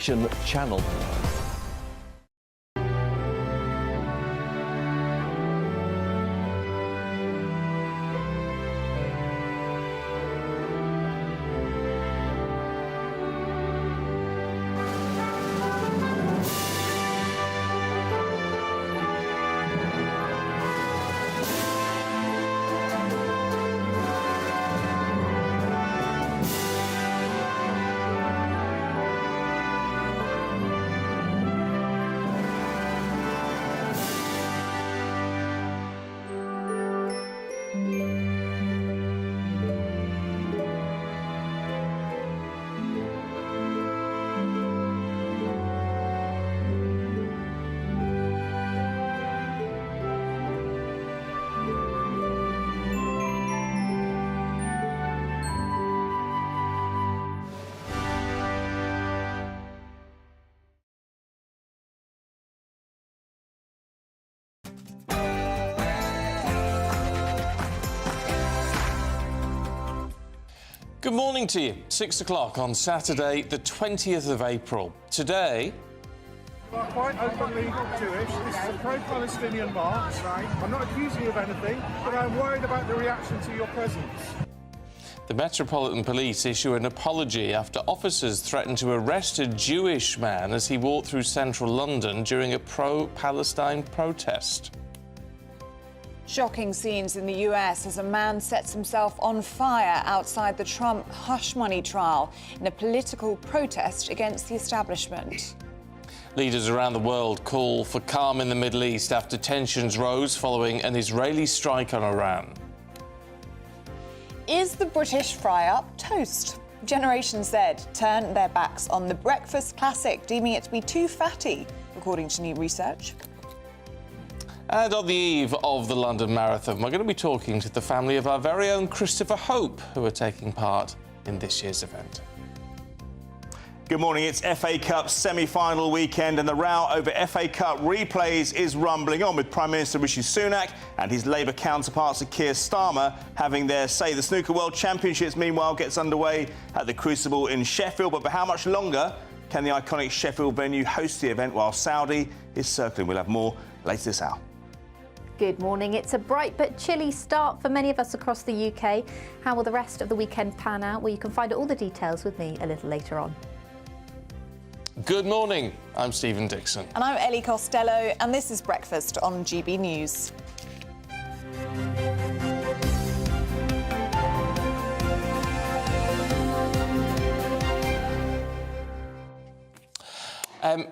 channel. Good morning to you. 6 o'clock on Saturday, the 20th of April. Today... You are quite openly Jewish. This is a pro-Palestinian march. Right. I'm not accusing you of anything, but I'm worried about the reaction to your presence. The Metropolitan Police issue an apology after officers threatened to arrest a Jewish man as he walked through central London during a pro-Palestine protest. Shocking scenes in the US as a man sets himself on fire outside the Trump hush money trial in a political protest against the establishment. Leaders around the world call for calm in the Middle East after tensions rose following an Israeli strike on Iran. Is the British fry-up toast? Generation Z turn their backs on the breakfast classic, deeming it to be too fatty, according to new research. And on the eve of the London Marathon, we're going to be talking to the family of our very own Christopher Hope, who are taking part in this year's event. Good morning. It's FA Cup semi-final weekend and the row over FA Cup replays is rumbling on, with Prime Minister Rishi Sunak and his Labour counterparts at Keir Starmer having their say. The Snooker World Championships, meanwhile, gets underway at the Crucible in Sheffield. But for how much longer can the iconic Sheffield venue host the event while Saudi is circling? We'll have more later this hour. Good morning. It's a bright but chilly start for many of us across the UK. How will the rest of the weekend pan out? Well, you can find all the details with me a little later on. Good morning. I'm Stephen Dixon. And I'm Ellie Costello, and this is Breakfast on GB News.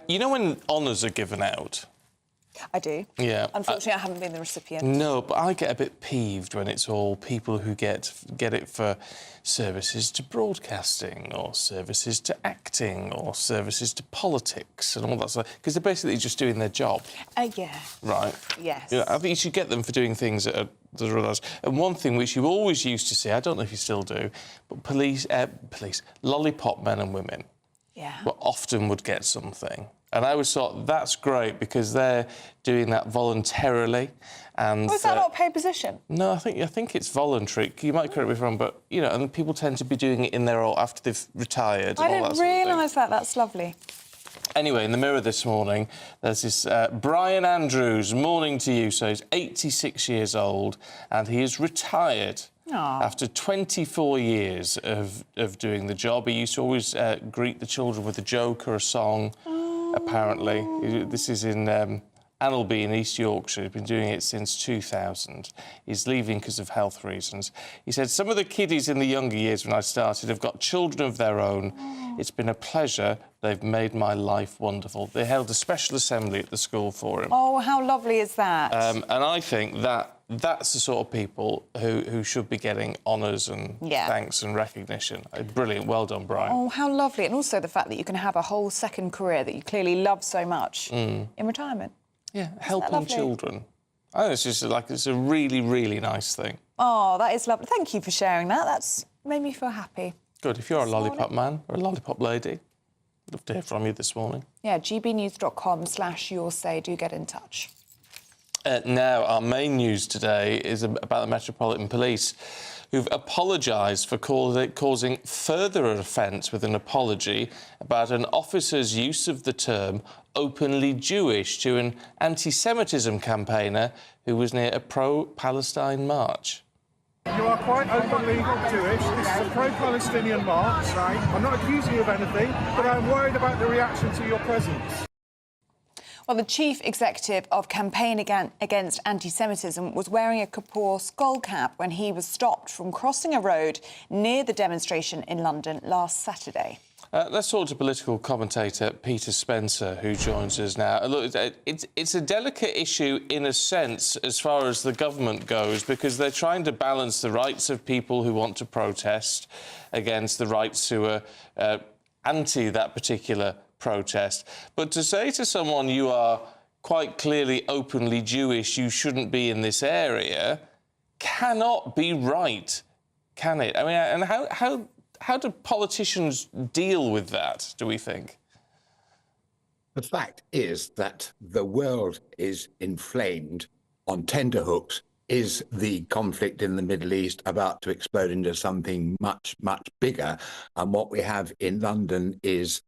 You know when honours are given out? I do. Yeah. Unfortunately, I haven't been the recipient. No, but I get a bit peeved when it's all people who get it for services to broadcasting or services to acting or services to politics and all that stuff, because they're basically just doing their job. Yeah. Right. Yes. Yeah, I think you should get them for doing things that are others. And one thing which you always used to see, I don't know if you still do, but police, lollipop men and women. Yeah. Well, often would get something. And I always thought, that's great, because they're doing that voluntarily. And Was that not a paid position? No, I think it's voluntary. You might correct me if I'm wrong, but, you know, and people tend to be doing it in their role after they've retired. I and all didn't that sort of thing. realise that. That's lovely. Anyway, in the Mirror this morning, there's this Brian Andrews. Morning to you. So he's 86 years old, and he is retired. Aww. After 24 years of doing the job. He used to always greet the children with a joke or a song. Apparently. This is in Annalby in East Yorkshire. He's been doing it since 2000. He's leaving because of health reasons. He said, some of the kiddies in the younger years when I started have got children of their own. It's been a pleasure. They've made my life wonderful. They held a special assembly at the school for him. Oh, how lovely is that? And I think that's the sort of people who should be getting honours and thanks and recognition. Brilliant. Well done, Brian. Oh, how lovely. And also the fact that you can have a whole second career that you clearly love so much in retirement. Yeah, helping children. I think it's a really, really nice thing. Oh, that is lovely. Thank you for sharing that. That's made me feel happy. Good. If you're a lollipop man or a lollipop lady, I'd love to hear from you this morning. Yeah, gbnews.com/yoursay. Do get in touch. Now, our main news today is about the Metropolitan Police, who've apologised for causing further offence with an apology about an officer's use of the term openly Jewish to an anti-Semitism campaigner who was near a pro-Palestine march. You are quite openly Jewish. This is a pro-Palestinian march. Right. I'm not accusing you of anything, but I'm worried about the reaction to your presence. Well, the chief executive of Campaign Against Anti-Semitism was wearing a Kapoor skull cap when he was stopped from crossing a road near the demonstration in London last Saturday. Let's talk to political commentator Peter Spencer, who joins us now. Look, it's a delicate issue in a sense as far as the government goes, because they're trying to balance the rights of people who want to protest against the rights who are anti that particular protest. But to say to someone, you are quite clearly openly Jewish, you shouldn't be in this area, cannot be right, can it? I mean, and how do politicians deal with that, do we think? The fact is that the world is inflamed on tenterhooks. Is the conflict in the Middle East about to explode into something much, much bigger? And what we have in London is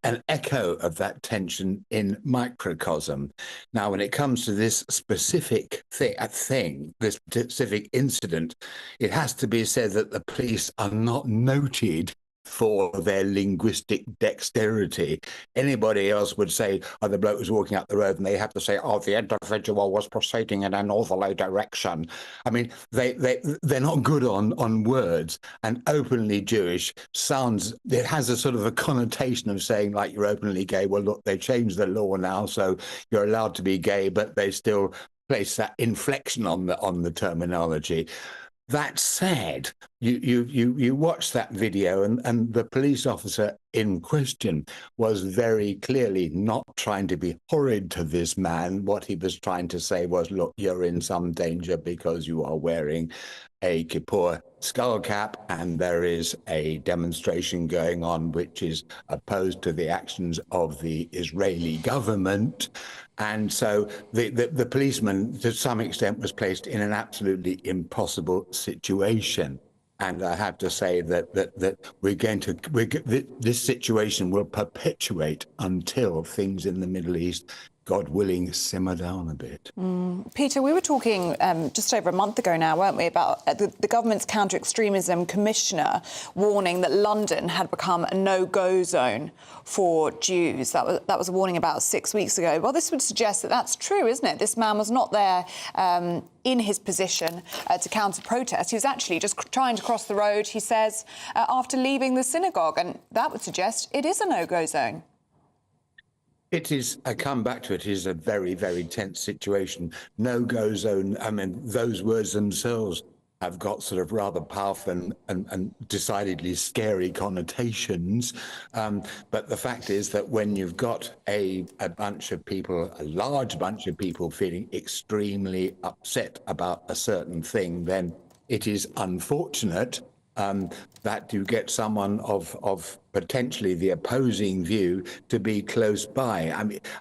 an echo of that tension in microcosm. Now, when it comes to this specific thing, this specific incident, it has to be said that the police are not noted for their linguistic dexterity. Anybody else would say, oh, the bloke was walking up the road, and they have to say, oh, the individual was proceeding in a northerly direction. I mean, they're not good on words, and openly Jewish sounds, it has a sort of a connotation of saying, like, you're openly gay. Well, look, they changed the law now, so you're allowed to be gay, but they still place that inflection on the terminology. That said, you watch that video, and the police officer in question was very clearly not trying to be horrid to this man. What he was trying to say was, look, you're in some danger because you are wearing a Kippur skull cap, and there is a demonstration going on which is opposed to the actions of the Israeli government. And so the policeman, to some extent, was placed in an absolutely impossible situation. And I have to say that this situation will perpetuate until things in the Middle East, God willing, simmer down a bit. Peter, we were talking just over a month ago now, weren't we, about the government's counter-extremism commissioner warning that London had become a no-go zone for Jews. That was a warning about 6 weeks ago. Well, this would suggest that that's true, isn't it? This man was not there in his position to counter-protest. He was actually just trying to cross the road, he says, after leaving the synagogue. And that would suggest it is a no-go zone. It is, I come back to it, is a very, very tense situation. No-go zone, I mean, those words themselves have got sort of rather powerful and decidedly scary connotations. But the fact is that when you've got a bunch of people, a large bunch of people feeling extremely upset about a certain thing, then it is unfortunate that you get someone of potentially the opposing view to be close by.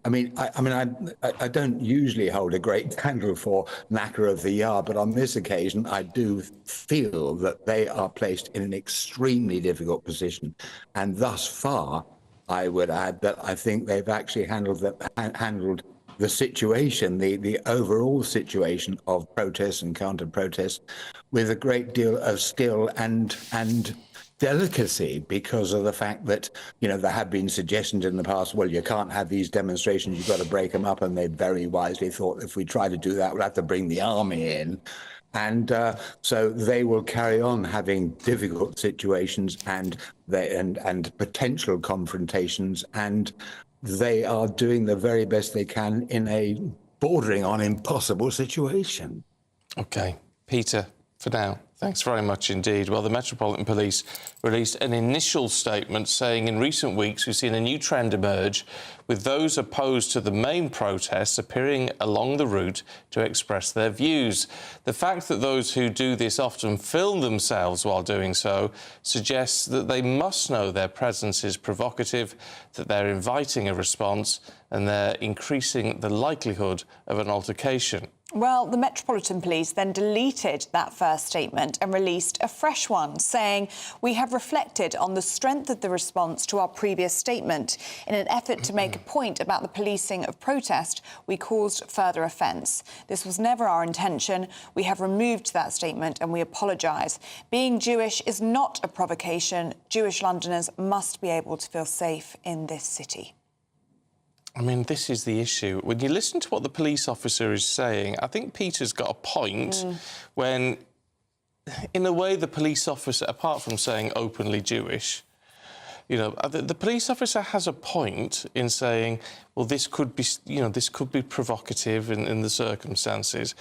I don't usually hold a great candle for knacker of the yard, but on this occasion, I do feel that they are placed in an extremely difficult position. And thus far, I would add that I think they've actually handled the situation, the overall situation of protests and counter-protests with a great deal of skill and delicacy, because of the fact that, you know, there have been suggestions in the past, well, you can't have these demonstrations, you've got to break them up, and they very wisely thought, if we try to do that, we'll have to bring the army in. And so they will carry on having difficult situations and potential confrontations, and they are doing the very best they can in a bordering on impossible situation. OK. Peter, For now. Thanks very much indeed. Well, the Metropolitan Police released an initial statement saying in recent weeks we've seen a new trend emerge with those opposed to the main protests appearing along the route to express their views. The fact that those who do this often film themselves while doing so suggests that they must know their presence is provocative, that they're inviting a response and they're increasing the likelihood of an altercation. Well, the Metropolitan Police then deleted that first statement and released a fresh one, saying, "We have reflected on the strength of the response to our previous statement. In an effort to make a point about the policing of protest, we caused further offence. This was never our intention. We have removed that statement and we apologise. Being Jewish is not a provocation. Jewish Londoners must be able to feel safe in this city." I mean, this is the issue. When you listen to what the police officer is saying, I think Peter's got a point when, in a way, the police officer, apart from saying openly Jewish, you know, the police officer has a point in saying, well, this could be, you know, this could be provocative in the circumstances.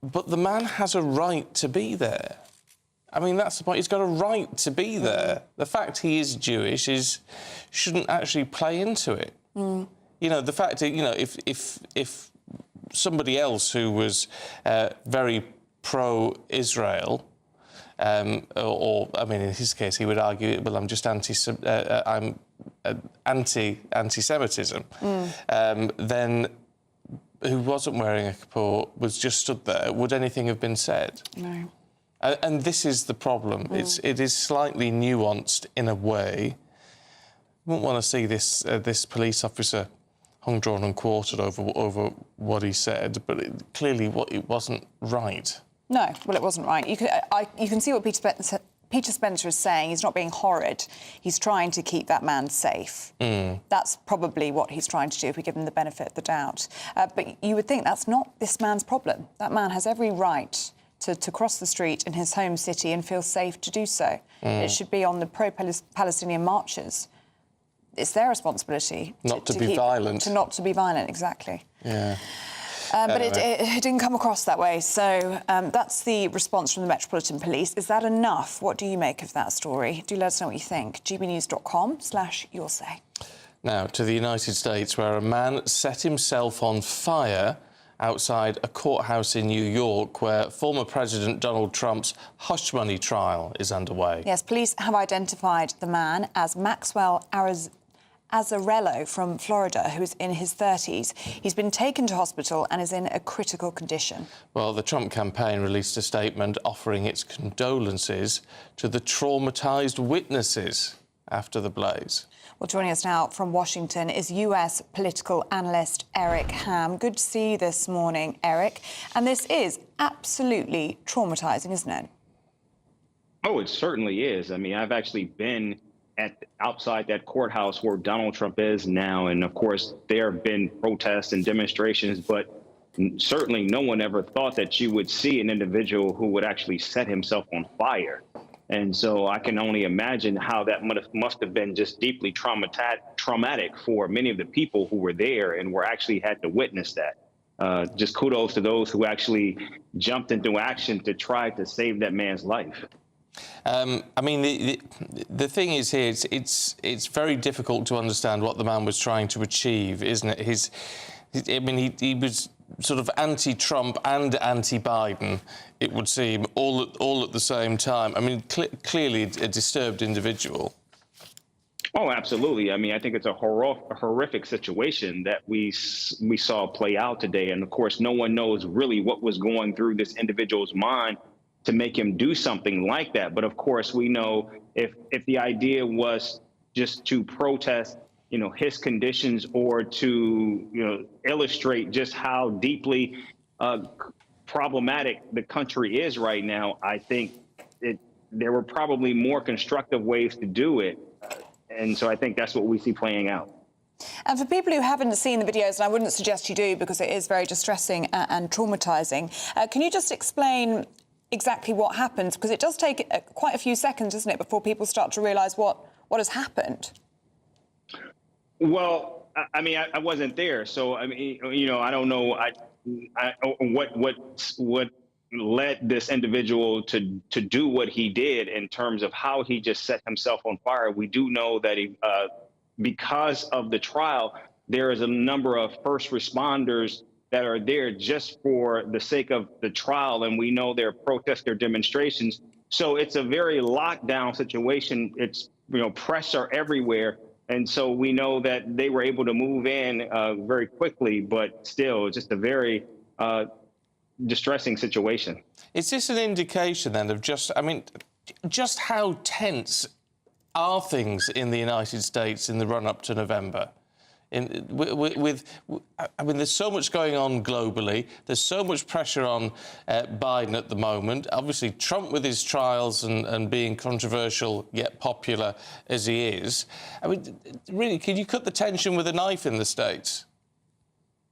But the man has a right to be there. I mean, that's the point. He's got a right to be there. The fact he is Jewish shouldn't actually play into it. You know, the fact that, you know, if somebody else who was very pro-Israel, or I mean, in his case, he would argue, well, I'm just anti-Semitism, then who wasn't wearing a kippur was just stood there, would anything have been said? No. And this is the problem. It is slightly nuanced in a way. I wouldn't want to see this police officer hung, drawn and quartered over what he said, but clearly it wasn't right. No, well, it wasn't right. You can see what Peter Spencer is saying. He's not being horrid. He's trying to keep that man safe. That's probably what he's trying to do if we give him the benefit of the doubt. But you would think that's not this man's problem. That man has every right to cross the street in his home city and feel safe to do so. It should be on the pro-Palestinian marchers. It's their responsibility not to be violent. Not to be violent, exactly. Yeah. But it didn't come across that way. So that's the response from the Metropolitan Police. Is that enough? What do you make of that story? Do let us know what you think. gbnews.com/yoursay. Now, to the United States, where a man set himself on fire outside a courthouse in New York, where former President Donald Trump's hush money trial is underway. Yes, police have identified the man as Maxwell Azzarello from Florida, who is in his 30s. He's been taken to hospital and is in a critical condition. Well, the Trump campaign released a statement offering its condolences to the traumatised witnesses after the blaze. Well, joining us now from Washington is US political analyst Eric Ham. Good to see you this morning, Eric. And this is absolutely traumatising, isn't it? Oh, it certainly is. I mean, I've actually been outside that courthouse where Donald Trump is now. And of course, there have been protests and demonstrations, but certainly no one ever thought that you would see an individual who would actually set himself on fire. And so I can only imagine how that must have been just deeply traumatic for many of the people who were there and were actually had to witness that. Just kudos to those who actually jumped into action to try to save that man's life. I mean, the thing is here, it's very difficult to understand what the man was trying to achieve, isn't it? I mean, he was sort of anti-Trump and anti-Biden, it would seem, all at the same time. I mean, clearly a disturbed individual. Oh, absolutely. I mean, I think it's a horrific situation that we saw play out today. And of course, no one knows really what was going through this individual's mind to make him do something like that. But of course, we know if the idea was just to protest, you know, his conditions or to, you know, illustrate just how deeply problematic the country is right now, I think there were probably more constructive ways to do it. And so I think that's what we see playing out. And for people who haven't seen the videos, and I wouldn't suggest you do because it is very distressing and traumatising, can you just explain exactly what happened? Because it does take quite a few seconds, doesn't it, before people start to realise what has happened? Well, I mean, I wasn't there, so I mean, you know, I don't know what led this individual to do what he did in terms of how he just set himself on fire. We do know that because of the trial, there is a number of first responders that are there just for the sake of the trial, and we know there are protests, there are demonstrations. So it's a very lockdown situation. It's, press are everywhere. And so we know that they were able to move in very quickly, but still just a very distressing situation. Is this an indication then of just how tense are things in the United States in the run-up to November? There's so much going on globally. There's so much pressure on Biden at the moment. Obviously, Trump with his trials and being controversial yet popular as he is. Really, can you cut the tension with a knife in the States?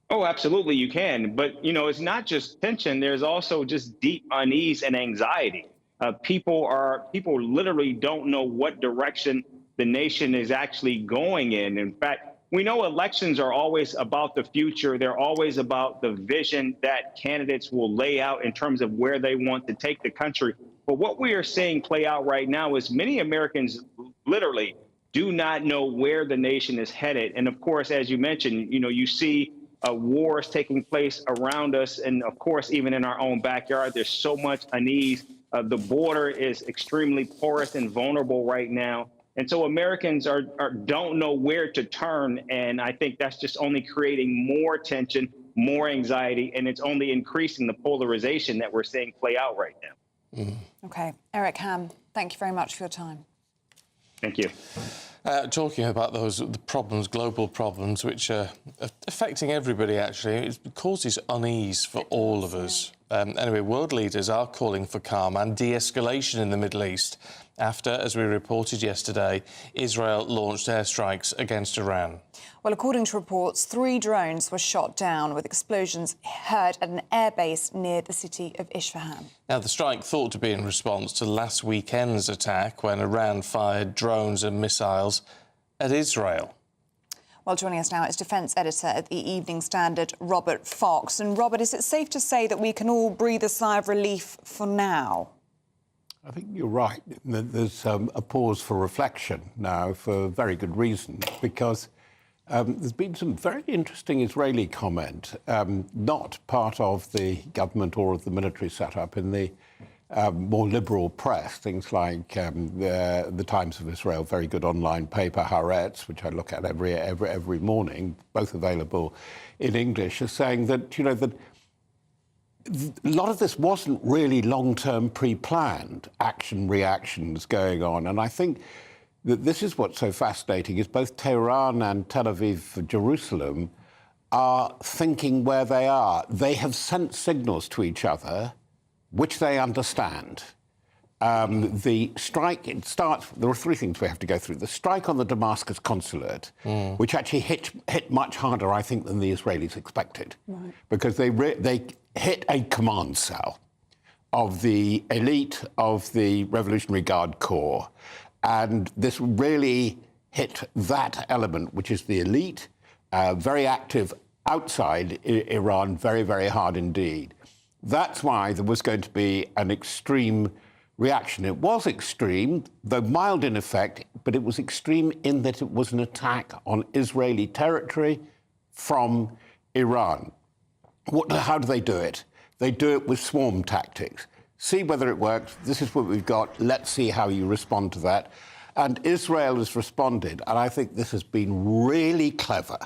Oh, absolutely, you can. But, it's not just tension. There's also just deep unease and anxiety. People literally don't know what direction the nation is actually going in. In fact, we know elections are always about the future. They're always about the vision that candidates will lay out in terms of where they want to take the country. But what we are seeing play out right now is many Americans literally do not know where the nation is headed. And of course, as you mentioned, you see wars taking place around us. And of course, even in our own backyard, there's so much unease. The border is extremely porous and vulnerable right now. And so Americans don't know where to turn. And I think that's just only creating more tension, more anxiety, and it's only increasing the polarization that we're seeing play out right now. OK. Eric Ham, thank you very much for your time. Thank you. Talking about the problems, global problems, which are affecting everybody, actually, it causes unease for all of us. Anyway, world leaders are calling for calm and de-escalation in the Middle East after, as we reported yesterday, Israel launched airstrikes against Iran. Well, according to reports, 3 drones were shot down with explosions heard at an airbase near the city of Isfahan. Now, the strike thought to be in response to last weekend's attack when Iran fired drones and missiles at Israel. Well, joining us now is defence editor at the Evening Standard, Robert Fox. And, Robert, is it safe to say that we can all breathe a sigh of relief for now? I think you're right. There's a pause for reflection now for very good reason, because there's been some very interesting Israeli comment, not part of the government or of the military setup, in the more liberal press, things like the Times of Israel, very good online paper, Haaretz, which I look at every morning, both available in English, is saying that, that a lot of this wasn't really long-term pre-planned reactions going on. And I think that this is what's so fascinating, is both Tehran and Tel Aviv, Jerusalem, are thinking where they are. They have sent signals to each other, which they understand. The strike, there are 3 things we have to go through. The strike on the Damascus consulate, which actually hit much harder, I think, than the Israelis expected. Right. Because they hit a command cell of the elite of the Revolutionary Guard Corps. And this really hit that element, which is the elite, very active outside Iran, very, very hard indeed. That's why there was going to be an extreme reaction. It was extreme, though mild in effect, but it was extreme in that it was an attack on Israeli territory from Iran. How do they do it? They do it with swarm tactics. See whether it works. This is what we've got. Let's see how you respond to that. And Israel has responded, and I think this has been really clever,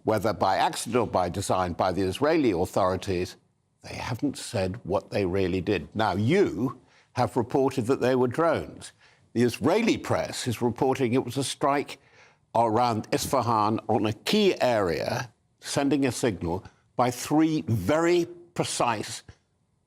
whether by accident or by design, by the Israeli authorities. They haven't said what they really did. Now, you have reported that they were drones. The Israeli press is reporting it was a strike around Isfahan on a key area, sending a signal by 3 very precise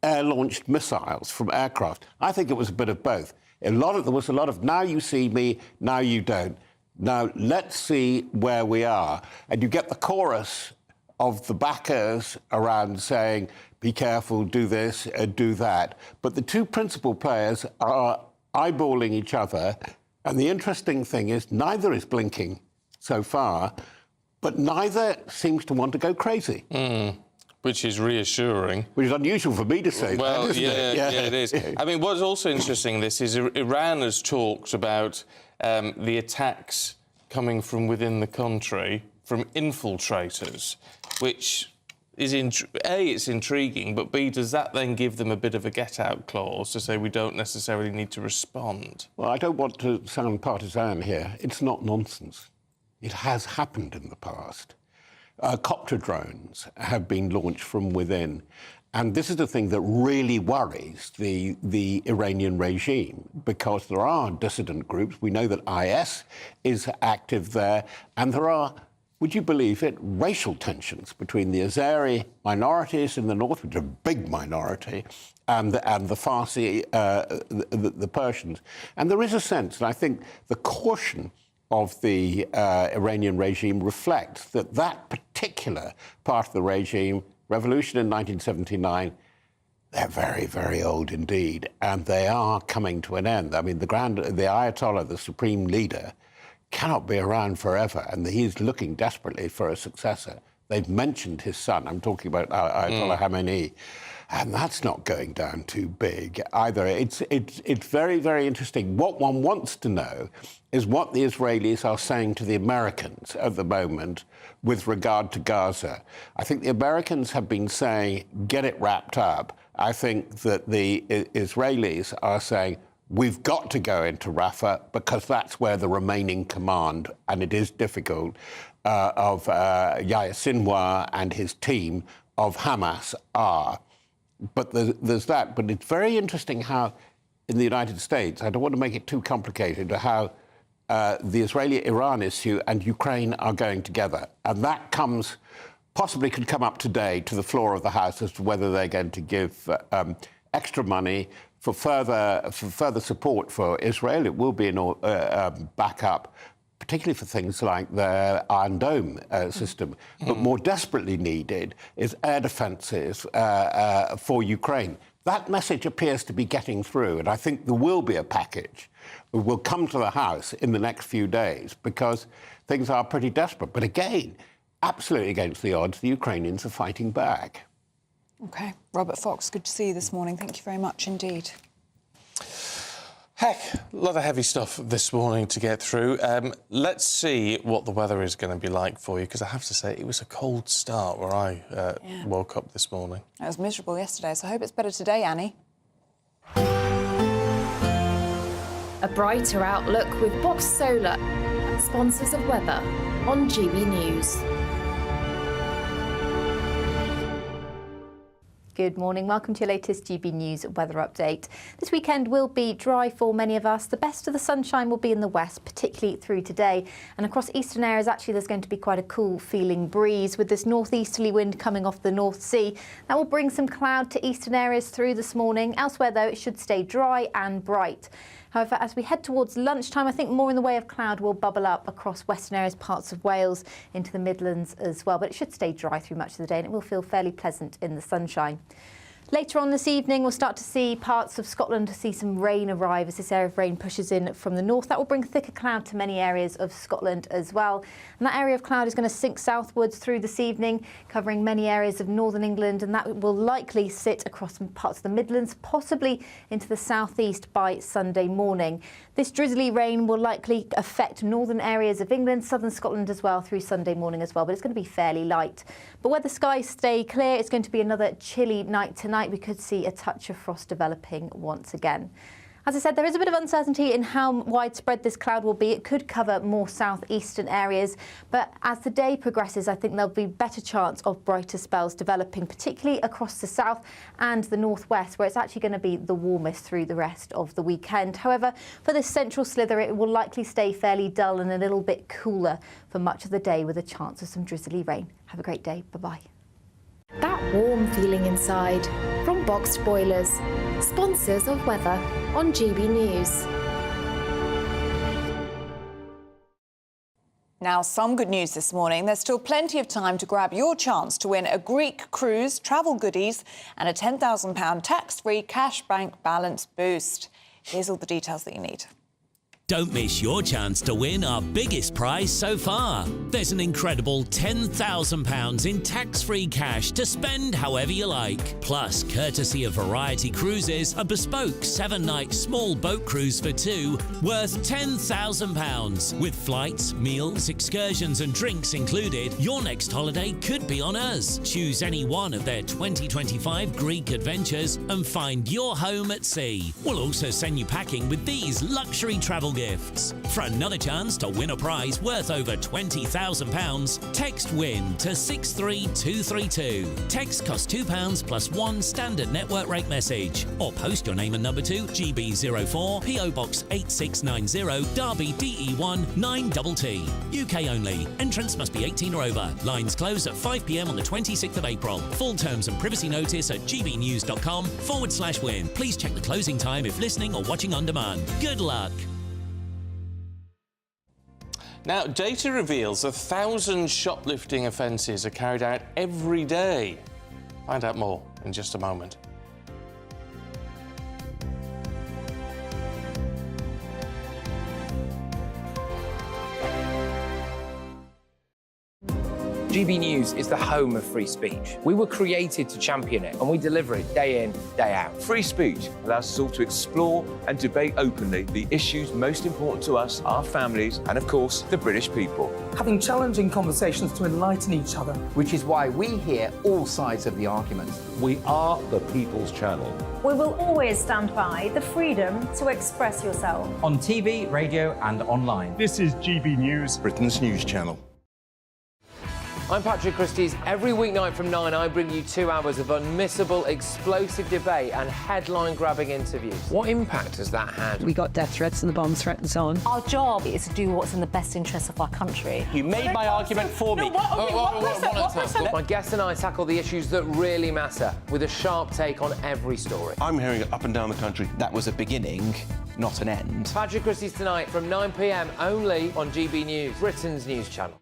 air-launched missiles from aircraft. I think it was a bit of both. There was a lot of, now you see me, now you don't. Now, let's see where we are. And you get the chorus of the backers around saying, be careful, do this, do that. But the 2 principal players are eyeballing each other. And the interesting thing is neither is blinking so far, but neither seems to want to go crazy. Which is reassuring. Which is unusual for me to say. Well, that, isn't it? Yeah, it is. I mean, what's also interesting in this is Iran has talked about the attacks coming from within the country, from infiltrators, which is, A, it's intriguing, but B, does that then give them a bit of a get-out clause to say we don't necessarily need to respond? Well, I don't want to sound partisan here. It's not nonsense. It has happened in the past. Copter drones have been launched from within. And this is the thing that really worries the Iranian regime, because there are dissident groups. We know that IS is active there, and there are, would you believe it, racial tensions between the Azeri minorities in the north, which are a big minority, and the Farsi, the Persians. And there is a sense, and I think the caution of the Iranian regime reflects that particular part of the regime, revolution in 1979, they're very, very old indeed, and they are coming to an end. I mean, the Ayatollah, the supreme leader, cannot be around forever, and he's looking desperately for a successor. They've mentioned his son. I'm talking about Ayatollah Khamenei, and that's not going down too big either. It's very, very interesting. What one wants to know is what the Israelis are saying to the Americans at the moment with regard to Gaza. I think the Americans have been saying, get it wrapped up. I think that the Israelis are saying, we've got to go into Rafah because that's where the remaining command, and it is difficult, of Yahya Sinwar and his team of Hamas are. But there's that. But it's very interesting how, in the United States, I don't want to make it too complicated, how the Israeli-Iran issue and Ukraine are going together. And that possibly could come up today to the floor of the House as to whether they're going to give extra money for further support for Israel. It will be an backup, particularly for things like the Iron Dome system. But more desperately needed is air defences for Ukraine. That message appears to be getting through, and I think there will be a package that will come to the House in the next few days, because things are pretty desperate. But again, absolutely against the odds, the Ukrainians are fighting back. OK. Robert Fox, good to see you this morning. Thank you very much indeed. Heck, a lot of heavy stuff this morning to get through. Let's see what the weather is going to be like for you, because I have to say it was a cold start where I woke up this morning. It was miserable yesterday, so I hope it's better today, Annie. A brighter outlook with Box Solar, sponsors of weather on GB News. Good morning. Welcome to your latest GB News weather update. This weekend will be dry for many of us. The best of the sunshine will be in the west, particularly through today. And across eastern areas, actually, there's going to be quite a cool feeling breeze with this northeasterly wind coming off the North Sea. That will bring some cloud to eastern areas through this morning. Elsewhere, though, it should stay dry and bright. However, as we head towards lunchtime, I think more in the way of cloud will bubble up across western areas, parts of Wales, into the Midlands as well. But it should stay dry through much of the day, and it will feel fairly pleasant in the sunshine. Later on this evening, we'll start to see parts of Scotland to see some rain arrive as this area of rain pushes in from the north. That will bring thicker cloud to many areas of Scotland as well. And that area of cloud is going to sink southwards through this evening, covering many areas of northern England, and that will likely sit across parts of the Midlands, possibly into the southeast by Sunday morning. This drizzly rain will likely affect northern areas of England, southern Scotland as well through Sunday morning as well, but it's going to be fairly light. But where the skies stay clear, it's going to be another chilly night tonight. We could see a touch of frost developing once again. As I said, there is a bit of uncertainty in how widespread this cloud will be. It could cover more southeastern areas, but as the day progresses, I think there'll be better chance of brighter spells developing, particularly across the south and the northwest, where it's actually going to be the warmest through the rest of the weekend. However, for this central slither, it will likely stay fairly dull and a little bit cooler for much of the day, with a chance of some drizzly rain. Have a great day. Bye-bye. That warm feeling inside from Boxed Boilers, sponsors of weather on GB News. Now, some good news this morning. There's still plenty of time to grab your chance to win a Greek cruise, travel goodies and a £10,000 tax-free cash bank balance boost. Here's all the details that you need. Don't miss your chance to win our biggest prize so far. There's an incredible £10,000 in tax-free cash to spend however you like. Plus, courtesy of Variety Cruises, a bespoke 7-night small boat cruise for two worth £10,000. With flights, meals, excursions and drinks included, your next holiday could be on us. Choose any one of their 2025 Greek adventures and find your home at sea. We'll also send you packing with these luxury travel gifts. For another chance to win a prize worth over £20,000, text WIN to 63232. Text costs £2 plus one standard network rate message. Or post your name and number to GB04 PO Box 8690 Derby DE1 9TT. UK only. Entrance must be 18 or over. Lines close at 5 p.m. on the 26th of April. Full terms and privacy notice at gbnews.com/win. Please check the closing time if listening or watching on demand. Good luck. Now, data reveals 1,000 shoplifting offences are carried out every day. Find out more in just a moment. GB News is the home of free speech. We were created to champion it, and we deliver it day in, day out. Free speech allows us all to explore and debate openly the issues most important to us, our families, and of course, the British people. Having challenging conversations to enlighten each other. Which is why we hear all sides of the argument. We are the People's Channel. We will always stand by the freedom to express yourself. On TV, radio and online. This is GB News, Britain's news channel. I'm Patrick Christie's. Every weeknight from 9, I bring you 2 hours of unmissable, explosive debate and headline-grabbing interviews. What impact has that had? We got death threats and the bomb threats on. Our job is to do what's in the best interest of our country. You made my argument for me. My guest and I tackle the issues that really matter, with a sharp take on every story. I'm hearing it up and down the country. That was a beginning, not an end. Patrick Christie's tonight from 9 p.m. only on GB News, Britain's news channel.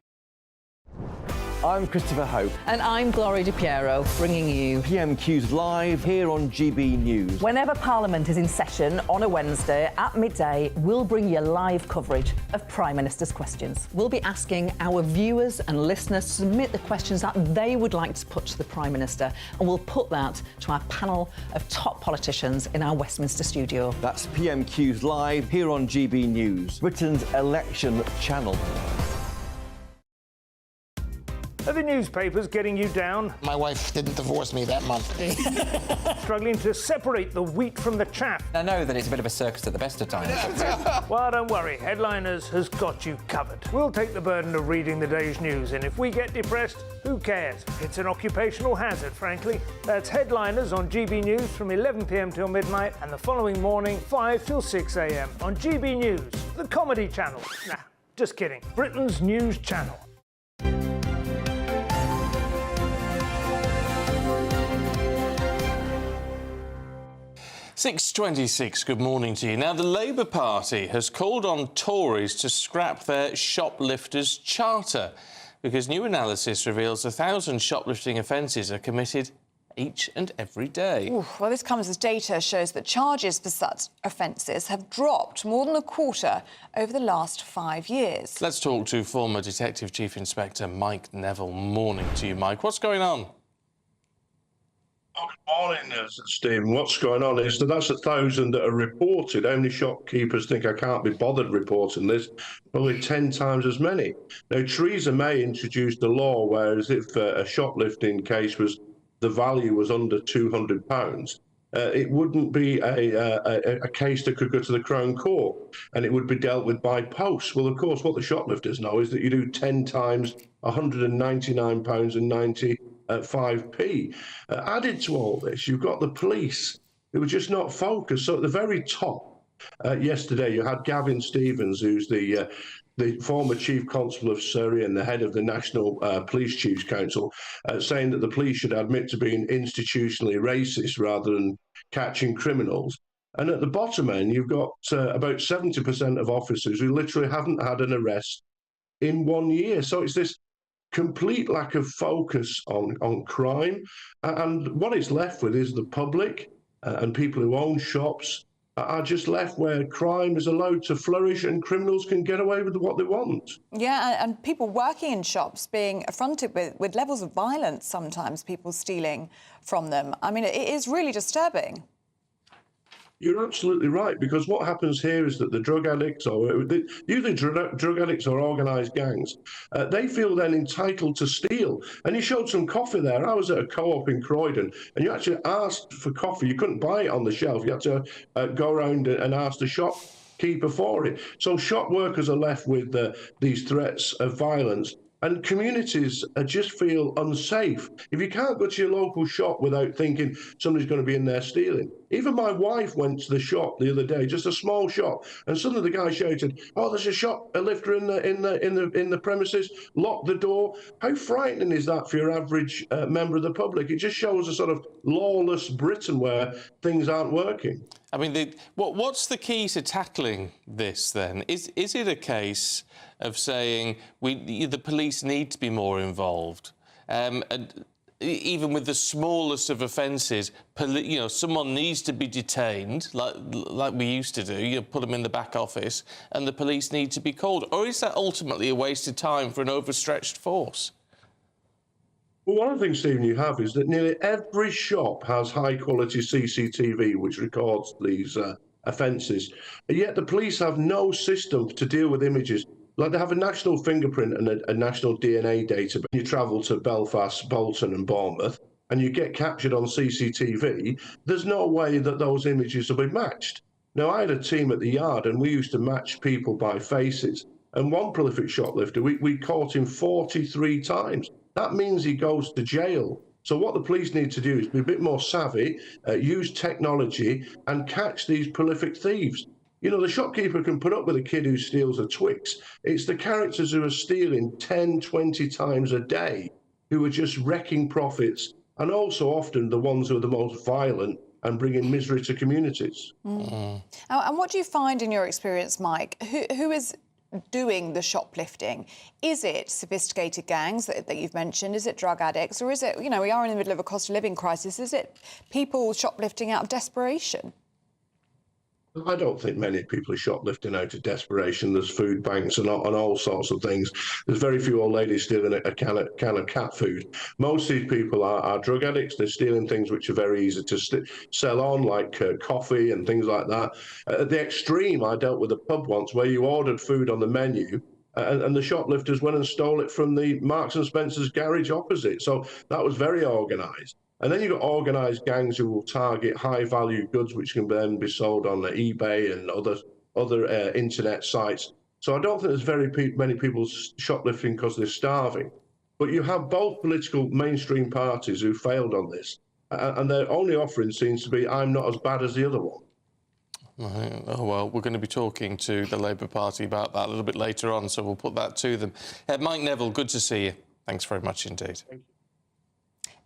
I'm Christopher Hope. And I'm Gloria Di Piero, bringing you PMQ's live here on GB News. Whenever Parliament is in session on a Wednesday at midday, we'll bring you live coverage of Prime Minister's questions. We'll be asking our viewers and listeners to submit the questions that they would like to put to the Prime Minister, and we'll put that to our panel of top politicians in our Westminster studio. That's PMQ's live here on GB News, Britain's election channel. Are the newspapers getting you down? My wife didn't divorce me that month. Struggling to separate the wheat from the chaff? I know that it's a bit of a circus at the best of times. Well, don't worry. Headliners has got you covered. We'll take the burden of reading the day's news, and if we get depressed, who cares? It's an occupational hazard, frankly. That's Headliners on GB News from 11 p.m. till midnight, and the following morning, 5 till 6 a.m. on GB News, the comedy channel. Nah, just kidding. Britain's news channel. 6:26, good morning to you. Now, the Labour Party has called on Tories to scrap their shoplifters' charter because new analysis reveals 1,000 shoplifting offences are committed each and every day. Ooh, well, this comes as data shows that charges for such offences have dropped more than a quarter over the last 5 years. Let's talk to former Detective Chief Inspector Mike Neville. Morning to you, Mike. What's going on? Good morning, Stephen. What's going on is that's 1,000 that are reported. How many shopkeepers think I can't be bothered reporting this? Probably 10 times as many. Now, Theresa May introduced a law whereas if a shoplifting case was the value was under £200, it wouldn't be a case that could go to the Crown Court, and it would be dealt with by post. Well, of course, what the shoplifters know is that you do 10 times £199.95. Added to all this, you've got the police who were just not focused. So at the very top, yesterday you had Gavin Stevens, who's the former Chief Constable of Surrey and the head of the National Police Chiefs Council, saying that the police should admit to being institutionally racist rather than catching criminals. And at the bottom end, you've got about 70% of officers who literally haven't had an arrest in 1 year. So it's this complete lack of focus on crime. And what it's left with is the public and people who own shops are just left where crime is allowed to flourish and criminals can get away with what they want. Yeah, and people working in shops being affronted with levels of violence, sometimes people stealing from them. I mean, it is really disturbing. You're absolutely right, because what happens here is that the drug addicts, usually drug addicts or organised gangs, they feel then entitled to steal. And you showed some coffee there. I was at a co-op in Croydon, and you actually asked for coffee. You couldn't buy it on the shelf. You had to go around and ask the shopkeeper for it. So shop workers are left with these threats of violence. And communities just feel unsafe. If you can't go to your local shop without thinking somebody's going to be in there stealing. Even my wife went to the shop the other day, just a small shop, and suddenly the guy shouted, "Oh, there's a shoplifter in the premises. Lock the door." How frightening is that for your average member of the public? It just shows a sort of lawless Britain where things aren't working. I mean, what's the key to tackling this then? Is it a case of saying the police need to be more involved? And even with the smallest of offences, someone needs to be detained, like we used to do. You put them in the back office, and the police need to be called. Or is that ultimately a waste of time for an overstretched force? Well, one of the things, Stephen, you have is that nearly every shop has high-quality CCTV which records these offences, and yet the police have no system to deal with images. Like, they have a national fingerprint and a national DNA database. You travel to Belfast, Bolton and Bournemouth, and you get captured on CCTV, there's no way that those images will be matched. Now, I had a team at the yard, and we used to match people by faces. And one prolific shoplifter, we caught him 43 times. That means he goes to jail. So what the police need to do is be a bit more savvy, use technology, and catch these prolific thieves. You know, the shopkeeper can put up with a kid who steals a Twix. It's the characters who are stealing 10, 20 times a day who are just wrecking profits, and also often the ones who are the most violent and bringing misery to communities. And what do you find in your experience, Mike? Who is doing the shoplifting? Is it sophisticated gangs that you've mentioned? Is it drug addicts? Or is it, we are in the middle of a cost of living crisis. Is it people shoplifting out of desperation? I don't think many people are shoplifting out of desperation. There's food banks and all sorts of things. There's very few old ladies stealing a can of cat food. Most of these people are drug addicts. They're stealing things which are very easy to sell on, like coffee and things like that. At the extreme, I dealt with a pub once where you ordered food on the menu, and the shoplifters went and stole it from the Marks and Spencer's garage opposite. So that was very organised. And then you've got organised gangs who will target high-value goods which can then be sold on eBay and other internet sites. So I don't think there's very many people shoplifting because they're starving. But you have both political mainstream parties who failed on this. And their only offering seems to be, I'm not as bad as the other one. Right. Oh, well, we're going to be talking to the Labour Party about that a little bit later on, so we'll put that to them. Mike Neville, good to see you. Thanks very much indeed. Thank you.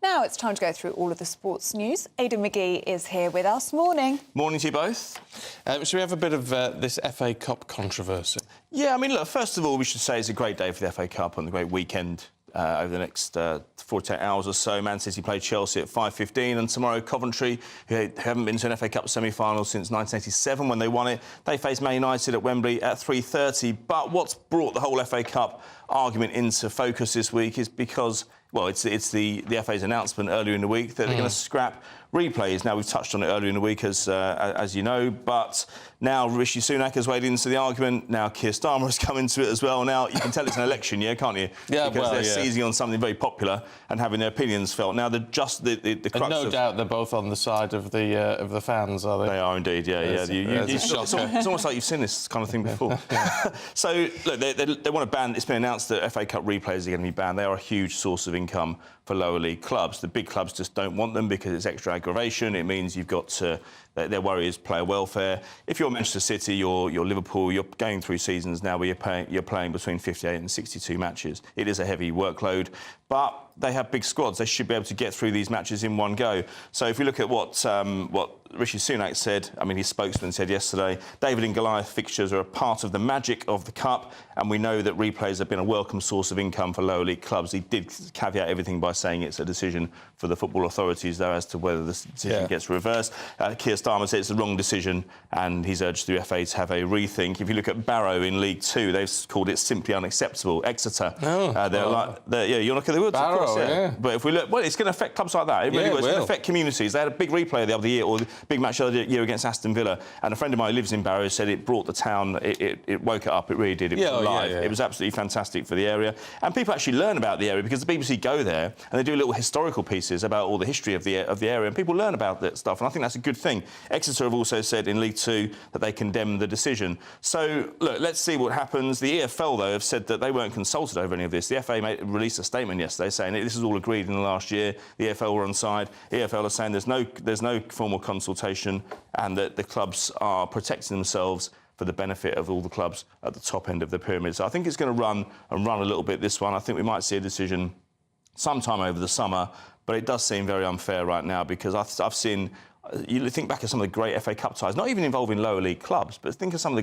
Now it's time to go through all of the sports news. Aidan McGee is here with us. Morning. Morning to you both. Should we have a bit of this FA Cup controversy? Yeah, I mean, look, first of all, we should say it's a great day for the FA Cup and a great weekend over the next 48 hours or so. Man City play Chelsea at 5:15, and tomorrow Coventry, who haven't been to an FA Cup semi-final since 1987 when they won it, they face Man United at Wembley at 3:30. But what's brought the whole FA Cup argument into focus this week is because, well, it's the FA's announcement earlier in the week that they're going to scrap replays. Now, we've touched on it earlier in the week, as you know, but now Rishi Sunak has weighed into the argument. Now Keir Starmer has come into it as well. Now, you can tell it's an election year, can't you? Yeah, because they're seizing on something very popular and having their opinions felt. Now, the crux no doubt they're both on the side of the fans, are they? They are indeed, yeah. It's almost like you've seen this kind of thing before. So, look, they want to ban. It's been announced that FA Cup replays are going to be banned. They are a huge source of income for lower league clubs. The big clubs just don't want them because it's extra aggravation. It means you've got to... Their worry is player welfare. If you're Manchester City, you're Liverpool, you're going through seasons now where you're playing between 58 and 62 matches. It is a heavy workload. but they have big squads. They should be able to get through these matches in one go. So if we look at what Rishi Sunak said, I mean, his spokesman said yesterday, David and Goliath fixtures are a part of the magic of the Cup, and we know that replays have been a welcome source of income for lower league clubs. He did caveat everything by saying it's a decision for the football authorities, though, as to whether the decision gets reversed. Keir Starmer said it's the wrong decision, and he's urged the FA to have a rethink. If you look at Barrow in League Two, they've called it simply unacceptable. Exeter, you're not going to Barrow, of course, yeah. But if we look, well, it's going to affect clubs like that. It really will. It's going to affect communities. They had a big replay the other year, or the big match the other year against Aston Villa, and a friend of mine who lives in Barrow said it brought the town, it woke it up, it really did. It was alive. It was absolutely fantastic for the area. And people actually learn about the area because the BBC go there and they do little historical pieces about all the history of the area, and people learn about that stuff, and I think that's a good thing. Exeter have also said in League Two that they condemn the decision. So, look, let's see what happens. The EFL, though, have said that they weren't consulted over any of this. The FA released a statement yesterday saying that this is all agreed in the last year. The EFL were on side. EFL are saying there's no formal consultation, and that the clubs are protecting themselves for the benefit of all the clubs at the top end of the pyramid. So I think it's going to run a little bit, this one. I think we might see a decision sometime over the summer, but it does seem very unfair right now because I've seen... You think back at some of the great FA Cup ties, not even involving lower league clubs, but think of some of the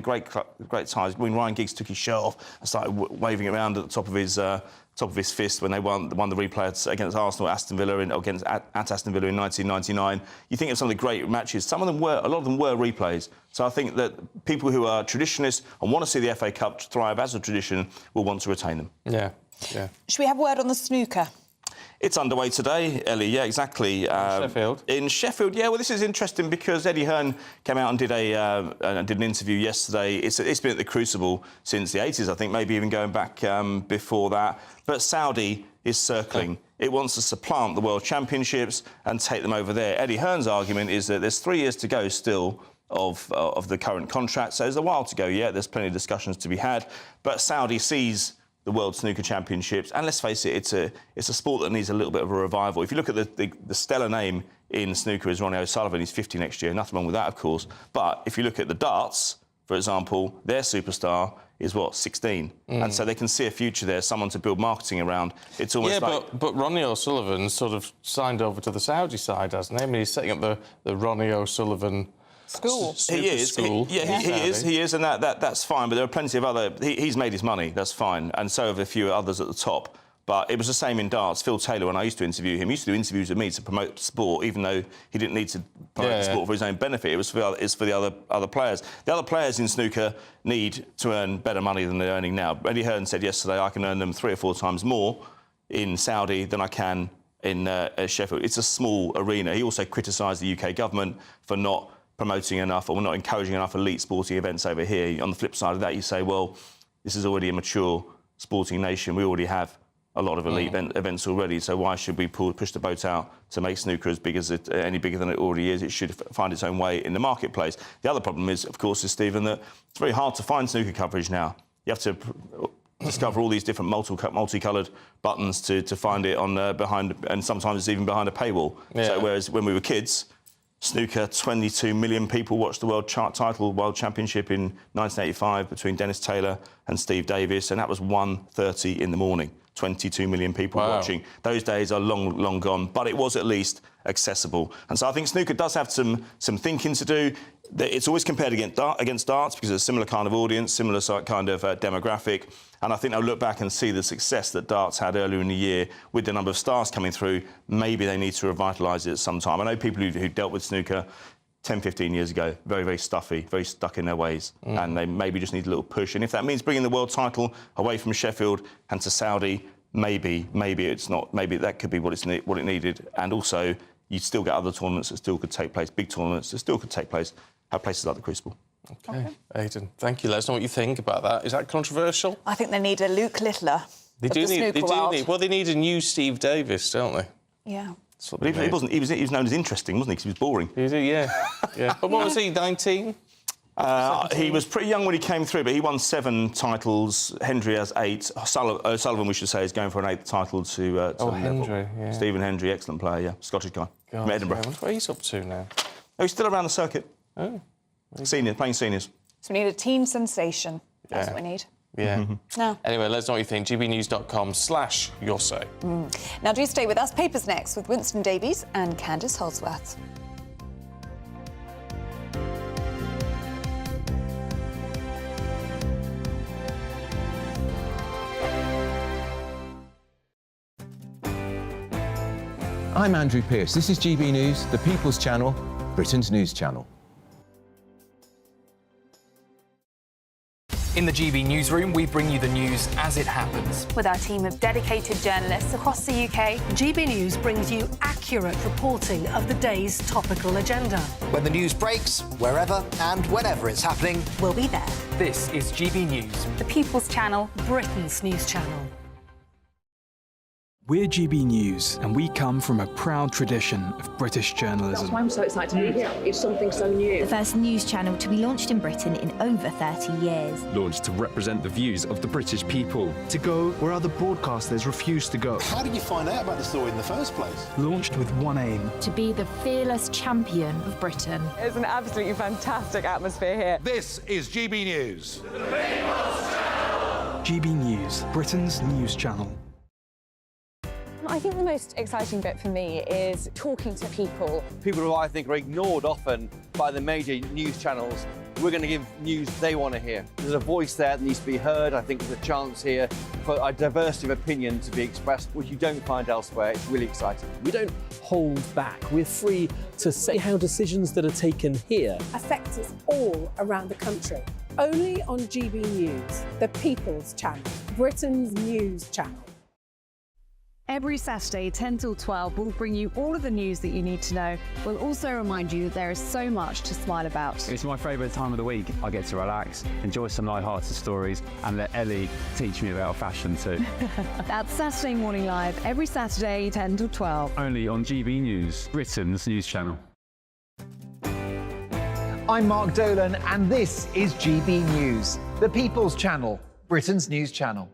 great ties when Ryan Giggs took his shirt off and started waving it around at the top of his fist when they won the replay against Arsenal at Aston Villa at Aston Villa in 1999. You think of some of the great matches. A lot of them were replays. So I think that people who are traditionalists and want to see the FA Cup thrive as a tradition will want to retain them. Yeah. Should we have a word on the snooker? It's underway today, Ellie. Yeah, exactly. Sheffield. In Sheffield, yeah. Well, this is interesting because Eddie Hearn came out and did an interview yesterday. It's been at the Crucible since the 80s, I think, maybe even going back before that. But Saudi is circling. It wants to supplant the World Championships and take them over there. Eddie Hearn's argument is that there's 3 years to go still of the current contract, so there's a while to go yet. There's plenty of discussions to be had. But Saudi sees the World Snooker Championships, and let's face it, it's a sport that needs a little bit of a revival. If you look at the stellar name in snooker is Ronnie O'Sullivan. He's 50 next year. Nothing wrong with that, of course. But if you look at the darts, for example, their superstar is 16, and so they can see a future there, someone to build marketing around. It's almost but Ronnie O'Sullivan sort of signed over to the Saudi side, hasn't he? I mean, he's setting up the Ronnie O'Sullivan school. He is. He is, and that's fine. But there are plenty of other. He's made his money. That's fine, and so have a few others at the top. But it was the same in darts. Phil Taylor, when I used to interview him, used to do interviews with me to promote sport, even though he didn't need to promote sport for his own benefit. It's for the other players. The other players in snooker need to earn better money than they're earning now. Eddie Hearn said yesterday, I can earn them 3 or 4 times more in Saudi than I can in Sheffield. It's a small arena. He also criticised the UK government for not promoting enough or not encouraging enough elite sporting events over here. On the flip side of that, you say, well, this is already a mature sporting nation. We already have a lot of elite events already, so why should we push the boat out to make snooker as big as any bigger than it already is? It should find its own way in the marketplace. The other problem is, of course, Stephen, that it's very hard to find snooker coverage now. You have to discover all these different multicoloured buttons to find it on behind, and sometimes it's even behind a paywall. So whereas when we were kids, snooker, 22 million people watched the World Championship in 1985 between Dennis Taylor and Steve Davis, and that was 1:30 in the morning. 22 million people watching. Those days are long gone, but it was at least accessible. And so I think snooker does have some thinking to do. It's always compared against darts because it's a similar kind of audience, similar kind of demographic. And I think they'll look back and see the success that darts had earlier in the year with the number of stars coming through. Maybe they need to revitalise it at some time. I know people who dealt with snooker 10, 15 years ago, very, very stuffy, very stuck in their ways, and they maybe just need a little push. And if that means bringing the world title away from Sheffield and to Saudi, maybe it's not. Maybe that could be what it needed. And also, you'd still get other tournaments that still could take place, big tournaments that still could take place at places like the Crucible. OK. Aidan, thank you. Let us know what you think about that. Is that controversial? I think they need a Luke Littler. They do need a new Steve Davis, don't they? Yeah. But he was known as interesting, wasn't he? Because he was boring. Yeah. But what was he, 19? He was pretty young when he came through, but he won 7 titles. Hendry has 8. O'Sullivan, we should say, is going for an 8th title to Hendry, yeah. Stephen Hendry, excellent player, Scottish guy from Edinburgh. Yeah, what he's up to now? Oh, he's still around the circuit. Oh. Playing seniors. So we need a teen sensation. That's what we need. Yeah. No. Anyway, let us know what you think. gbnews.com/yoursay. Now do stay with us. Papers next with Winston Davies and Candice Holdsworth. I'm Andrew Pearce. This is GB News, the People's Channel, Britain's news channel. In the GB newsroom, we bring you the news as it happens. With our team of dedicated journalists across the UK, GB News brings you accurate reporting of the day's topical agenda. When the news breaks, wherever and whenever it's happening, we'll be there. This is GB News, the People's Channel, Britain's news channel. We're GB News, and we come from a proud tradition of British journalism. That's why I'm so excited to be here. It's something so new. The first news channel to be launched in Britain in over 30 years. Launched to represent the views of the British people. To go where other broadcasters refuse to go. How did you find out about the story in the first place? Launched with one aim. To be the fearless champion of Britain. It's an absolutely fantastic atmosphere here. This is GB News. GB News, Britain's news channel. I think the most exciting bit for me is talking to people. People who I think are ignored often by the major news channels. We're going to give news they want to hear. There's a voice there that needs to be heard. I think there's a chance here for a diversity of opinion to be expressed, which you don't find elsewhere. It's really exciting. We don't hold back. We're free to say how decisions that are taken here affect us all around the country. Only on GB News, the People's Channel, Britain's news channel. Every Saturday, 10 till 12, we'll bring you all of the news that you need to know. We'll also remind you that there is so much to smile about. It's my favourite time of the week. I get to relax, enjoy some light-hearted stories, and let Ellie teach me about fashion too. That's Saturday Morning Live, every Saturday, 10 till 12. Only on GB News, Britain's news channel. I'm Mark Dolan, and this is GB News, the People's Channel, Britain's news channel.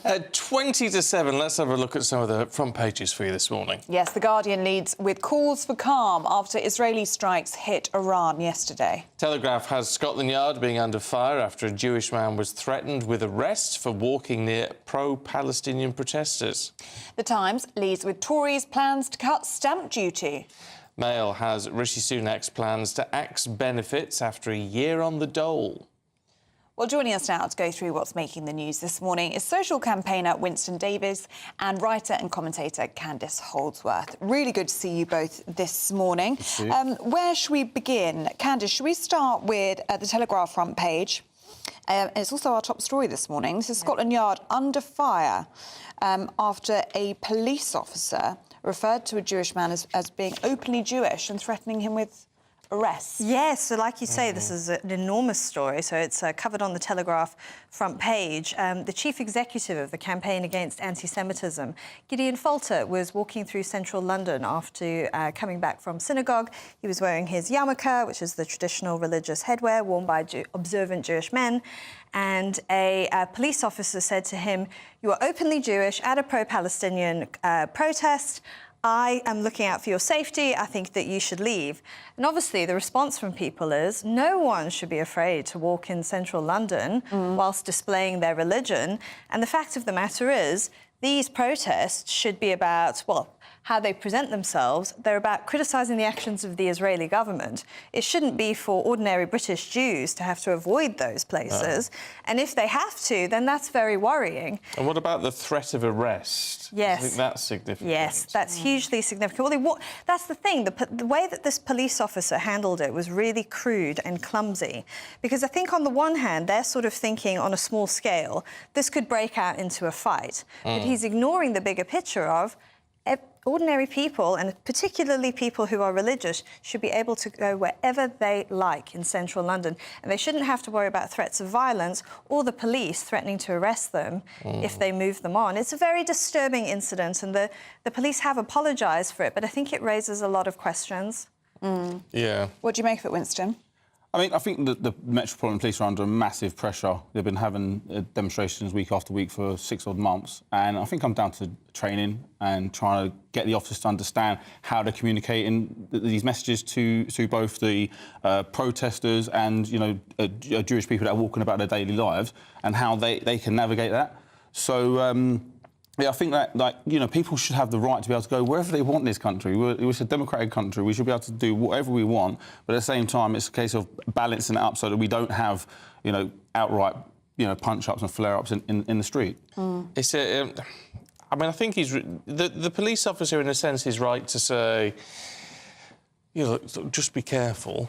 At 20 to 7, let's have a look at some of the front pages for you this morning. Yes, The Guardian leads with calls for calm after Israeli strikes hit Iran yesterday. Telegraph has Scotland Yard being under fire after a Jewish man was threatened with arrest for walking near pro-Palestinian protesters. The Times leads with Tories' plans to cut stamp duty. Mail has Rishi Sunak's plans to axe benefits after a year on the dole. Well, joining us now to go through what's making the news this morning is social campaigner Winston Davies and writer and commentator Candice Holdsworth. Really good to see you both this morning. Where should we begin? Candice, should we start with the Telegraph front page? It's also our top story this morning. This is Scotland Yard under fire after a police officer referred to a Jewish man as being openly Jewish and threatening him with arrests. Yes, so like you say, this is an enormous story. So it's covered on the Telegraph front page. The chief executive of the campaign against anti-Semitism, Gideon Falter, was walking through central London after coming back from synagogue. He was wearing his yarmulke, which is the traditional religious headwear worn by observant Jewish men. And a police officer said to him, "You are openly Jewish at a pro-Palestinian protest. I am looking out for your safety. I think that you should leave." And obviously the response from people is no one should be afraid to walk in central London whilst displaying their religion. And the fact of the matter is these protests should be about, well, how they present themselves. They're about criticising the actions of the Israeli government. It shouldn't be for ordinary British Jews to have to avoid those places. And if they have to, then that's very worrying. And what about the threat of arrest? Yes. I think that's significant. Yes, that's hugely significant. Well, that's the thing. The way that this police officer handled it was really crude and clumsy. Because I think on the one hand, they're sort of thinking on a small scale, this could break out into a fight. But he's ignoring the bigger picture of ordinary people, and particularly people who are religious, should be able to go wherever they like in central London. And they shouldn't have to worry about threats of violence or the police threatening to arrest them if they move them on. It's a very disturbing incident, and the police have apologised for it, but I think it raises a lot of questions. Yeah. What do you make of it, Winston? I mean, I think the Metropolitan Police are under massive pressure. They've been having demonstrations week after week for 6 odd months, and I think I'm down to training and trying to get the officers to understand how to communicate these messages to both the protesters and, you know, Jewish people that are walking about their daily lives, and how they can navigate that. So, yeah, I think that, like, you know, people should have the right to be able to go wherever they want in this country. It's a democratic country. We should be able to do whatever we want, but at the same time, it's a case of balancing it up so that we don't have, you know, outright, you know, punch-ups and flare-ups in the street. It's a... I mean, I think the police officer, in a sense, is right to say, you know, just be careful.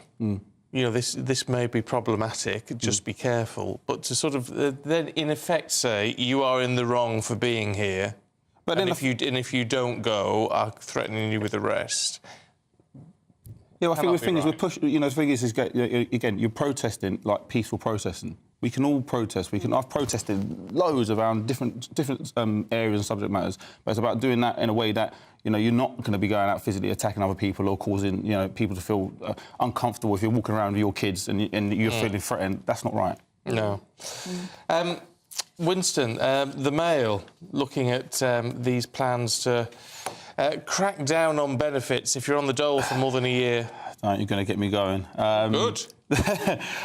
You know, this may be problematic, just be careful. But to sort of then, in effect, say, you are in the wrong for being here, but and if you don't go, are threatening you with arrest. Yeah, well, I think the thing is, we're pushing. You know, the thing is again, you're protesting, like peaceful protesting. We can all protest. I've protested loads around different areas and subject matters, but it's about doing that in a way that, you know, you're not going to be going out physically attacking other people or causing, you know, people to feel uncomfortable if you're walking around with your kids and you're feeling threatened. That's not right. No. Winston, the Mail looking at these plans to crack down on benefits if you're on the dole for more than a year. You're going to get me going. Good.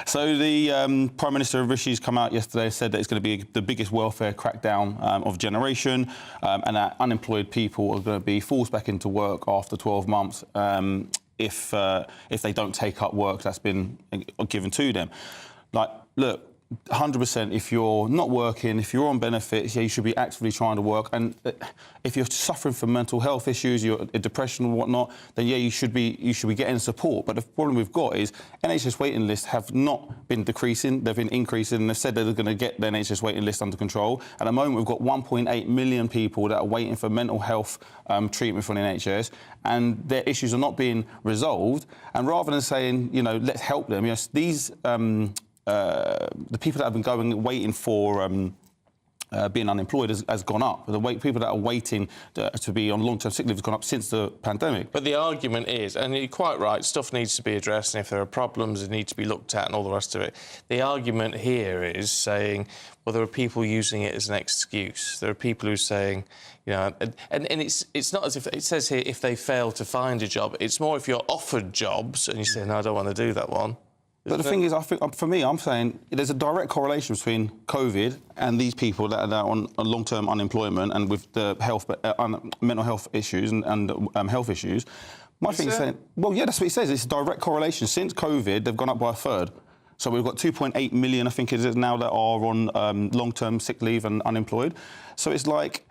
So the Prime Minister Rishi's come out yesterday, said that it's going to be the biggest welfare crackdown of generation, and that unemployed people are going to be forced back into work after 12 months if they don't take up work that's been given to them. Like, look, 100%, if you're not working, if you're on benefits, yeah, you should be actively trying to work. And if you're suffering from mental health issues, you're depression and whatnot, then yeah, you should be getting support. But the problem we've got is NHS waiting lists have not been decreasing; they've been increasing. And they've said they're going to get the NHS waiting list under control. At the moment, we've got 1.8 million people that are waiting for mental health treatment from the NHS, and their issues are not being resolved. And rather than saying, you know, let's help them, you know, these. The people that have been waiting for being unemployed has gone up. The people that are waiting to be on long-term sick leave has gone up since the pandemic. But the argument is, and you're quite right, stuff needs to be addressed, and if there are problems, they need to be looked at and all the rest of it. The argument here is saying, well, there are people using it as an excuse. There are people who are saying, you know, and it's not as if it says here if they fail to find a job. It's more if you're offered jobs and you say, no, I don't want to do that one. But the thing is, I think, for me, I'm saying there's a direct correlation between COVID and these people that are on long-term unemployment and with the mental health issues and health issues. My thing is saying, well, yeah, that's what it says. It's a direct correlation. Since COVID, they've gone up by a third. So we've got 2.8 million, I think it is now, that are on long-term sick leave and unemployed. So it's like,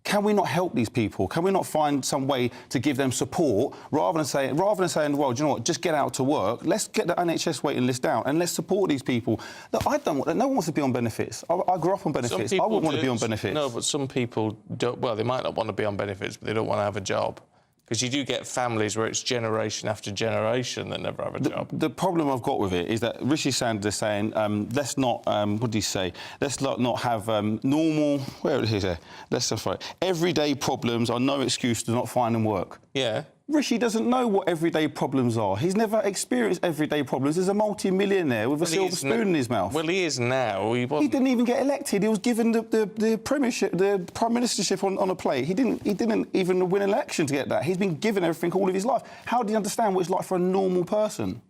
can we not help these people? Can we not find some way to give them support rather than saying, well, do you know what, just get out to work, let's get the NHS waiting list down and let's support these people. Look, no one wants to be on benefits. I grew up on benefits. I wouldn't want to be on benefits. No, but some people don't. Well, they might not want to be on benefits, but they don't want to have a job. Because you do get families where it's generation after generation that never have a job. The problem I've got with it is that Rishi Sanders is saying, let's not, what did he say? Let's not have normal, where is it? Let's just find everyday problems are no excuse to not finding work. Yeah. Rishi doesn't know what everyday problems are. He's never experienced everyday problems. He's a multi-millionaire with a silver spoon in his mouth. Well, he is now. He didn't even get elected. He was given the premiership, the prime ministership on a plate. He didn't even win an election to get that. He's been given everything all of his life. How do you understand what it's like for a normal person?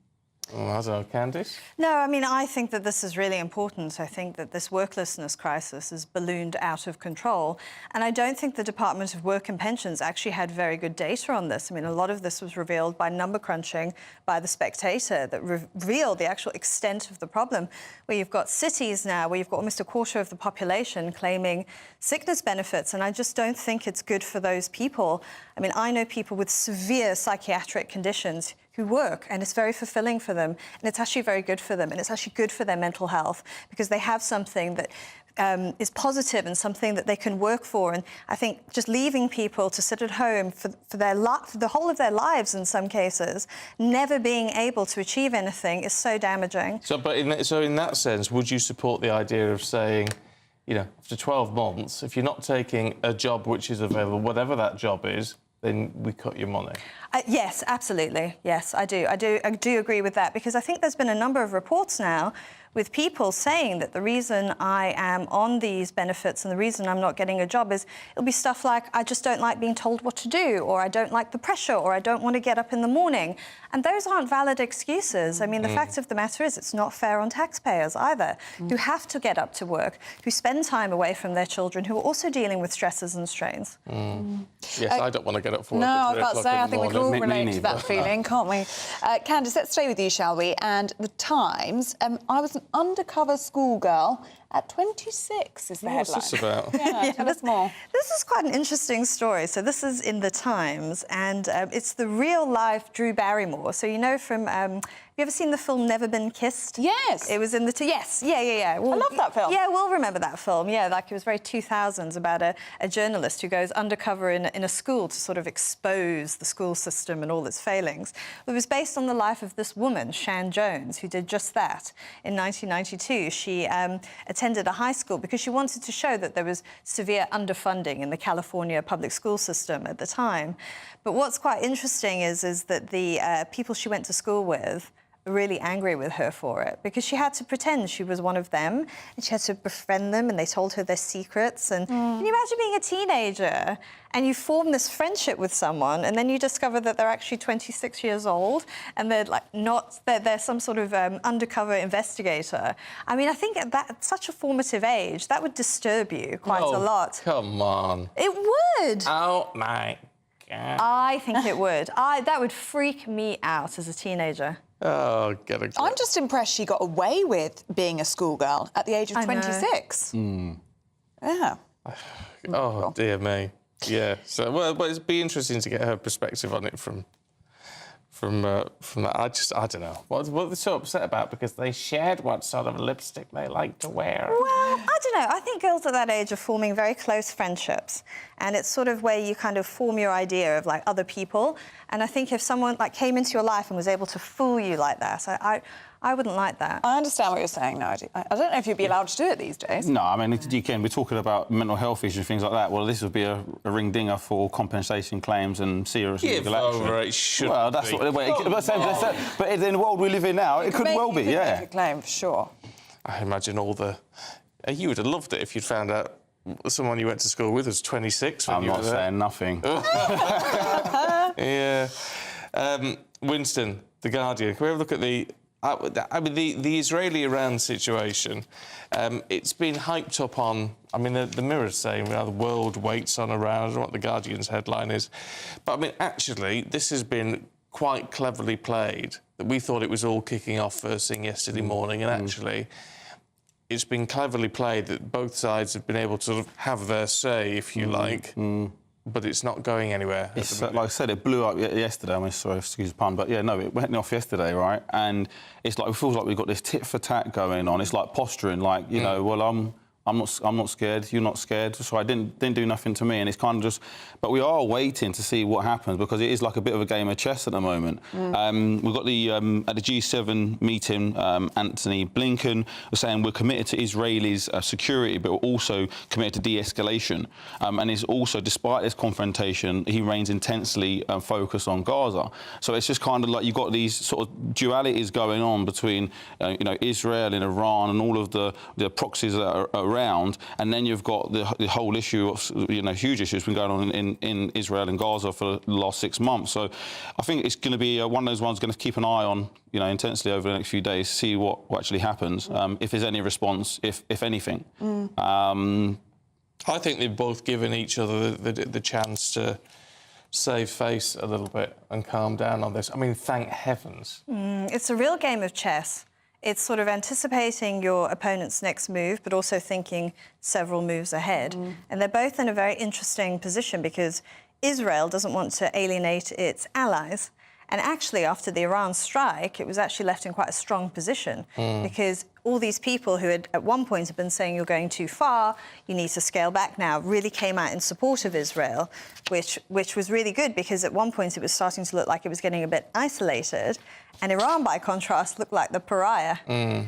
Oh, I don't know, Candice? No, I mean, I think that this is really important. I think that this worklessness crisis has ballooned out of control. And I don't think the Department of Work and Pensions actually had very good data on this. I mean, a lot of this was revealed by number crunching by The Spectator that revealed the actual extent of the problem, where you've got cities now where you've got almost a quarter of the population claiming sickness benefits. And I just don't think it's good for those people. I mean, I know people with severe psychiatric conditions who work, and it's very fulfilling for them, and it's actually very good for them, and it's actually good for their mental health because they have something that is positive and something that they can work for. And I think just leaving people to sit at home for the whole of their lives in some cases, never being able to achieve anything is so damaging. So in that sense, would you support the idea of saying, you know, after 12 months, if you're not taking a job which is available, whatever that job is, then we cut your money. Yes, absolutely. Yes, I do. I do agree with that, because I think there's been a number of reports now with people saying that the reason I am on these benefits and the reason I'm not getting a job is it'll be stuff like I just don't like being told what to do, or I don't like the pressure, or I don't want to get up in the morning. And those aren't valid excuses. I mean, the fact of the matter is it's not fair on taxpayers either, who have to get up to work, who spend time away from their children, who are also dealing with stresses and strains. Yes, I don't want to get up for work. No, I at was 3 about to o'clock say, in I the think we can morning. all relate to that feeling, can't we? Candice, let's stay with you, shall we? And The Times, I was an undercover schoolgirl at 26 is the headline. What's this about? Yeah, tell us more. This is quite an interesting story. So this is in The Times, and it's the real-life Drew Barrymore. So you know from... have you ever seen the film Never Been Kissed? Yes. It was in the... Yes, yeah. Well, I love that film. Yeah, we'll remember that film. Yeah, like it was very 2000s, about a journalist who goes undercover in a school to sort of expose the school system and all its failings. It was based on the life of this woman, Shan Jones, who did just that. In 1992, she attended a high school because she wanted to show that there was severe underfunding in the California public school system at the time. But what's quite interesting is that the people she went to school with were really angry with her for it, because she had to pretend she was one of them and she had to befriend them, and they told her their secrets. And can you imagine being a teenager and you form this friendship with someone and then you discover that they're actually 26 years old and they're like they're some sort of undercover investigator? I mean, I think at such a formative age, that would disturb you quite a lot. Come on. It would. Oh, my God. I think it would. That would freak me out as a teenager. Oh, get it. I'm just impressed she got away with being a schoolgirl at the age of 26. Yeah. Oh, dear me. Yeah. So, well, but it'd be interesting to get her perspective on it from that. I don't know. What are they so upset about? Because they shared what sort of lipstick they like to wear. Well, I don't know. I think girls at that age are forming very close friendships, and it's sort of where you kind of form your idea of like other people. And I think if someone like came into your life and was able to fool you like that, I wouldn't like that. I understand what you're saying, no. I don't know if you'd be allowed to do it these days. No, I mean, you can. We're talking about mental health issues and things like that. Well, this would be a ring-dinger for compensation claims and serious legal action. It should well, that's be. But in the world we live in now, it could well be, yeah. Make a claim, for sure. I imagine all the... You would have loved it if you'd found out someone you went to school with was 26 when I'm you were not there. saying nothing. Yeah. Winston, The Guardian. Can we have a look at the... I mean, the Israeli-Iran situation, it's been hyped up on... I mean, the Mirror's saying the world waits on Iran. I don't know what The Guardian's headline is. But, I mean, actually, this has been quite cleverly played. That we thought it was all kicking off first thing yesterday morning, and actually... It's been cleverly played that both sides have been able to sort of have their say, if you like, but it's not going anywhere. Like I said, it blew up yesterday. I mean, sorry, excuse the pun, but yeah, no, it went off yesterday, right? And it's like it feels like we've got this tit for tat going on. It's like posturing, like you know, well, I'm not scared. You're not scared. So I didn't do nothing to me, and it's kind of just. But we are waiting to see what happens because it is like a bit of a game of chess at the moment. We've got the at the G7 meeting, Anthony Blinken was saying we're committed to Israelis' security, but we're also committed to de-escalation. And he's also, despite this confrontation, he remains intensely focused on Gaza. So it's just kind of like you've got these sort of dualities going on between you know, Israel and Iran and all of the proxies that are around, and then you've got the whole issue of, you know, huge issues been going on in Israel and Gaza for the last 6 months. So I think it's going to be one of those ones going to keep an eye on, you know, intensely over the next few days, see what actually happens, if there's any response, if anything. I think they've both given each other the chance to save face a little bit and calm down on this. I mean, thank heavens. It's a real game of chess. It's sort of anticipating your opponent's next move, but also thinking several moves ahead. And they're both in a very interesting position because Israel doesn't want to alienate its allies. And actually, after the Iran strike, it was actually left in quite a strong position because all these people who had at one point have been saying you're going too far, you need to scale back now, really came out in support of Israel, which was really good because at one point it was starting to look like it was getting a bit isolated. And Iran, by contrast, looked like the pariah.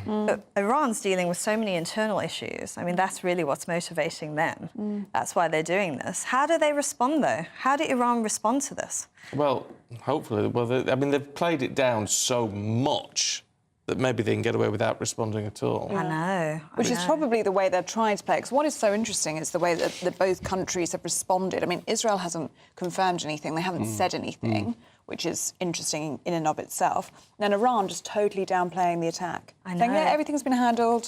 But Iran's dealing with so many internal issues. I mean, that's really what's motivating them. That's why they're doing this. How do they respond, though? How did Iran respond to this? Well, hopefully. Well, I mean, they've played it down so much that maybe they can get away without responding at all. I know. Which is probably the way they're trying to play. Because what is so interesting is the way that both countries have responded. I mean, Israel hasn't confirmed anything. They haven't said anything, which is interesting in and of itself. And then Iran just totally downplaying the attack. I know. Saying, yeah, everything's been handled,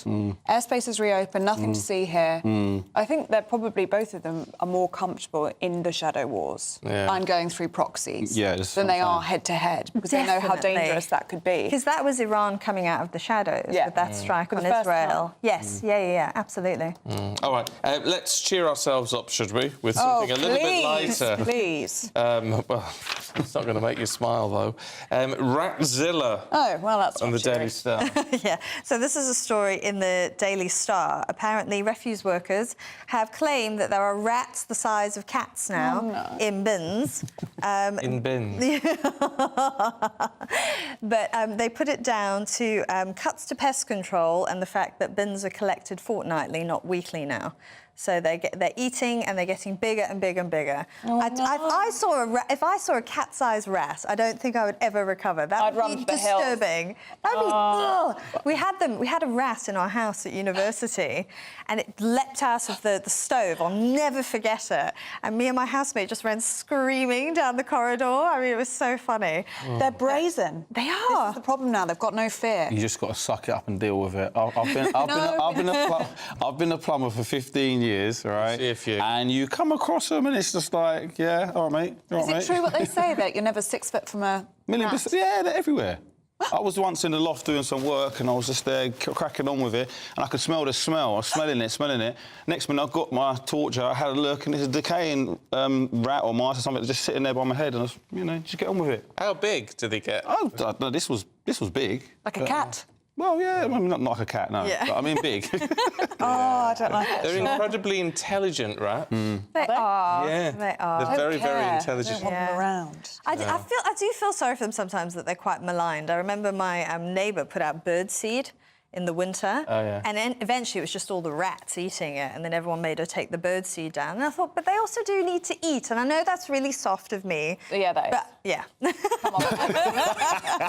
airspace is reopened, nothing to see here. I think they're probably, both of them, are more comfortable in the shadow wars and going through proxies than they are head-to-head, because they know how dangerous that could be. Because that was Iran coming out of the shadows with that strike on Israel. Yes, yeah, absolutely. All right, let's cheer ourselves up, should we, with something a little bit lighter. Please. Well, it's not going to make you smile, though. Ratzilla. Oh, well, that's on the Daily Star. Yeah, so this is a story in the Daily Star. Apparently, refuse workers have claimed that there are rats the size of cats now in bins. In bins. But they put it down to cuts to pest control and the fact that bins are collected fortnightly, not weekly now. So they're eating and they're getting bigger and bigger and bigger. If I saw a cat-sized rat, I don't think I would ever recover. That would be disturbing. That would be. We had a rat in our house at university, and it leapt out of the stove. I'll never forget it. And me and my housemate just ran screaming down the corridor. I mean, it was so funny. They're brazen. They are. This is the problem now. They've got no fear. You just got to suck it up and deal with it. I've been a plumber for 15 years, right? And you come across them and it's just like, yeah, all right, mate. Is it true what they say, that you're never 6 foot from a rat? Yeah, they're everywhere. I was once in the loft doing some work and I was just there cracking on with it and I could smell the smell. I was smelling it. Next minute I got my torch out, I had a look, and there's a decaying rat or mice or something just sitting there by my head, and I was, just get on with it. How big did they get? Oh, no, this was big. Like a cat? Well, yeah, I mean, not like a cat, no. Yeah. But I mean big. I don't like it. They're incredibly intelligent rats. They are. Yeah. They are. They're very, very intelligent. I don't want them around. I do feel sorry for them sometimes that they're quite maligned. I remember my neighbour put out birdseed in the winter. Oh, yeah. And then eventually it was just all the rats eating it, and then everyone made her take the birdseed down. And I thought, but they also do need to eat, and I know that's really soft of me. Yeah, that is. But, yeah. Come on.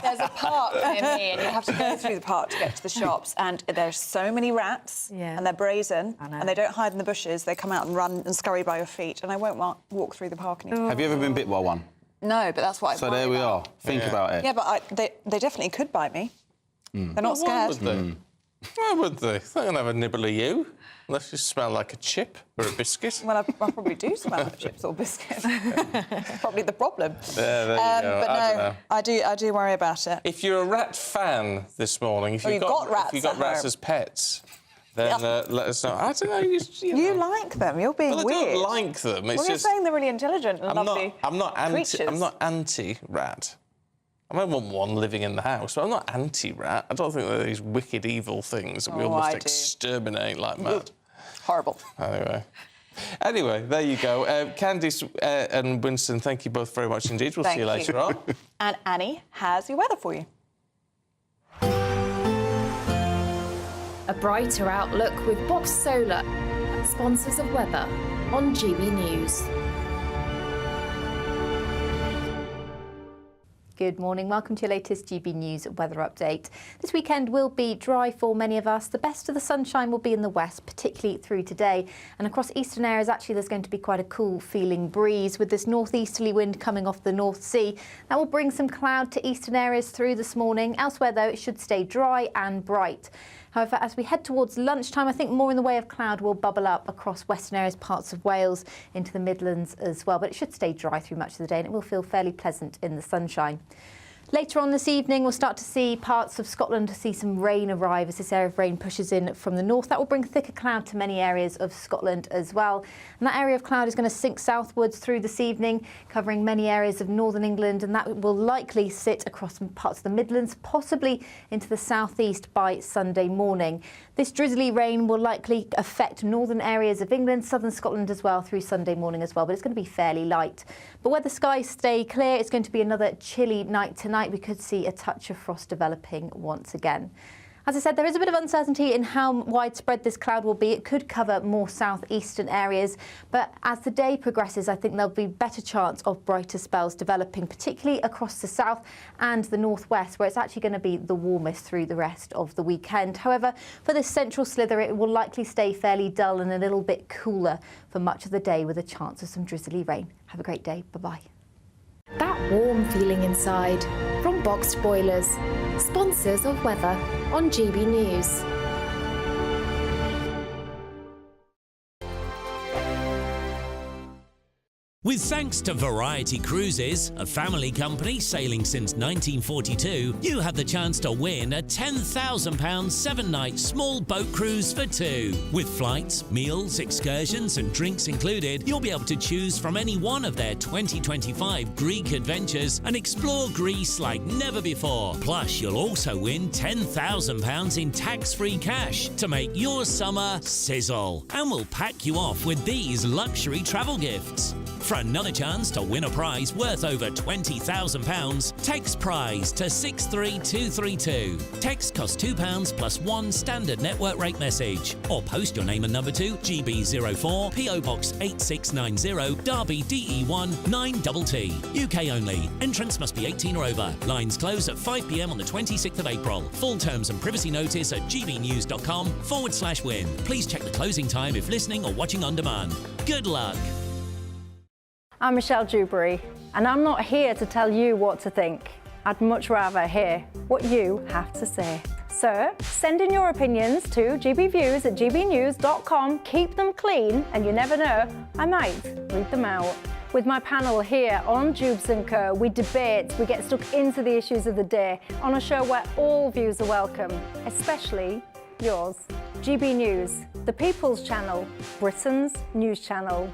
There's a park near me, and you have to go through the park to get to the shops, and there's so many rats, and they're brazen, and they don't hide in the bushes. They come out and run and scurry by your feet, and I won't walk through the park anymore. Have you ever been bit by one? No, but that's what I So there we are. Think about it. Yeah, but they definitely could bite me. They're not scared. Why would they? They're not going to have a nibble of you, unless you smell like a chip or a biscuit. Well, I probably do smell like chips or biscuits. Probably the problem. There you go. But no, I do worry about it. If you're a rat fan this morning, if you've got rats as pets, then let us know. I don't know. You like them. You're being weird. I don't like them. It's you're saying they're really intelligent and lovely I'm not creatures. anti-rat. I might want one living in the house, but I'm not anti-rat. I don't think they're these wicked, evil things that we all must exterminate like mad. Horrible. Anyway, there you go. Candice and Winston, thank you both very much indeed. We'll see you later on. And Annie has your weather for you. A brighter outlook with Box Solar, sponsors of weather on GB News. Good morning. Welcome to your latest GB News weather update. This weekend will be dry for many of us. The best of the sunshine will be in the west, particularly through today. And across eastern areas, actually, there's going to be quite a cool feeling breeze with this northeasterly wind coming off the North Sea. That will bring some cloud to eastern areas through this morning. Elsewhere, though, it should stay dry and bright. However, as we head towards lunchtime, I think more in the way of cloud will bubble up across western areas, parts of Wales, into the Midlands as well. But it should stay dry through much of the day, and it will feel fairly pleasant in the sunshine. Later on this evening, we'll start to see parts of Scotland see some rain arrive as this area of rain pushes in from the north. That will bring thicker cloud to many areas of Scotland as well. And that area of cloud is going to sink southwards through this evening, covering many areas of northern England, and that will likely sit across parts of the Midlands, possibly into the southeast by Sunday morning. This drizzly rain will likely affect northern areas of England, southern Scotland as well through Sunday morning as well, but it's going to be fairly light. But where the skies stay clear, it's going to be another chilly night tonight. We could see a touch of frost developing once again. As I said, there is a bit of uncertainty in how widespread this cloud will be. It could cover more southeastern areas, but as the day progresses, I think there'll be better chance of brighter spells developing, particularly across the south and the northwest, where it's actually going to be the warmest through the rest of the weekend. However, for this central slither, it will likely stay fairly dull and a little bit cooler for much of the day, with a chance of some drizzly rain. Have a great day. Bye-bye. That warm feeling inside from Boxed Boilers, sponsors of weather on GB News. With thanks to Variety Cruises, a family company sailing since 1942, you have the chance to win a £10,000 7-night small boat cruise for two. With flights, meals, excursions and drinks included, you'll be able to choose from any one of their 2025 Greek adventures and explore Greece like never before. Plus, you'll also win £10,000 in tax-free cash to make your summer sizzle. And we'll pack you off with these luxury travel gifts. For another chance to win a prize worth over £20,000, text prize to 63232. Text costs £2 plus one standard network rate message. Or post your name and number to GB04 PO Box 8690 Derby DE1 9TT. UK only. Entrance must be 18 or over. Lines close at 5 p.m. on the 26th of April. Full terms and privacy notice at gbnews.com/win. Please check the closing time if listening or watching on demand. Good luck. I'm Michelle Dewberry, and I'm not here to tell you what to think. I'd much rather hear what you have to say. So, send in your opinions to gbviews@gbnews.com. Keep them clean, and you never know, I might read them out. With my panel here on Jubes & Co, we debate, we get stuck into the issues of the day on a show where all views are welcome, especially yours. GB News, the People's Channel, Britain's news channel.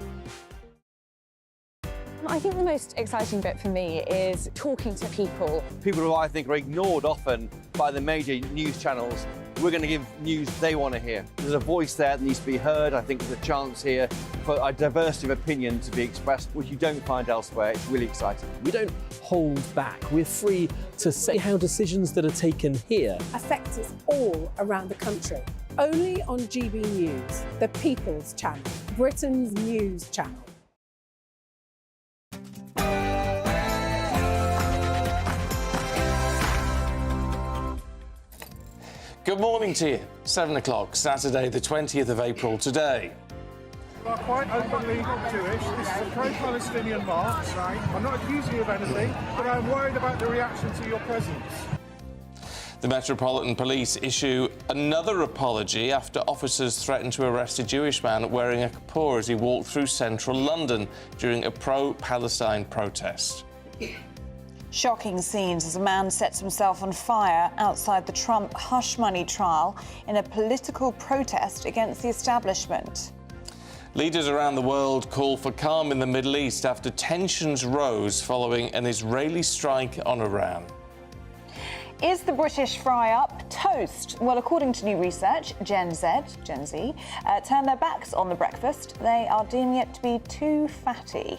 I think the most exciting bit for me is talking to people. People who I think are ignored often by the major news channels. We're going to give news they want to hear. There's a voice there that needs to be heard. I think there's a chance here for a diversity of opinion to be expressed, which you don't find elsewhere. It's really exciting. We don't hold back. We're free to say how decisions that are taken here affect us all around the country. Only on GB News, the People's Channel, Britain's news channel. Good morning to you. 7 o'clock, Saturday, the 20th of April today. You are quite openly Jewish. This is a pro-Palestinian march. I'm not accusing you of anything, but I'm worried about the reaction to your presence. The Metropolitan Police issue another apology after officers threatened to arrest a Jewish man wearing a kippur as he walked through central London during a pro-Palestine protest. Shocking scenes as a man sets himself on fire outside the Trump hush money trial in a political protest against the establishment. Leaders around the world call for calm in the Middle East after tensions rose following an Israeli strike on Iran. Is the British fry-up toast? Well, according to new research, Gen Z, turn their backs on the breakfast. They are deeming it to be too fatty.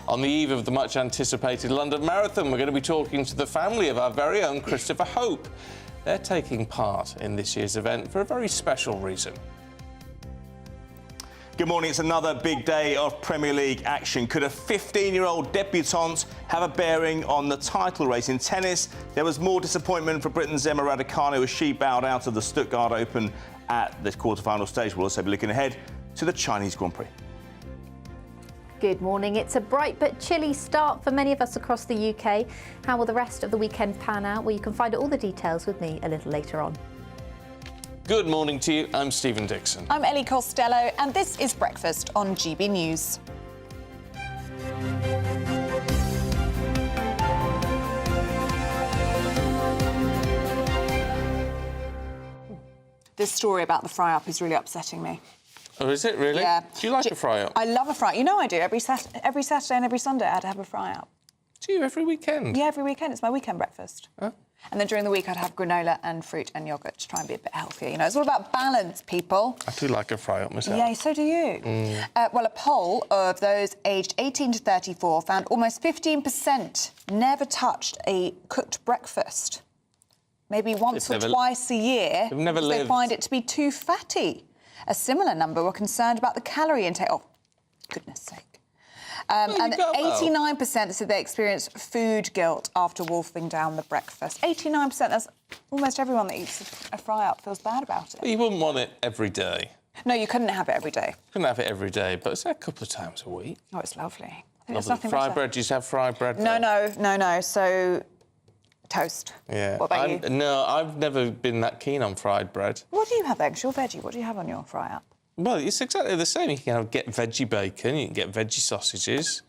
On the eve of the much-anticipated London Marathon, we're going to be talking to the family of our very own Christopher Hope. They're taking part in this year's event for a very special reason. Good morning. It's another big day of Premier League action. Could a 15-year-old debutante have a bearing on the title race? In tennis, there was more disappointment for Britain's Emma Raducanu as she bowed out of the Stuttgart Open at the quarter-final stage. We'll also be looking ahead to the Chinese Grand Prix. Good morning. It's a bright but chilly start for many of us across the UK. How will the rest of the weekend pan out? Well, you can find all the details with me a little later on. Good morning to you. I'm Stephen Dixon. I'm Ellie Costello, and this is Breakfast on GB News. this story about the fry-up is really upsetting me. Oh, is it really? Yeah. Do you like a fry-up? I love a fry-up. You know I do. Every Saturday and every Sunday I'd have a fry-up. Do you every weekend? Yeah, every weekend. It's my weekend breakfast. Oh. And then during the week I'd have granola and fruit and yoghurt to try and be a bit healthier. You know, it's all about balance, people. I do like a fry-up myself. Yeah, so do you. Well, a poll of those aged 18 to 34 found almost 15% never touched a cooked breakfast. Maybe once or twice a year. They've never They lived. find it to be too fatty. A similar number were concerned about the calorie intake. Oh, goodness sake. And 89% said they experienced food guilt after wolfing down the breakfast. 89%, that's almost everyone that eats a fry-up feels bad about it. But you wouldn't want it every day. No, you couldn't have it every day. Couldn't have it every day, but it's a couple of times a week. Oh, it's lovely. Lovely. Fried bread, do you have fried bread? No. So, toast. Yeah. What about you? No, I've never been that keen on fried bread. What do you have then? 'Cause you're veggie. What do you have on your fry-up? Well, it's exactly the same. You can get veggie bacon, you can get veggie sausages,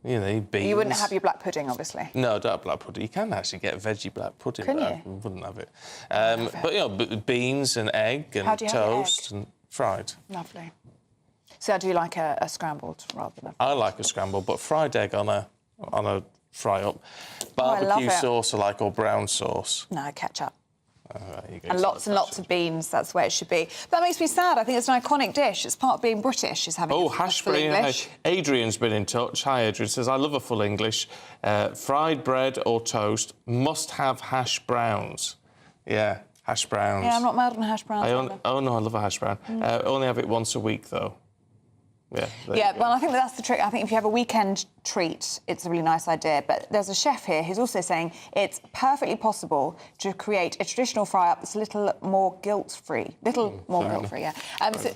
you know, beans. You wouldn't have your black pudding, obviously. No, don't have black pudding. You can actually get veggie black pudding, Can but you? I wouldn't have it. But, you know, beans and egg and How do you have your toast and fried. Lovely. So I do like a scrambled rather than... I like a scrambled, but fried egg on a fry-up. Barbecue sauce I like, or brown sauce. No, ketchup. You go, And lots of beans, that's where it should be. That makes me sad. I think it's an iconic dish. It's part of being British, is having hash full brown. English. Adrian's been in touch. Hi, Adrian. Says, I love a full English. Fried bread or toast must have hash browns. Yeah, hash browns. Yeah, I'm not mad on hash browns. Oh, no, I love a hash brown. Only have it once a week, though. Yeah, well, I think that's the trick. I think if you have a weekend treat, it's a really nice idea. But there's a chef here who's also saying it's perfectly possible to create a traditional fry-up that's a little more guilt-free. So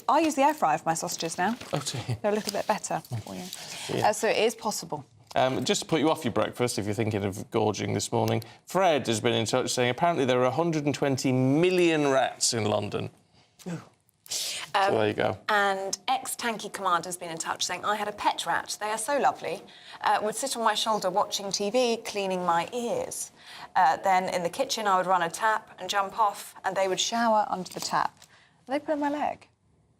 I use the air fryer for my sausages now. Oh, do you? They're a little bit better for you. Yeah. So it is possible. Just to put you off your breakfast, if you're thinking of gorging this morning, Fred has been in touch saying apparently there are 120 million rats in London. So there you go. And ex-Tanky Commander's been in touch saying, I had a pet rat. They are so lovely. Would sit on my shoulder watching TV, cleaning my ears. Then in the kitchen, I would run a tap and jump off, and they would shower under the tap. Are they put on my leg?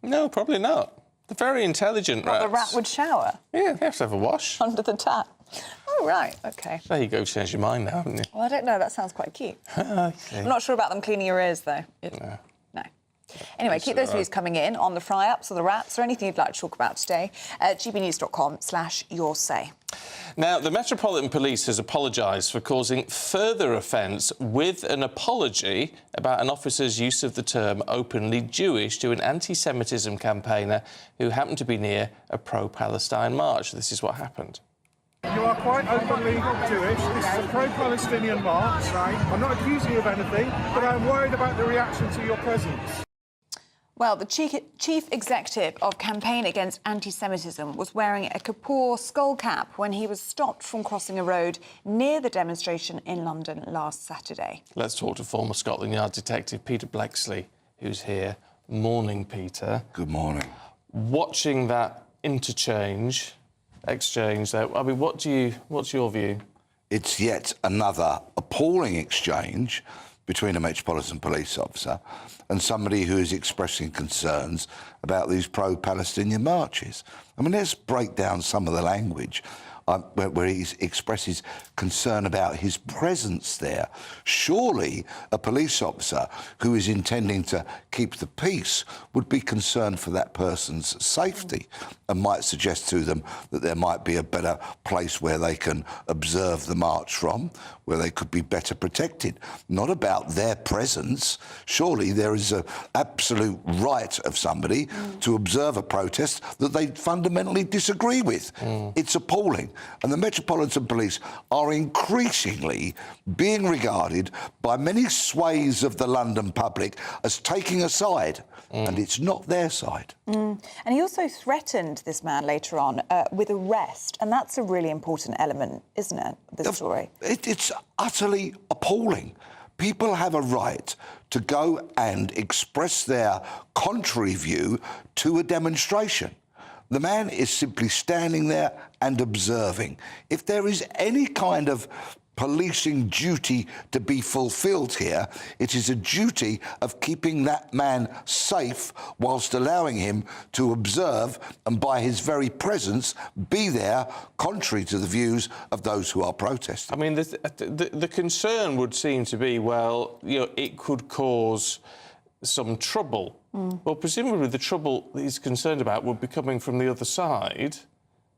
No, probably not. They're very intelligent rats. The rat would shower? Yeah, they have to have a wash. Under the tap. Oh, right, OK. There you go, changed your mind now, haven't you? Well, I don't know. That sounds quite cute. Okay. I'm not sure about them cleaning your ears, though. No. Anyway, keep those views coming in on the fry-ups or the rats or anything you'd like to talk about today at gbnews.com/yoursay. Now, the Metropolitan Police has apologised for causing further offence with an apology about an officer's use of the term openly Jewish to an anti-Semitism campaigner who happened to be near a pro-Palestine march. This is what happened. You are quite openly Jewish. This is a pro-Palestinian march, right? I'm not accusing you of anything, but I'm worried about the reaction to your presence. Well, the chief executive of Campaign Against Anti-Semitism was wearing a Kapoor skull cap when he was stopped from crossing a road near the demonstration in London last Saturday. Let's talk to former Scotland Yard detective Peter Blexley, who's here. Morning, Peter. Good morning. Watching that exchange there, I mean, what's your view? It's yet another appalling exchange between a Metropolitan Police officer and somebody who is expressing concerns about these pro-Palestinian marches. I mean, let's break down some of the language where he expresses concern about his presence there. Surely a police officer who is intending to keep the peace would be concerned for that person's safety and might suggest to them that there might be a better place where they can observe the march from, where they could be better protected. Not about their presence. Surely there is an absolute right of somebody to observe a protest that they fundamentally disagree with. It's appalling. And the Metropolitan Police are increasingly being regarded by many swathes of the London public as taking a side, and it's not their side. And he also threatened this man later on with arrest, and that's a really important element, isn't it, this story? It's utterly appalling. People have a right to go and express their contrary view to a demonstration. The man is simply standing there and observing. If there is any kind of policing duty to be fulfilled here. It is a duty of keeping that man safe whilst allowing him to observe and by his very presence be there, contrary to the views of those who are protesting. I mean, the concern would seem to be, well, you know, it could cause some trouble. Well, presumably the trouble that he's concerned about would be coming from the other side.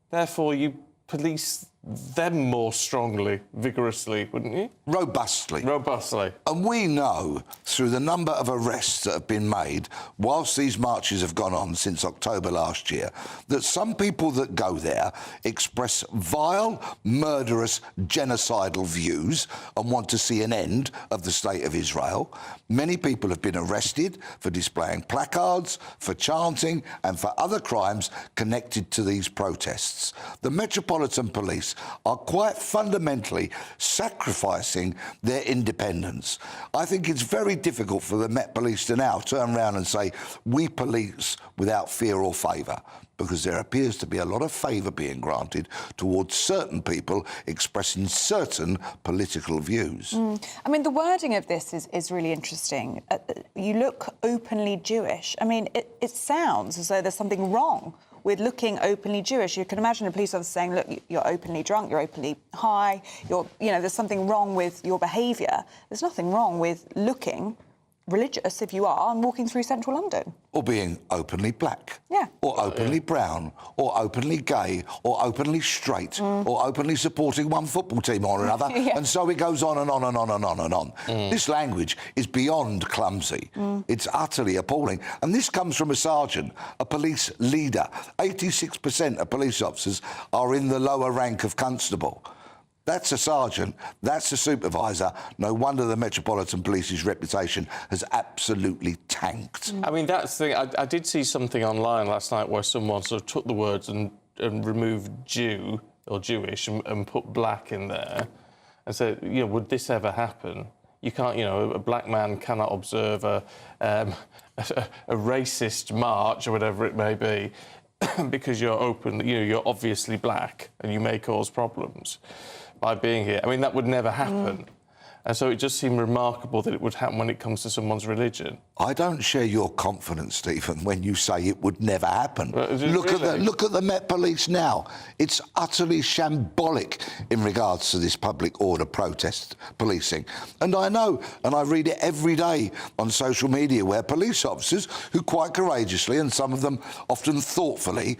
Therefore, you police them more strongly, vigorously, wouldn't you? Robustly. Robustly. And we know, through the number of arrests that have been made whilst these marches have gone on since October last year, that some people that go there express vile, murderous, genocidal views and want to see an end of the state of Israel. Many people have been arrested for displaying placards, for chanting and for other crimes connected to these protests. The Metropolitan Police are quite fundamentally sacrificing their independence. I think it's very difficult for the Met Police to now turn around and say, we police without fear or favour, because there appears to be a lot of favour being granted towards certain people expressing certain political views. I mean, the wording of this is really interesting. You look openly Jewish. I mean, it sounds as though there's something wrong with looking openly Jewish. You can imagine a police officer saying, look, you're openly drunk, you're openly high, there's something wrong with your behaviour. There's nothing wrong with looking religious, if you are, and walking through central London. Or being openly black. Yeah. Or openly brown. Or openly gay. Or openly straight. Or openly supporting one football team or another. Yeah. And so it goes on and on and on and on and on. This language is beyond clumsy. It's utterly appalling. And this comes from a sergeant, a police leader. 86% of police officers are in the lower rank of constable. That's a sergeant, that's a supervisor. No wonder the Metropolitan Police's reputation has absolutely tanked. I mean, that's the thing. I did see something online last night where someone sort of took the words and removed Jew or Jewish and put black in there and said, you know, would this ever happen? You can't, you know, a black man cannot observe a racist march or whatever it may be because you're open, you know, you're obviously black and you may cause problems by being here. I mean, that would never happen. And so it just seemed remarkable that it would happen when it comes to someone's religion. I don't share your confidence, Stephen, when you say it would never happen. Look at the Met Police now. It's utterly shambolic in regards to this public order protest policing. And I know, and I read it every day on social media, where police officers who quite courageously, and some of them often thoughtfully,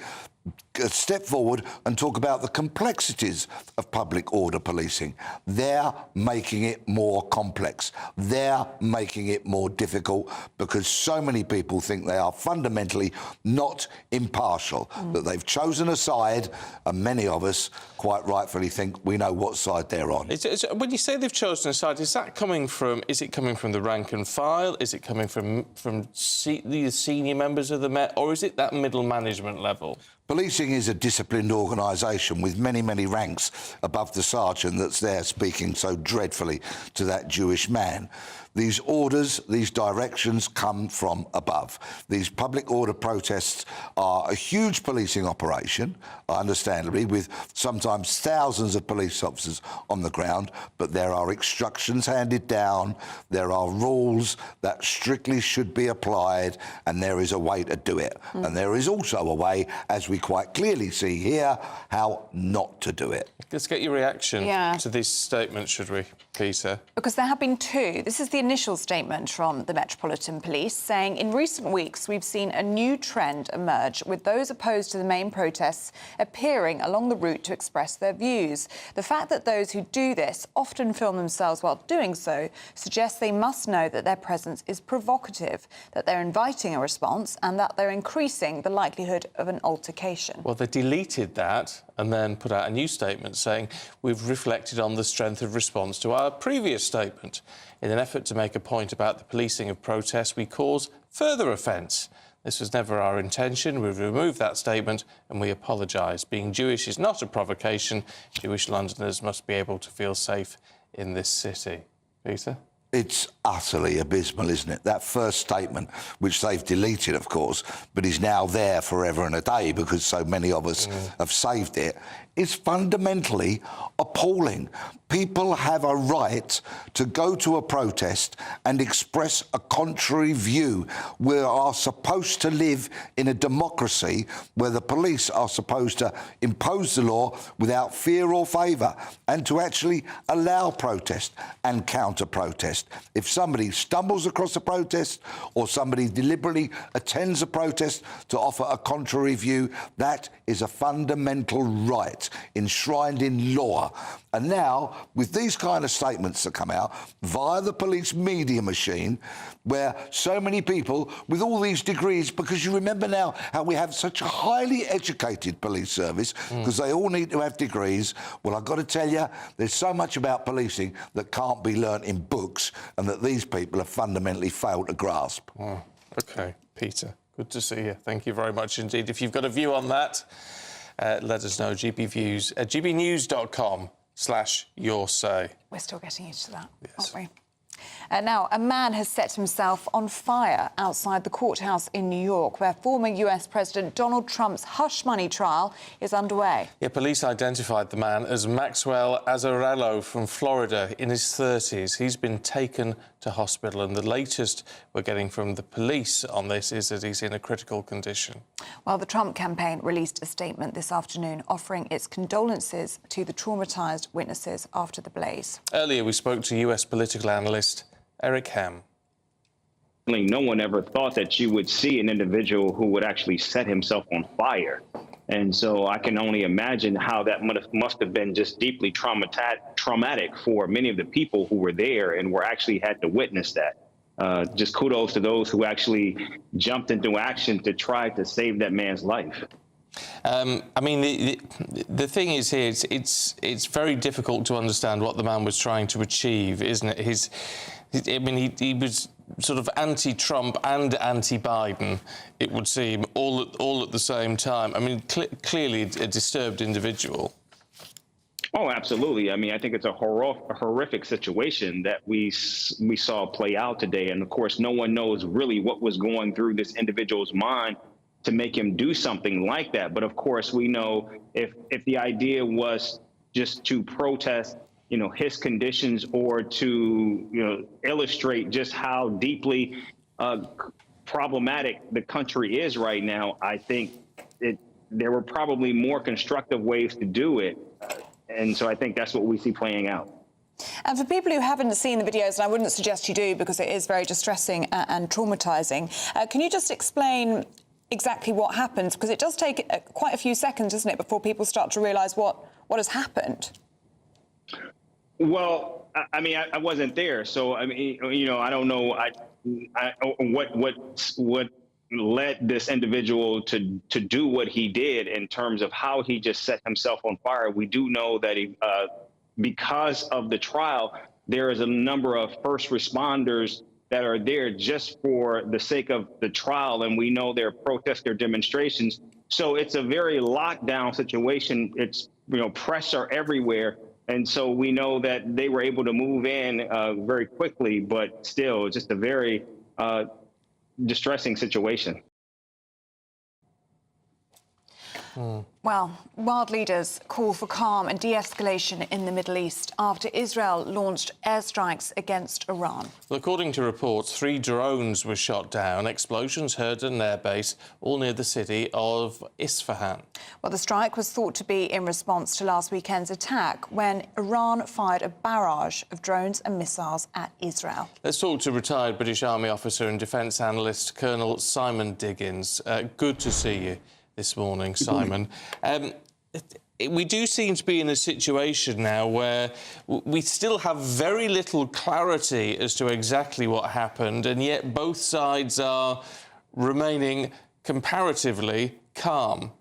step forward and talk about the complexities of public order policing. They're making it more complex. They're making it more difficult because so many people think they are fundamentally not impartial, that they've chosen a side, and many of us quite rightfully think we know what side they're on. When you say they've chosen a side, is it coming from the rank and file? Is it coming from the senior members of the Met, or is it that middle management level? Policing is a disciplined organisation with many, many ranks above the sergeant that's there speaking so dreadfully to that Jewish man. These orders, these directions come from above. These public order protests are a huge policing operation, understandably, with sometimes thousands of police officers on the ground, but there are instructions handed down, there are rules that strictly should be applied, and there is a way to do it. And there is also a way, as we quite clearly see here, how not to do it. Let's get your reaction to this statement, should we, Peter? Because there have been two. This is the initial statement from the Metropolitan Police saying, in recent weeks, we've seen a new trend emerge with those opposed to the main protests appearing along the route to express their views. The fact that those who do this often film themselves while doing so suggests they must know that their presence is provocative, that they're inviting a response, and that they're increasing the likelihood of an altercation. Well, they deleted that and then put out a new statement saying, we've reflected on the strength of response to our previous statement. In an effort to make a point about the policing of protests, we cause further offence. This was never our intention. We've removed that statement and we apologise. Being Jewish is not a provocation. Jewish Londoners must be able to feel safe in this city. Peter? It's utterly abysmal, isn't it? That first statement, which they've deleted, of course, but is now there forever and a day because so many of us have saved it, is fundamentally appalling. People have a right to go to a protest and express a contrary view. We are supposed to live in a democracy where the police are supposed to impose the law without fear or favour, and to actually allow protest and counter-protest. If somebody stumbles across a protest or somebody deliberately attends a protest to offer a contrary view, that is a fundamental right enshrined in law. And now, with these kind of statements that come out via the police media machine, where so many people with all these degrees, because you remember now how we have such a highly educated police service, because they all need to have degrees. Well, I've got to tell you, there's so much about policing that can't be learnt in books, and that these people have fundamentally failed to grasp. Oh, OK, Peter, good to see you. Thank you very much indeed. If you've got a view on that, let us know. GBViews at gbnews.com/your say. We're still getting used to that, aren't we? Now, a man has set himself on fire outside the courthouse in New York, where former US President Donald Trump's hush money trial is underway. Yeah, police identified the man as Maxwell Azzarello from Florida in his 30s. He's been taken to hospital, and the latest we're getting from the police on this is that he's in a critical condition. Well, the Trump campaign released a statement this afternoon offering its condolences to the traumatised witnesses after the blaze. Earlier, we spoke to US political analyst Eric Ham. No one ever thought that you would see an individual who would actually set himself on fire. And so I can only imagine how that must have been just deeply traumatic for many of the people who were there and were actually had to witness that. Just kudos to those who actually jumped into action to try to save that man's life. I mean, the thing is here, it's very difficult to understand what the man was trying to achieve, isn't it? He was sort of anti-Trump and anti-Biden, it would seem, all at the same time. I mean, clearly a disturbed individual. Oh, absolutely. I mean, I think it's a horrific situation that we saw play out today. And of course, no one knows really what was going through this individual's mind to make him do something like that. But of course, we know if the idea was just to protest, his conditions, or to, illustrate just how deeply problematic the country is right now, I think there were probably more constructive ways to do it. And so I think that's what we see playing out. And for people who haven't seen the videos, and I wouldn't suggest you do because it is very distressing and traumatising, can you just explain exactly what happens? Because it does take quite a few seconds, doesn't it, before people start to realise what has happened? Well, I mean, I wasn't there, so I mean, I don't know what led this individual to do what he did in terms of how he just set himself on fire. We do know that because of the trial, there is a number of first responders that are there just for the sake of the trial, and we know they're protests, they're demonstrations. So it's a very lockdown situation. It's, press are everywhere. And so we know that they were able to move in very quickly, but still just a very distressing situation. Well, world leaders call for calm and de-escalation in the Middle East after Israel launched airstrikes against Iran. Well, according to reports, 3 drones were shot down, explosions heard at an airbase all near the city of Isfahan. Well, the strike was thought to be in response to last weekend's attack when Iran fired a barrage of drones and missiles at Israel. Let's talk to retired British Army officer and defence analyst Colonel Simon Diggins. Good to see you this morning, Simon. We do seem to be in a situation now where we still have very little clarity as to exactly what happened, and yet both sides are remaining comparatively calm.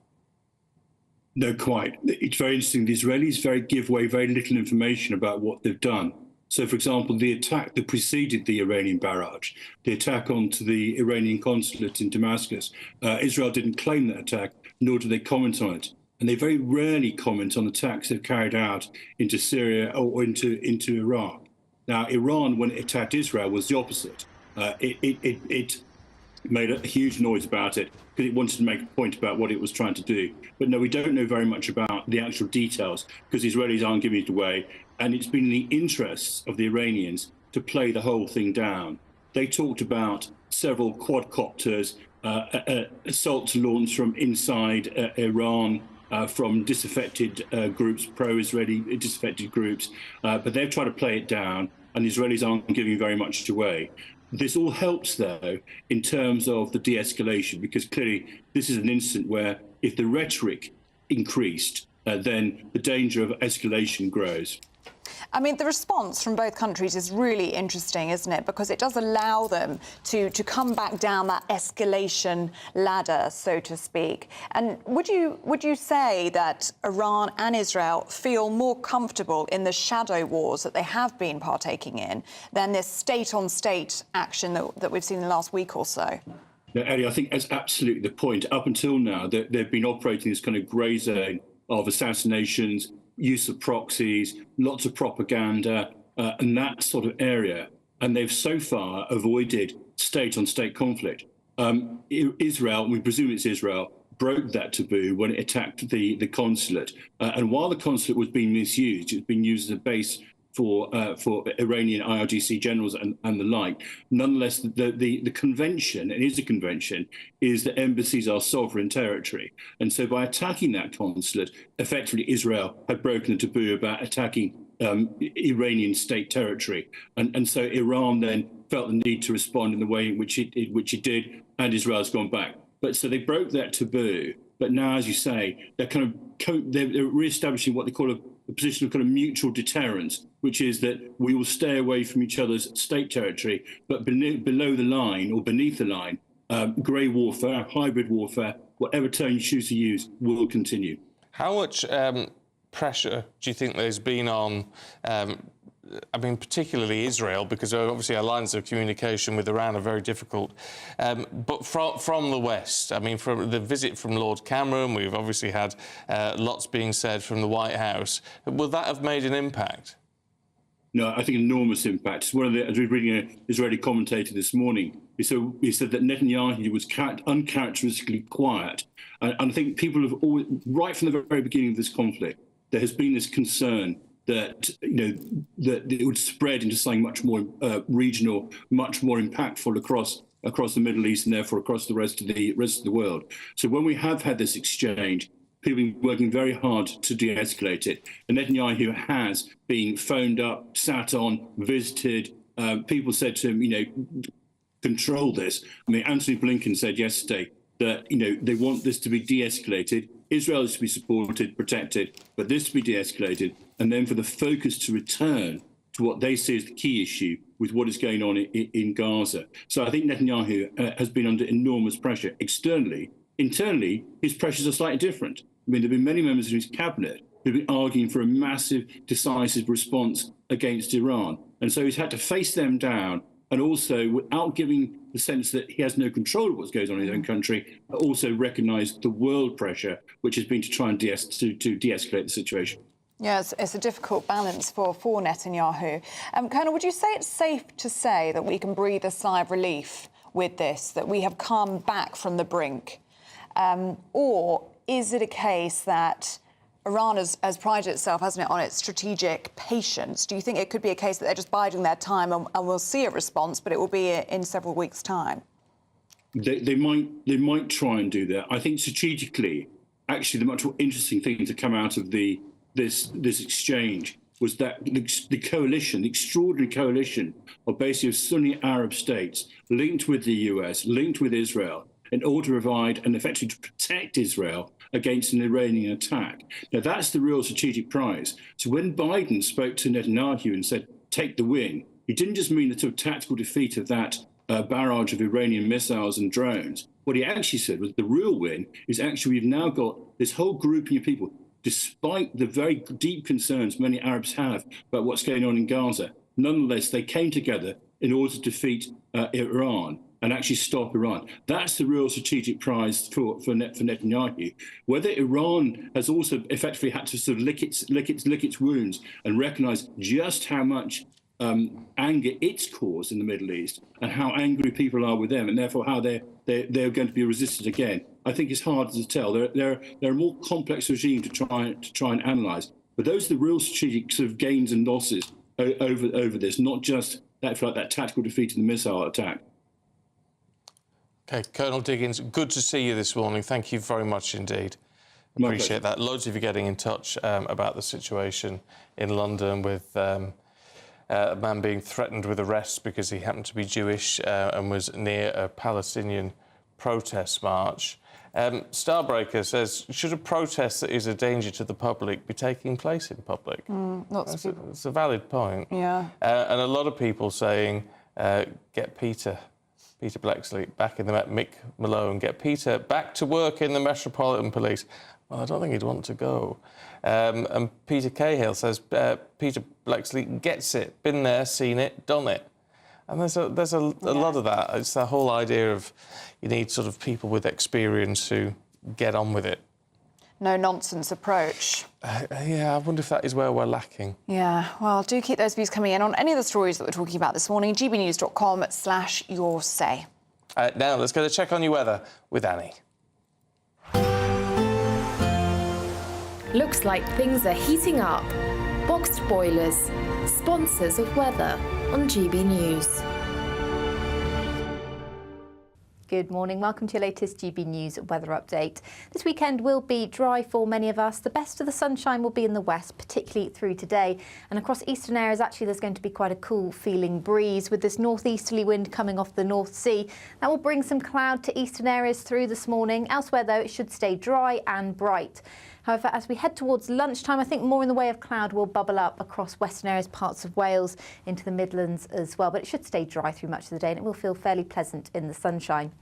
No, quite. It's very interesting. The Israelis give away very little information about what they've done. So, for example, the attack that preceded the Iranian barrage, the attack onto the Iranian consulate in Damascus, Israel didn't claim that attack, nor do they comment on it. And they very rarely comment on attacks they've carried out into Syria or into Iraq. Now, Iran, when it attacked Israel, was the opposite. It made a huge noise about it because it wanted to make a point about what it was trying to do. But no, we don't know very much about the actual details because the Israelis aren't giving it away. and it's been in the interests of the Iranians to play the whole thing down. They talked about several quadcopters, assaults launched from inside Iran, from disaffected groups, pro-Israeli disaffected groups, but they've tried to play it down, and the Israelis aren't giving very much away. This all helps, though, in terms of the de-escalation, because clearly this is an incident where if the rhetoric increased, then the danger of escalation grows. I mean, the response from both countries is really interesting, isn't it? Because it does allow them to come back down that escalation ladder, so to speak. And would you say that Iran and Israel feel more comfortable in the shadow wars that they have been partaking in than this state-on-state action that we've seen in the last week or so? No, Ellie, I think that's absolutely the point. Up until now, they've been operating this kind of grey zone of assassinations, use of proxies, lots of propaganda, and that sort of area. And they've so far avoided state-on-state conflict. Israel, we presume it's Israel, broke that taboo when it attacked the consulate. And while the consulate was being misused, it was being used as a base for Iranian IRGC generals and the like. Nonetheless, the convention, it is a convention, is that embassies are sovereign territory. And so by attacking that consulate, effectively Israel had broken the taboo about attacking Iranian state territory. And so Iran then felt the need to respond in the way in which it did, and Israel's gone back. But so they broke that taboo. But now, as you say, they're re-establishing what they call a position of kind of mutual deterrence, which is that we will stay away from each other's state territory, but below the line or beneath the line, grey warfare, hybrid warfare, whatever term you choose to use, will continue. How much pressure do you think there's been on, I mean, particularly Israel, because obviously our lines of communication with Iran are very difficult, but from the West? I mean, from the visit from Lord Cameron, we've obviously had lots being said from the White House. Will that have made an impact? No, I think enormous impact. One of the, I was reading an Israeli commentator this morning. He said that Netanyahu was uncharacteristically quiet. And I think people have always, right from the very beginning of this conflict, there has been this concern that that it would spread into something much more regional, much more impactful across the Middle East and therefore across the rest of the world. So when we have had this exchange, people have been working very hard to de-escalate it. And Netanyahu has been phoned up, sat on, visited. People said to him, control this. I mean, Anthony Blinken said yesterday that they want this to be de-escalated. Israel is to be supported, protected, but this to be de-escalated, and then for the focus to return to what they see as the key issue with what is going on in Gaza. So I think Netanyahu has been under enormous pressure externally. Internally, his pressures are slightly different. I mean, there have been many members of his cabinet who have been arguing for a massive, decisive response against Iran. And so he's had to face them down, and also, without giving the sense that he has no control of what goes on in his own country, also recognise the world pressure, which has been to try and de-escalate the situation. Yes, it's a difficult balance for Netanyahu. Colonel, would you say it's safe to say that we can breathe a sigh of relief with this, that we have come back from the brink? Or is it a case that Iran has prided itself, hasn't it, on its strategic patience? Do you think it could be a case that they're just biding their time and we'll see a response, but it will be in several weeks' time? They might try and do that. I think strategically, actually, the much more interesting thing to come out of this exchange was that the coalition, the extraordinary coalition of basically Sunni Arab states linked with the US, linked with Israel, in order to provide and effectively to protect Israel against an Iranian attack. Now, that's the real strategic prize. So when Biden spoke to Netanyahu and said, take the win, he didn't just mean the sort of tactical defeat of that barrage of Iranian missiles and drones. What he actually said was the real win is actually we've now got this whole grouping of people, despite the very deep concerns many Arabs have about what's going on in Gaza. Nonetheless, they came together in order to defeat Iran and actually stop Iran. That's the real strategic prize for Netanyahu. Whether Iran has also effectively had to sort of lick its wounds and recognise just how much anger it's caused in the Middle East and how angry people are with them, and therefore how they're going to be resisted again, I think it's hard to tell. They're a more complex regime to try and analyse. But those are the real strategic sort of gains and losses over this, not just that tactical defeat in the missile attack. OK, Colonel Diggins, good to see you this morning. Thank you very much indeed. Appreciate that. Loads of you getting in touch about the situation in London with a man being threatened with arrest because he happened to be Jewish and was near a Palestinian protest march. Starbreaker says, should a protest that is a danger to the public be taking place in public? It's a valid point. Yeah. And a lot of people saying, get Peter Blexley back in the Mick Malone, get Peter back to work in the Metropolitan Police. Well, I don't think he'd want to go. And Peter Cahill says, Peter Blexley gets it, been there, seen it, done it. And there's a lot of that. It's the whole idea of you need sort of people with experience who get on with it. No nonsense approach. Yeah, I wonder if that is where we're lacking. Yeah, well, do keep those views coming in on any of the stories that we're talking about this morning. gbnews.com/yoursay. Now, let's go to check on your weather with Annie. Looks like things are heating up. Boxed boilers, sponsors of weather on GB News. Good morning. Welcome to your latest GB News weather update. This weekend will be dry for many of us. The best of the sunshine will be in the west, particularly through today. And across eastern areas, actually, there's going to be quite a cool feeling breeze with this northeasterly wind coming off the North Sea. That will bring some cloud to eastern areas through this morning. Elsewhere, though, it should stay dry and bright. However, as we head towards lunchtime, I think more in the way of cloud will bubble up across western areas, parts of Wales, into the Midlands as well. But it should stay dry through much of the day and it will feel fairly pleasant in the sunshine.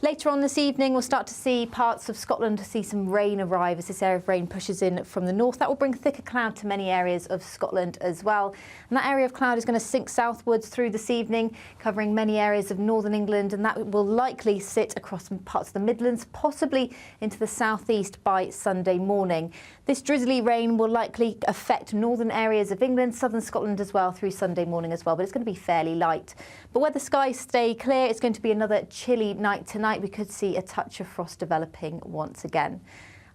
Later on this evening, we'll start to see parts of Scotland see some rain arrive as this area of rain pushes in from the north. That will bring thicker cloud to many areas of Scotland as well. And that area of cloud is going to sink southwards through this evening, covering many areas of northern England, and that will likely sit across parts of the Midlands, possibly into the southeast by Sunday morning. This drizzly rain will likely affect northern areas of England, southern Scotland as well through Sunday morning as well, but it's going to be fairly light. But where the skies stay clear, it's going to be another chilly night tonight. We could see a touch of frost developing once again.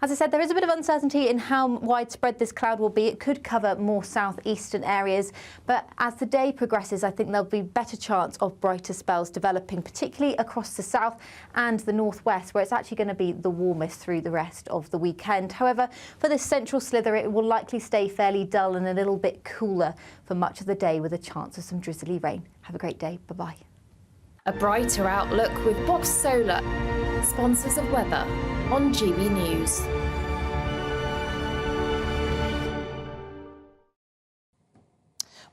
As I said, there is a bit of uncertainty in how widespread this cloud will be. It could cover more southeastern areas, but as the day progresses, I think there'll be better chance of brighter spells developing, particularly across the south and the northwest, where it's actually going to be the warmest through the rest of the weekend. However, for this central slither, it will likely stay fairly dull and a little bit cooler for much of the day, with a chance of some drizzly rain. Have a great day. Bye-bye. A brighter outlook with Box Solar, sponsors of weather on GB News.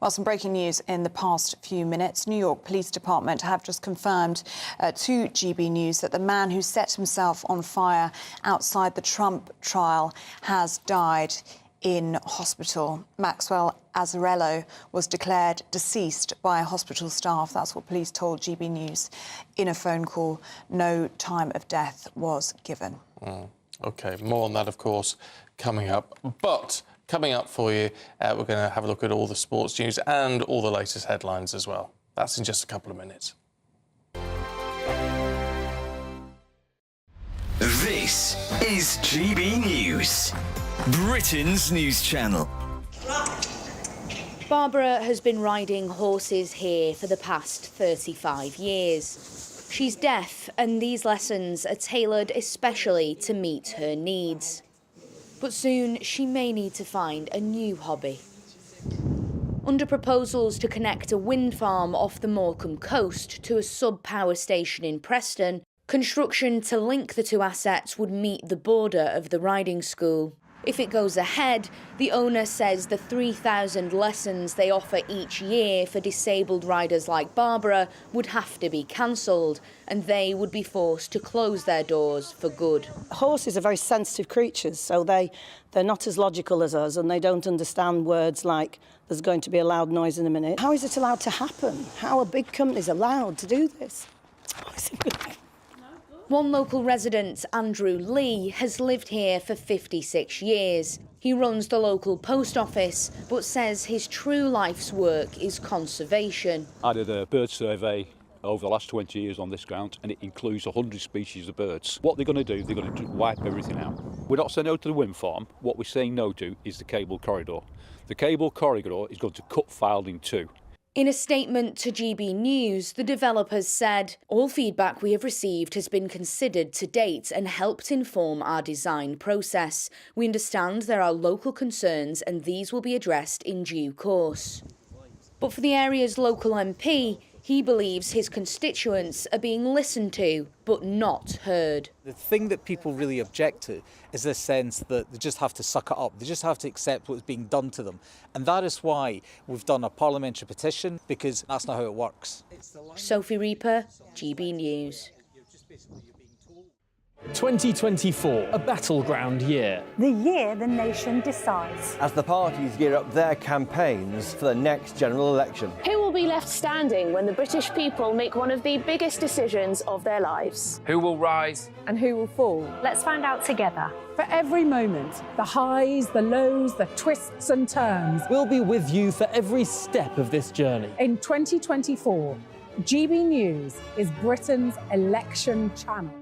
Well, some breaking news in the past few minutes. New York Police Department have just confirmed to GB News that the man who set himself on fire outside the Trump trial has died in hospital. Maxwell Azzarello was declared deceased by hospital staff. That's what police told GB News in a phone call. No time of death was given. OK, more on that, of course, coming up. But coming up for you, we're going to have a look at all the sports news and all the latest headlines as well. That's in just a couple of minutes. This is GB News, Britain's news channel. Barbara has been riding horses here for the past 35 years. She's deaf, and these lessons are tailored especially to meet her needs. But soon she may need to find a new hobby. Under proposals to connect a wind farm off the Morecambe coast to a sub-power station in Preston, construction to link the two assets would meet the border of the riding school. If it goes ahead, the owner says the 3,000 lessons they offer each year for disabled riders like Barbara would have to be cancelled, and they would be forced to close their doors for good. Horses are very sensitive creatures, so they're not as logical as us, and they don't understand words like there's going to be a loud noise in a minute. How is it allowed to happen? How are big companies allowed to do this? One local resident, Andrew Lee, has lived here for 56 years. He runs the local post office, but says his true life's work is conservation. I did a bird survey over the last 20 years on this ground, and it includes 100 species of birds. What they're going to do, they're going to wipe everything out. We're not saying no to the wind farm. What we're saying no to is the cable corridor. The cable corridor is going to cut Fylde in two. In a statement to GB News, the developers said, "All feedback we have received has been considered to date and helped inform our design process. We understand there are local concerns and these will be addressed in due course." But for the area's local MP, he believes his constituents are being listened to, but not heard. The thing that people really object to is this sense that they just have to suck it up. They just have to accept what's being done to them. And that is why we've done a parliamentary petition, because that's not how it works. Sophie Reaper, GB News. 2024, a battleground year. The year the nation decides. As the parties gear up their campaigns for the next general election. Who will be left standing when the British people make one of the biggest decisions of their lives? Who will rise? And who will fall? Let's find out together. For every moment, the highs, the lows, the twists and turns. We'll be with you for every step of this journey. In 2024, GB News is Britain's election channel.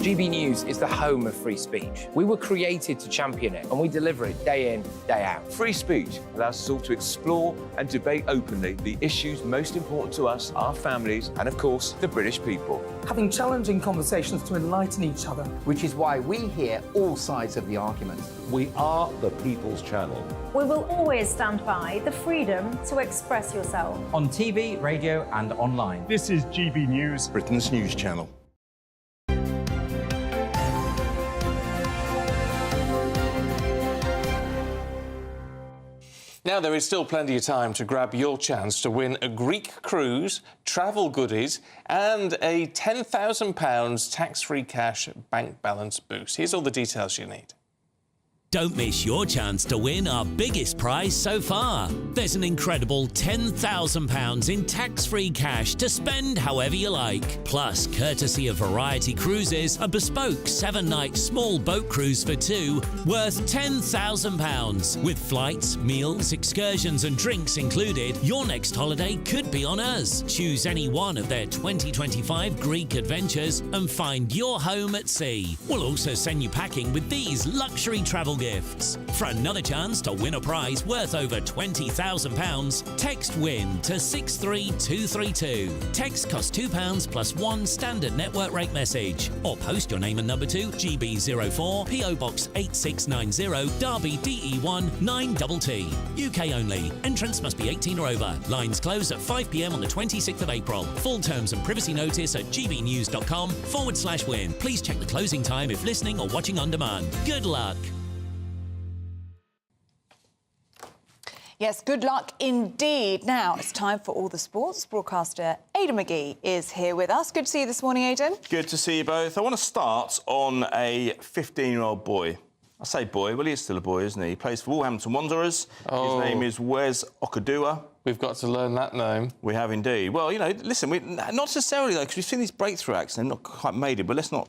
GB News is the home of free speech. We were created to champion it, and we deliver it day in, day out. Free speech allows us all to explore and debate openly the issues most important to us, our families, and of course, the British people. Having challenging conversations to enlighten each other. Which is why we hear all sides of the argument. We are the People's Channel. We will always stand by the freedom to express yourself. On TV, radio, and online. This is GB News, Britain's news channel. Now, there is still plenty of time to grab your chance to win a Greek cruise, travel goodies and a £10,000 tax-free cash bank balance boost. Here's all the details you need. Don't miss your chance to win our biggest prize so far. There's an incredible £10,000 in tax-free cash to spend however you like. Plus, courtesy of Variety Cruises, a bespoke 7-night small boat cruise for two worth £10,000. With flights, meals, excursions and drinks included, your next holiday could be on us. Choose any one of their 2025 Greek adventures and find your home at sea. We'll also send you packing with these luxury travel gifts. For another chance to win a prize worth over £20,000, text WIN to 63232. Text costs £2 plus one standard network rate message. Or post your name and number to GB04 PO Box 8690 Derby DE1 9TT. UK only. Entrance must be 18 or over. Lines close at 5 p.m. on the 26th of April. Full terms and privacy notice at gbnews.com/win. Please check the closing time if listening or watching on demand. Good luck. Yes, good luck indeed. Now it's time for all the sports. Broadcaster Aidan McGee is here with us. Good to see you this morning, Aidan. Good to see you both. I want to start on a 15-year-old boy. I say boy, well, he is still a boy, isn't he? He plays for Wolverhampton Wanderers. Oh. His name is Wes Okudua. We've got to learn that name. We have indeed. Well, you know, listen, not necessarily, though, because we've seen these breakthrough acts and they've not quite made it, but let's not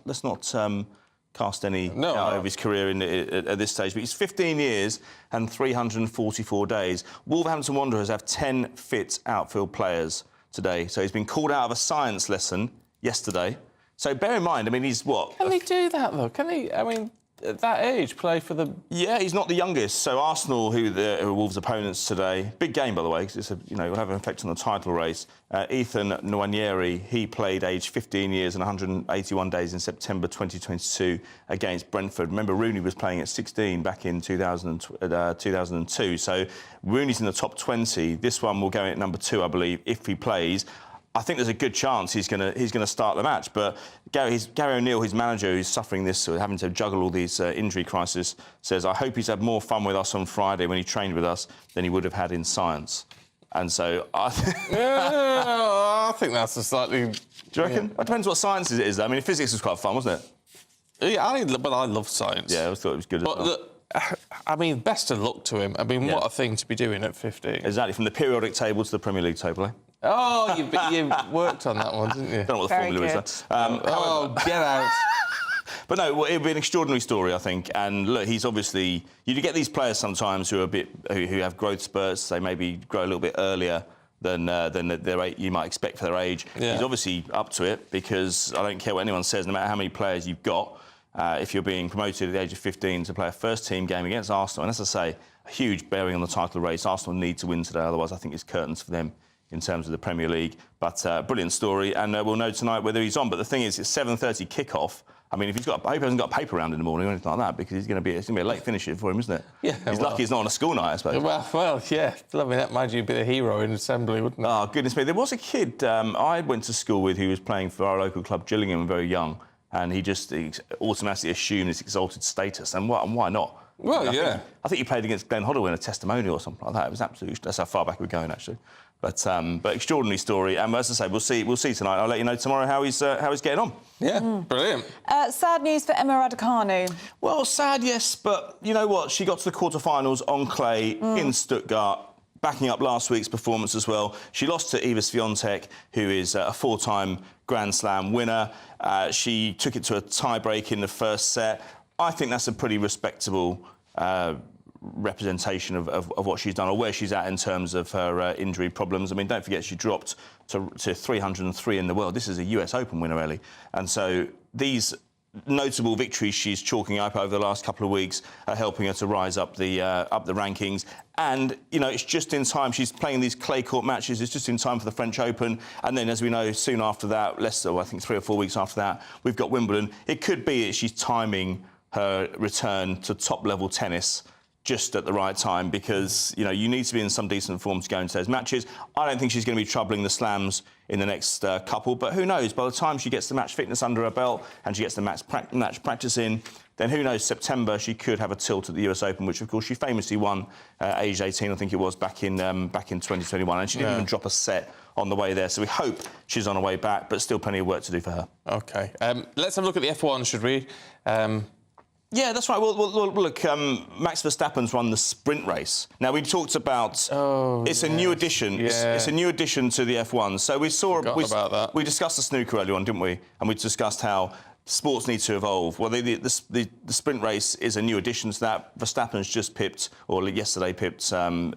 cast any out of his career at this stage. But he's 15 years and 344 days. Wolverhampton Wanderers have 10 fit outfield players today. So he's been called out of a science lesson yesterday. So bear in mind, I mean, he's what? Can he do that, though? Can he, I mean, at that age, play for the... Yeah, he's not the youngest. So Arsenal, who are Wolves' opponents today, big game, by the way, because it's will have an effect on the title race. Ethan Nwaneri, he played age 15 years and 181 days in September 2022 against Brentford. Remember, Rooney was playing at 16 back in 2002. So Rooney's in the top 20. This one will go in at number 2, I believe, if he plays. I think there's a good chance he's going to start the match. But Gary O'Neill, his manager, who's suffering this, having to juggle all these injury crises, says, I hope he's had more fun with us on Friday when he trained with us than he would have had in science. And so I think that's a slightly... Do you reckon? It depends what science it is. I mean, physics was quite fun, wasn't it? Yeah, but I love science. Yeah, I always thought it was good as well. Look, I mean, best of luck to him. I mean, what a thing to be doing at 15. Exactly, from the periodic table to the Premier League table, eh? Oh, you worked on that one, didn't you? I don't know what the formula is. Get out. But no, it would be an extraordinary story, I think. And look, he's obviously... You get these players sometimes who are who have growth spurts. They maybe grow a little bit earlier than you might expect for their age. Yeah. He's obviously up to it, because I don't care what anyone says, no matter how many players you've got, if you're being promoted at the age of 15 to play a first-team game against Arsenal, and as I say, a huge bearing on the title race. Arsenal need to win today, otherwise I think it's curtains for them in terms of the Premier League. But brilliant story, and we'll know tonight whether he's on. But the thing is, it's 7:30 kick-off. I mean, I hope he hasn't got a paper round in the morning or anything like that, because it's going to be a late finish for him, isn't it? Yeah. He's lucky he's not on a school night, I suppose. Well, yeah. I mean, that might you be a hero in assembly, wouldn't it? Oh, goodness me. There was a kid I went to school with who was playing for our local club, Gillingham, very young, and he automatically assumed this exalted status. And why not? Well, I think he played against Glenn Hoddle in a testimonial or something like that. It was absolutely... That's how far back we're going, actually. But extraordinary story. And as I say, we'll see tonight. I'll let you know tomorrow how he's getting on. Yeah, brilliant. Sad news for Emma Raducanu. Well, sad, yes, but you know what? She got to the quarter-finals on clay in Stuttgart, backing up last week's performance as well. She lost to Iga Swiatek, who is a four-time Grand Slam winner. She took it to a tie-break in the first set. I think that's a pretty respectable representation of what she's done, or where she's at in terms of her injury problems. I mean, don't forget she dropped to 303 in the world. This is a US Open winner, Ellie. And so these notable victories she's chalking up over the last couple of weeks are helping her to rise up the rankings. And, you know, it's just in time. She's playing these clay court matches. It's just in time for the French Open. And then, as we know, soon after that, I think 3 or 4 weeks after that, we've got Wimbledon. It could be that she's timing her return to top-level tennis just at the right time, because, you know, you need to be in some decent form to go into those matches. I don't think she's going to be troubling the slams in the next couple, but who knows? By the time she gets the match fitness under her belt and she gets the match practice in, then who knows, September she could have a tilt at the US Open, which, of course, she famously won aged 18, I think it was, back in 2021, and she didn't even drop a set on the way there. So we hope she's on her way back, but still plenty of work to do for her. OK. Let's have a look at the F1, should we? Yeah, that's right. Well, look, Max Verstappen's run the sprint race. Now, we talked about... it's a new addition. Yeah. It's a new addition to the F1. So we saw... about that. We discussed the snooker earlier on, didn't we? And we discussed how sports need to evolve. Well, the sprint race is a new addition to that. Verstappen's just pipped, or yesterday pipped,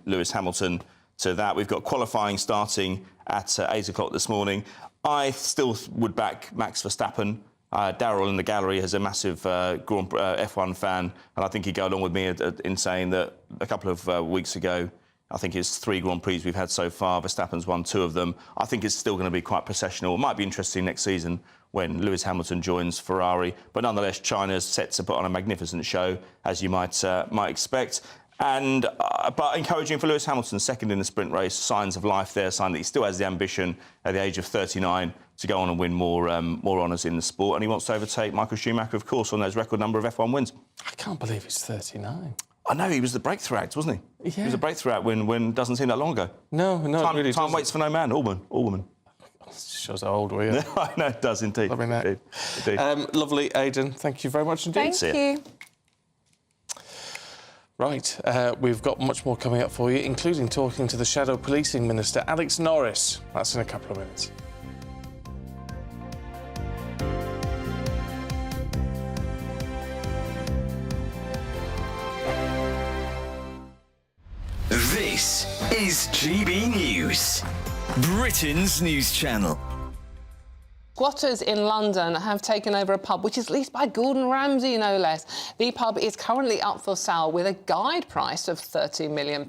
Lewis Hamilton to that. We've got qualifying starting at 8 o'clock this morning. I still would back Max Verstappen. Darryl in the gallery is a massive F1 fan, and I think he'd go along with me in saying that a couple of weeks ago, I think it's 3 Grand Prix we've had so far. Verstappen's won 2 of them. I think it's still going to be quite processional. It might be interesting next season when Lewis Hamilton joins Ferrari, but nonetheless, China's set to put on a magnificent show, as you might expect. And but encouraging for Lewis Hamilton, second in the sprint race, signs of life there, sign that he still has the ambition at the age of 39 to go on and win more honours in the sport, and he wants to overtake Michael Schumacher, of course, on those record number of F1 wins. I can't believe he's 39. I know, he was the breakthrough act, wasn't he? Yeah. He was a breakthrough act when doesn't seem that long ago. No, time, it really time waits for no man or woman. Shows how old we are. I know, it does indeed. Lovely, lovely, Aidan. Thank you very much indeed. Thank you. Right, we've got much more coming up for you, including talking to the Shadow Policing Minister, Alex Norris. That's in a couple of minutes. This is GB News, Britain's news channel. Squatters in London have taken over a pub which is leased by Gordon Ramsay, no less. The pub is currently up for sale with a guide price of £30 million.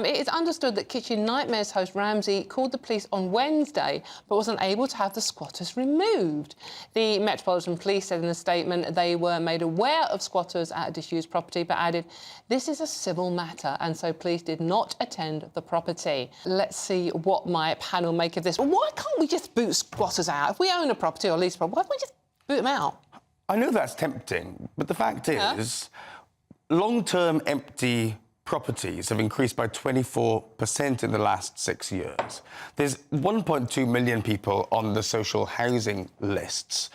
It is understood that Kitchen Nightmares host Ramsay called the police on Wednesday but wasn't able to have the squatters removed. The Metropolitan Police said in a statement they were made aware of squatters at a disused property but added, this is a civil matter, and so police did not attend the property. Let's see what my panel make of this. Why can't we just boot squatters out? If we own a property or lease a property, why don't we just boot them out? I know that's tempting, but the fact is, long-term empty properties have increased by 24% in the last 6 years. There's 1.2 million people on the social housing lists.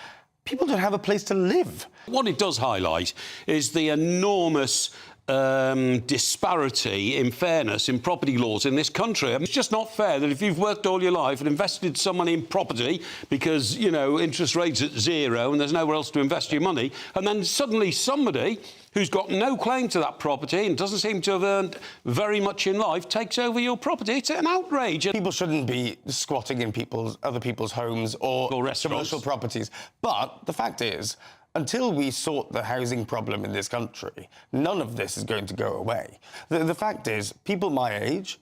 People don't have a place to live. What it does highlight is the enormous disparity in fairness in property laws in this country. It's just not fair that if you've worked all your life and invested some money in property because, you know, interest rates at zero and there's nowhere else to invest your money, and then suddenly somebody who's got no claim to that property and doesn't seem to have earned very much in life takes over your property. It's an outrage. People shouldn't be squatting in other people's homes or commercial properties. But the fact is, until we sort the housing problem in this country, none of this is going to go away. The fact is, people my age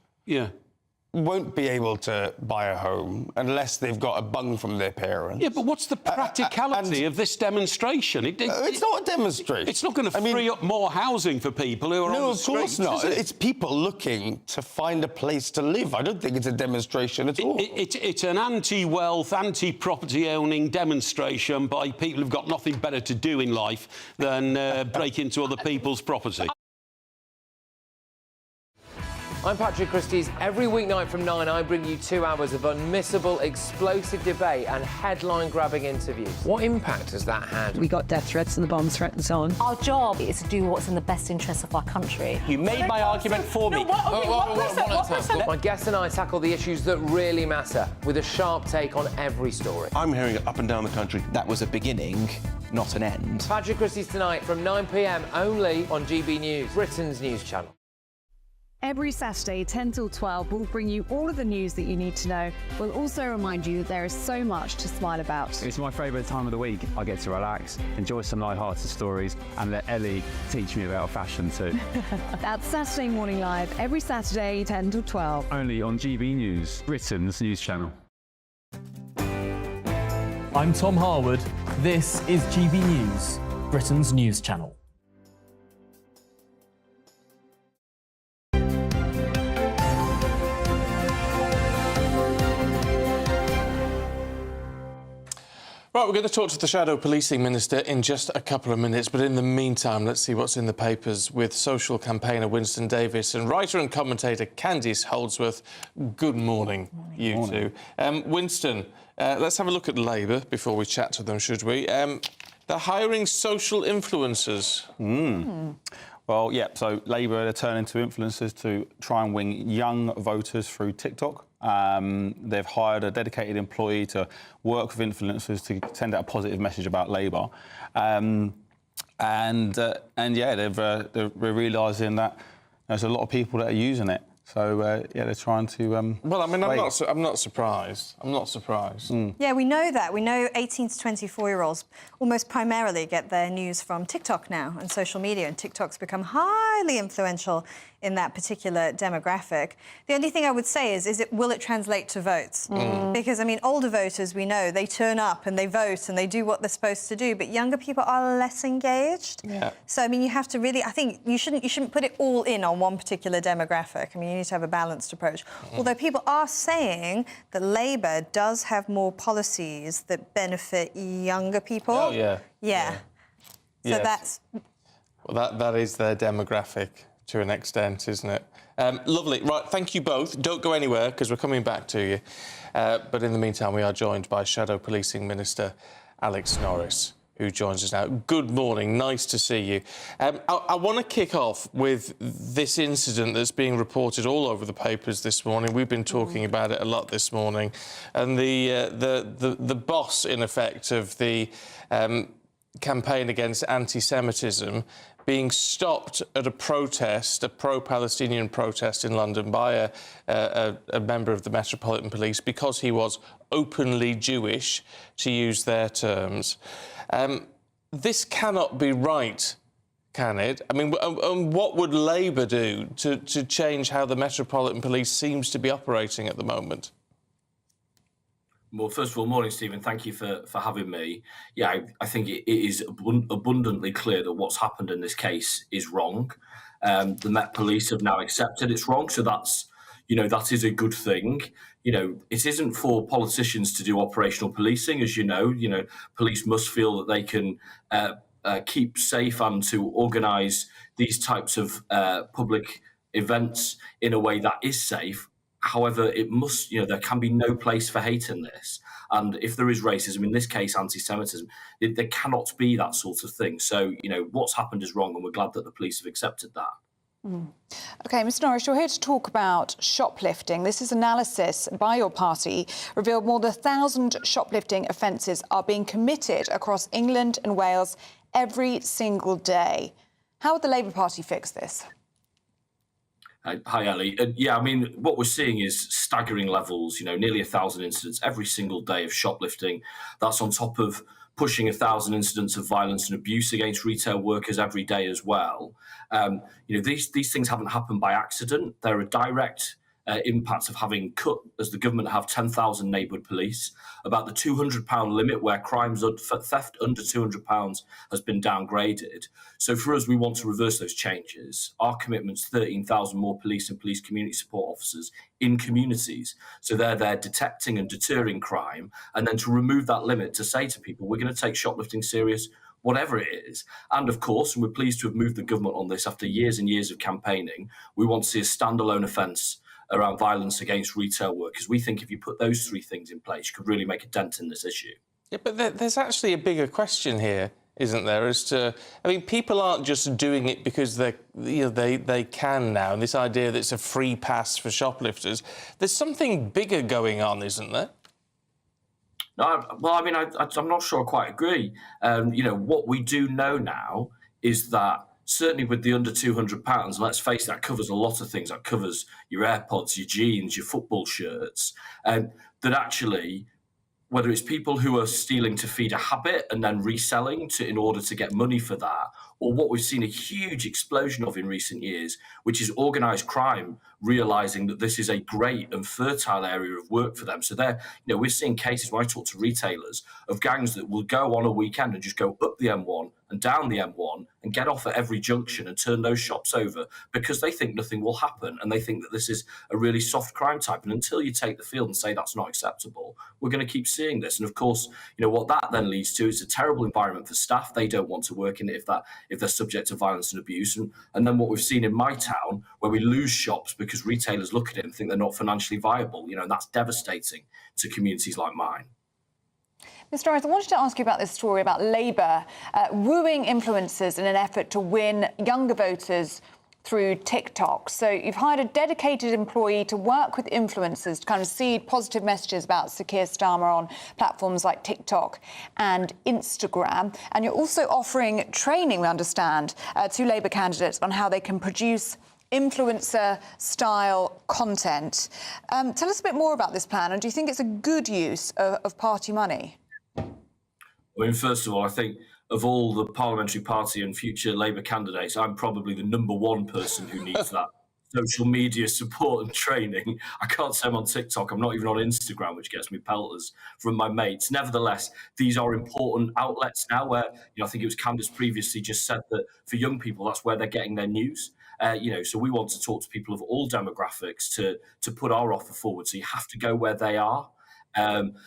won't be able to buy a home unless they've got a bung from their parents. Yeah, but what's the practicality of this demonstration? It's not a demonstration. It's not going to free up more housing for people who are on the streets. No, of course not. Is it? It's people looking to find a place to live. I don't think it's a demonstration at all. It's an anti-wealth, anti-property owning demonstration by people who've got nothing better to do in life than break into other people's property. I'm Patrick Christie's. Every weeknight from 9, I bring you 2 hours of unmissable, explosive debate and headline-grabbing interviews. What impact has that had? We got death threats and the bomb threats and so on. Our job is to do what's in the best interest of our country. You made my argument for me. My guests and I tackle the issues that really matter, with a sharp take on every story. I'm hearing it up and down the country. That was a beginning, not an end. Patrick Christie's tonight from 9 p.m. only on GB News, Britain's news channel. Every Saturday, 10 till 12, we'll bring you all of the news that you need to know. We'll also remind you that there is so much to smile about. It's my favourite time of the week. I get to relax, enjoy some light-hearted stories, and let Ellie teach me about fashion too. That's Saturday Morning Live, every Saturday, 10 till 12. Only on GB News, Britain's news channel. I'm Tom Harwood. This is GB News, Britain's news channel. Right, we're going to talk to the Shadow Policing Minister in just a couple of minutes, but in the meantime, let's see what's in the papers with social campaigner Winston Davis and writer and commentator Candice Holdsworth. Good morning, you two. Winston, let's have a look at Labour before we chat to them, should we? They're hiring social influencers. Well, yeah, so Labour are turning to influencers to try and win young voters through TikTok. They've hired a dedicated employee to work with influencers to send out a positive message about Labour. And yeah, they're realising that there's a lot of people that are using it. So, yeah, they're trying to... well, I mean, I'm not surprised. I'm not surprised. Yeah, we know that. We know 18 to 24-year-olds almost primarily get their news from TikTok now and social media, and TikTok's become highly influential in that particular demographic. The only thing I would say is will it translate to votes? Because, I mean, older voters, we know, they turn up and they vote and they do what they're supposed to do, but younger people are less engaged. Yeah. So, I mean, you have to really... I think you shouldn't put it all in on one particular demographic. I mean, you need to have a balanced approach. Although people are saying that Labour does have more policies that benefit younger people. Oh, yeah. Yeah. So that's... Well, that is their demographic to an extent, isn't it? Lovely. Right, thank you both. Don't go anywhere, because we're coming back to you. But in the meantime, we are joined by Shadow Policing Minister Alex Norris, who joins us now. Good morning. Nice to see you. I want to kick off with this incident that's being reported all over the papers this morning. We've been talking about it a lot this morning. And the boss, in effect, of the campaign against anti-Semitism being stopped at a protest, a pro-Palestinian protest in London by a member of the Metropolitan Police because he was openly Jewish, to use their terms. This cannot be right, can it? I mean, what would Labour do to change how the Metropolitan Police seems to be operating at the moment? Well, first of all, morning, Stephen. Thank you for having me. Yeah, I think it is abundantly clear that what's happened in this case is wrong. The Met Police have now accepted it's wrong, so that's, that is a good thing. It isn't for politicians to do operational policing, as you know. Police must feel that they can keep safe and to organise these types of public events in a way that is safe. However, it must, there can be no place for hate in this. And if there is racism, in this case, anti-Semitism, there cannot be that sort of thing. So, what's happened is wrong, and we're glad that the police have accepted that. OK, Mr Norris, you're here to talk about shoplifting. This is analysis by your party revealed more than 1,000 shoplifting offences are being committed across England and Wales every single day. How would the Labour Party fix this? Hi, Ellie. Yeah, I mean, what we're seeing is staggering levels, nearly 1,000 incidents every single day of shoplifting. That's on top of pushing 1,000 incidents of violence and abuse against retail workers every day as well. These things haven't happened by accident. They're a direct impact of having cut, as the government have, 10,000 neighbourhood police, about the £200 limit where crimes for theft under £200 has been downgraded. So for us, we want to reverse those changes. Our commitment's 13,000 more police and police community support officers in communities. So they're there detecting and deterring crime, and then to remove that limit to say to people, we're going to take shoplifting serious, whatever it is. And of course, and we're pleased to have moved the government on this after years and years of campaigning, we want to see a standalone offence around violence against retail workers. We think if you put those three things in place, you could really make a dent in this issue. Yeah, but there's actually a bigger question here, isn't there? As to, I mean, people aren't just doing it because they can now. And this idea that it's a free pass for shoplifters, there's something bigger going on, isn't there? No, well, I mean, I'm not sure I quite agree. What we do know now is that certainly with the under £200, let's face it, that covers a lot of things. That covers your AirPods, your jeans, your football shirts. That actually, whether it's people who are stealing to feed a habit and then reselling in order to get money for that, or what we've seen a huge explosion of in recent years, which is organised crime realising that this is a great and fertile area of work for them. So we're seeing cases where I talk to retailers of gangs that will go on a weekend and just go up the M1 and down the M1 and get off at every junction and turn those shops over because they think nothing will happen and they think that this is a really soft crime type. And until you take the field and say that's not acceptable, we're going to keep seeing this. And of course, what that then leads to is a terrible environment for staff. They don't want to work in it if they're subject to violence and abuse. And then what we've seen in my town, where we lose shops because retailers look at it and think they're not financially viable, and that's devastating to communities like mine. Mr Norris, I wanted to ask you about this story about Labour wooing influencers in an effort to win younger voters through TikTok. So you've hired a dedicated employee to work with influencers to kind of seed positive messages about Sir Keir Starmer on platforms like TikTok and Instagram. And you're also offering training, we understand, to Labour candidates on how they can produce influencer-style content. Tell us a bit more about this plan, and do you think it's a good use of party money? I mean, first of all, I think of all the parliamentary party and future Labour candidates, I'm probably the #1 person who needs that social media support and training. I can't say I'm on TikTok. I'm not even on Instagram, which gets me pelters from my mates. Nevertheless, these are important outlets now where, I think it was Candace previously just said that for young people, that's where they're getting their news. So we want to talk to people of all demographics to put our offer forward. So you have to go where they are.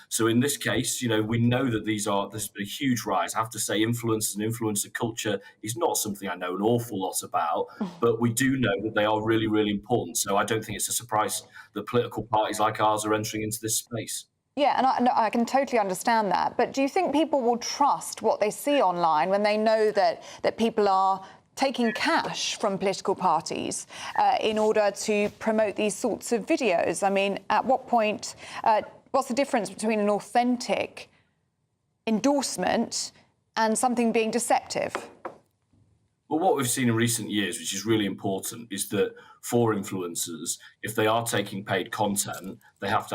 So in this case, we know that there's been a huge rise. I have to say influencers and influencer culture is not something I know an awful lot about, but we do know that they are really, really important. So I don't think it's a surprise that political parties like ours are entering into this space. Yeah, and I can totally understand that. But do you think people will trust what they see online when they know that people are taking cash from political parties in order to promote these sorts of videos? I mean, at what point... what's the difference between an authentic endorsement and something being deceptive? Well, what we've seen in recent years, which is really important, is that for influencers, if they are taking paid content, they have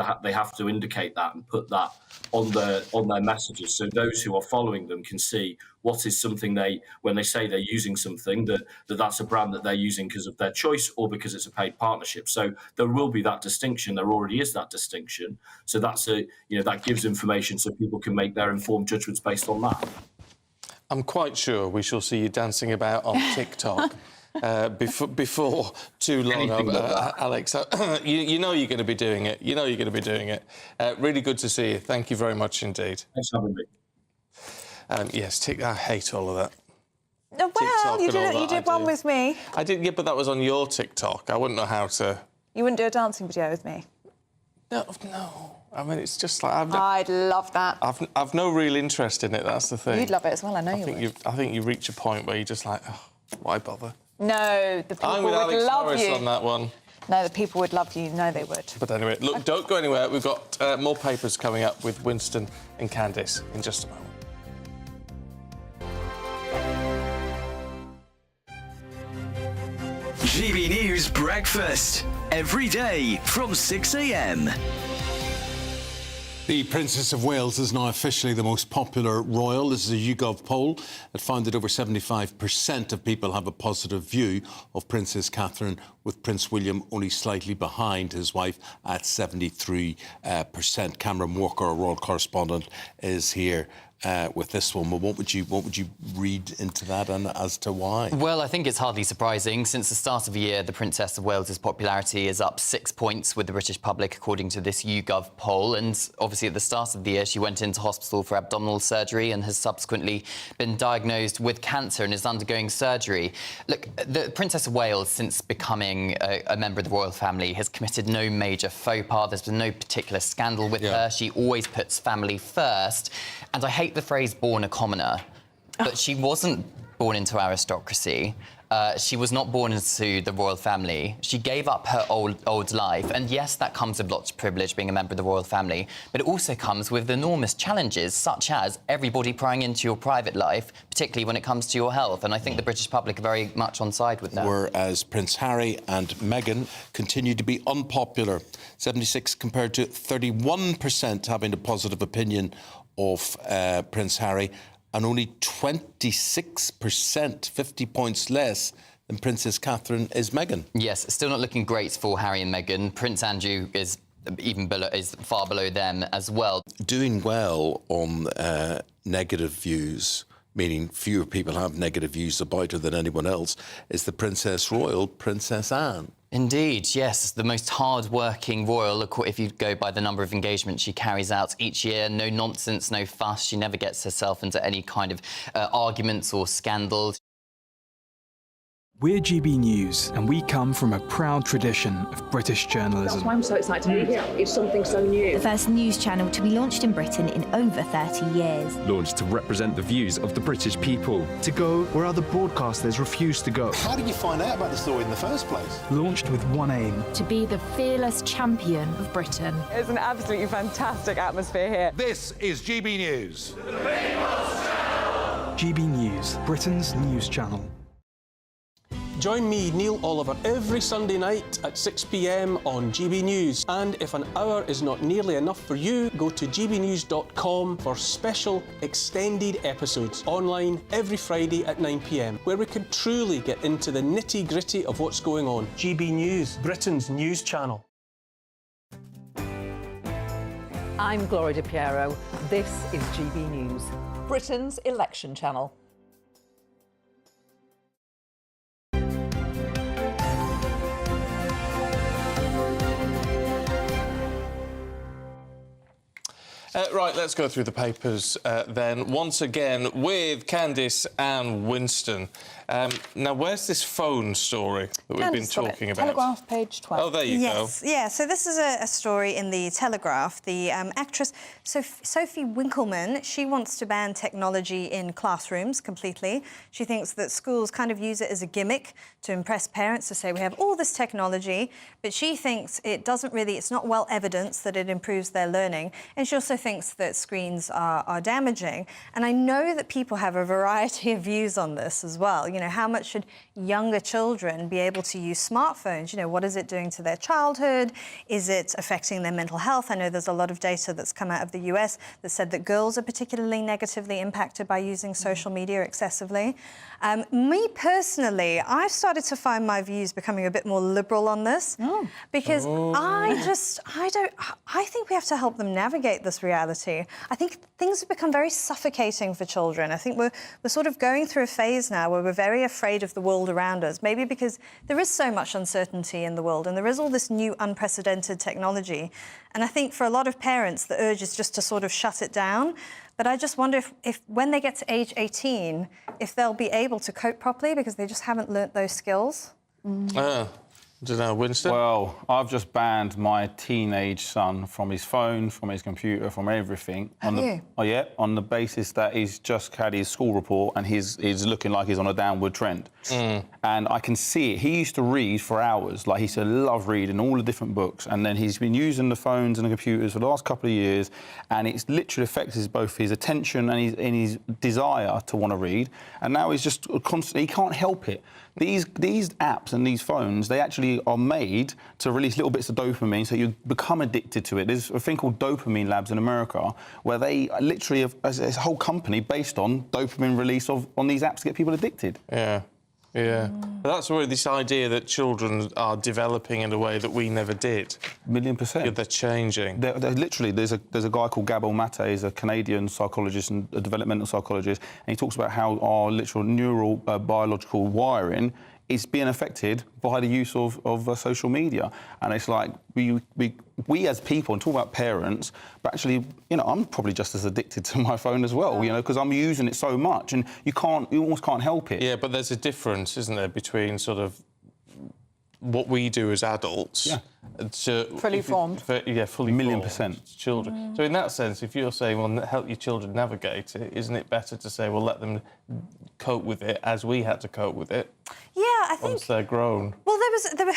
to indicate that and put that on their messages, so those who are following them can see what is something when they say they're using something, that's a brand that they're using because of their choice or because it's a paid partnership. So there will be that distinction. There already is that distinction. So that gives information so people can make their informed judgments based on that. I'm quite sure we shall see you dancing about on TikTok before too long, Alex. You know you're going to be doing it. You know you're going to be doing it. Really good to see you. Thank you very much indeed. Thanks for having me. Yes, I hate all of that. Well, you did one with me. I did, yeah, but that was on your TikTok. I wouldn't know how to You wouldn't do a dancing video with me? No. I mean, it's just like... I'd love that. I've no real interest in it, that's the thing. You'd love it as well, I know you would. I think you reach a point where you're just like, oh, why bother? No, the people I'm with would Alex love Norris you. on that one. No, the people would love you. No, they would. But anyway, look, don't go anywhere. We've got more papers coming up with Winston and Candice in just a moment. GB News Breakfast. Every day from 6 a.m. The Princess of Wales is now officially the most popular royal. This is a YouGov poll that found that over 75% of people have a positive view of Princess Catherine, with Prince William only slightly behind his wife at 73%. Cameron Walker, our royal correspondent, is here with this one. But what would you read into that, and as to why? Well, I think it's hardly surprising. Since the start of the year, the Princess of Wales's popularity is up 6 points with the British public, according to this YouGov poll. And obviously, at the start of the year, she went into hospital for abdominal surgery and has subsequently been diagnosed with cancer and is undergoing surgery. Look, the Princess of Wales, since becoming a member of the royal family, has committed no major faux pas. There's been no particular scandal with her. She always puts family first. And I hate the phrase born a commoner, but she wasn't born into aristocracy. She was not born into the royal family. She gave up her old life. And yes, that comes with lots of privilege, being a member of the royal family, but it also comes with enormous challenges, such as everybody prying into your private life, particularly when it comes to your health. And I think the British public are very much on side with that. Whereas Prince Harry and Meghan continue to be unpopular. 76 compared to 31% having a positive opinion of Prince Harry, and only 26%, 50 points less than Princess Catherine, is Meghan. Yes, still not looking great for Harry and Meghan. Prince Andrew is far below them as well. Doing well on negative views, meaning fewer people have negative views about her than anyone else, is the Princess Royal, Princess Anne. Indeed, yes. The most hard-working royal, if you go by the number of engagements she carries out each year. No nonsense, no fuss. She never gets herself into any kind of arguments or scandals. We're GB News, and we come from a proud tradition of British journalism. That's why I'm so excited to be here. It's something so new. The first news channel to be launched in Britain in over 30 years. Launched to represent the views of the British people. To go where other broadcasters refuse to go. How did you find out about the story in the first place? Launched with one aim. To be the fearless champion of Britain. It's an absolutely fantastic atmosphere here. This is GB News. The People's Channel. GB News, Britain's news channel. Join me, Neil Oliver, every Sunday night at 6 p.m. on GB News. And if an hour is not nearly enough for you, go to gbnews.com for special extended episodes online every Friday at 9 p.m, where we can truly get into the nitty-gritty of what's going on. GB News, Britain's news channel. I'm Gloria De Piero. This is GB News, Britain's election channel. Right, let's go through the papers then. Once again, with Candice and Winston. Now, where's this phone story that we've been talking about? Telegraph, page 12. Oh, there you go. Yeah, so this is a story in the Telegraph. The actress Sophie Winkleman, she wants to ban technology in classrooms completely. She thinks that schools kind of use it as a gimmick to impress parents, to say we have all this technology, but she thinks it's not well evidenced that it improves their learning. And she also thinks that screens are damaging. And I know that people have a variety of views on this as well. You know, how much should younger children be able to use smartphones? You know, what is it doing to their childhood? Is it affecting their mental health? I know there's a lot of data that's come out of the US that said that girls are particularly negatively impacted by using social media excessively. Me personally, I've started to find my views becoming a bit more liberal on this because I think we have to help them navigate this reality. I think things have become very suffocating for children. I think we're sort of going through a phase now where we're very afraid of the world around us, maybe because there is so much uncertainty in the world and there is all this new unprecedented technology. And I think for a lot of parents, the urge is just to sort of shut it down. But I just wonder if when they get to age 18, if they'll be able to cope properly because they just haven't learnt those skills. I don't know, Winston? Well, I've just banned my teenage son from his phone, from his computer, from everything. Have you? Oh, yeah, on the basis that he's just had his school report and he's looking like he's on a downward trend. And I can see it. He used to read for hours. Like, he used to love reading all the different books. And then he's been using the phones and the computers for the last couple of years, and it's literally affected both his attention and his desire to want to read. And now he's just constantly, he can't help it. These apps and these phones, they actually are made to release little bits of dopamine, so you become addicted to it. There's a thing called dopamine labs in America, where they literally have a whole company based on dopamine release on these apps to get people addicted. Yeah. Yeah. But that's where this idea that children are developing in a way that we never did. 1,000,000%. Yeah, they're changing. They're literally, there's a guy called Gabor Mate, he's a Canadian psychologist and a developmental psychologist, and he talks about how our literal neural biological wiring is being affected by the use of social media. And it's like, we as people, and talk about parents, but actually, you know, I'm probably just as addicted to my phone as well, you know, because I'm using it so much, and you almost can't help it. Yeah, but there's a difference, isn't there, between sort of what we do as adults to... Fully formed. Fully 1,000,000%. Children. So in that sense, if you're saying, well, help your children navigate it, isn't it better to say, well, let them cope with it as we had to cope with it? Yeah, I think... Once they're grown. Well, there was...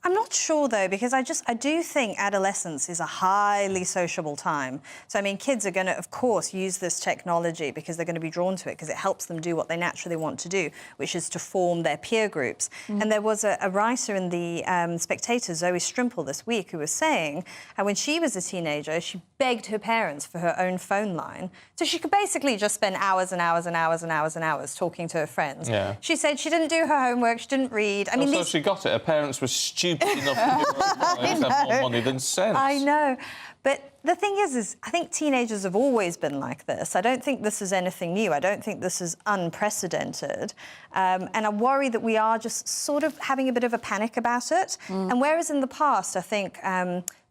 I'm not sure, though, because I do think adolescence is a highly sociable time. So, I mean, kids are going to, of course, use this technology because they're going to be drawn to it because it helps them do what they naturally want to do, which is to form their peer groups. And there was a writer in the Spectator, Zoe Strimple, this week, who was saying how when she was a teenager, she begged her parents for her own phone line. So she could basically just spend hours and hours and hours and hours and hours talking to her friends. Yeah. She said she didn't do her homework, she didn't read. I mean, so she got it. Her parents were stupid enough to have more money than sense. I know. But the thing is I think teenagers have always been like this. I don't think this is anything new. I don't think this is unprecedented. And I worry that we are just sort of having a bit of a panic about it. And whereas in the past, I think...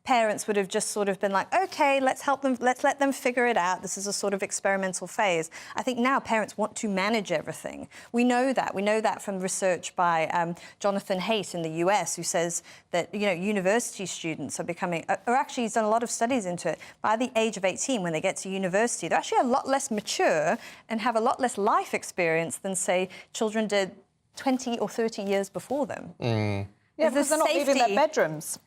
parents would have just sort of been like, OK, let's help them, let's let them figure it out. This is a sort of experimental phase. I think now parents want to manage everything. We know that. We know that from research by Jonathan Haidt in the US, who says that, you know, university students are becoming, or actually he's done a lot of studies into it, by the age of 18, when they get to university, they're actually a lot less mature and have a lot less life experience than, say, children did 20 or 30 years before them. Yeah, because they're not leaving their bedrooms.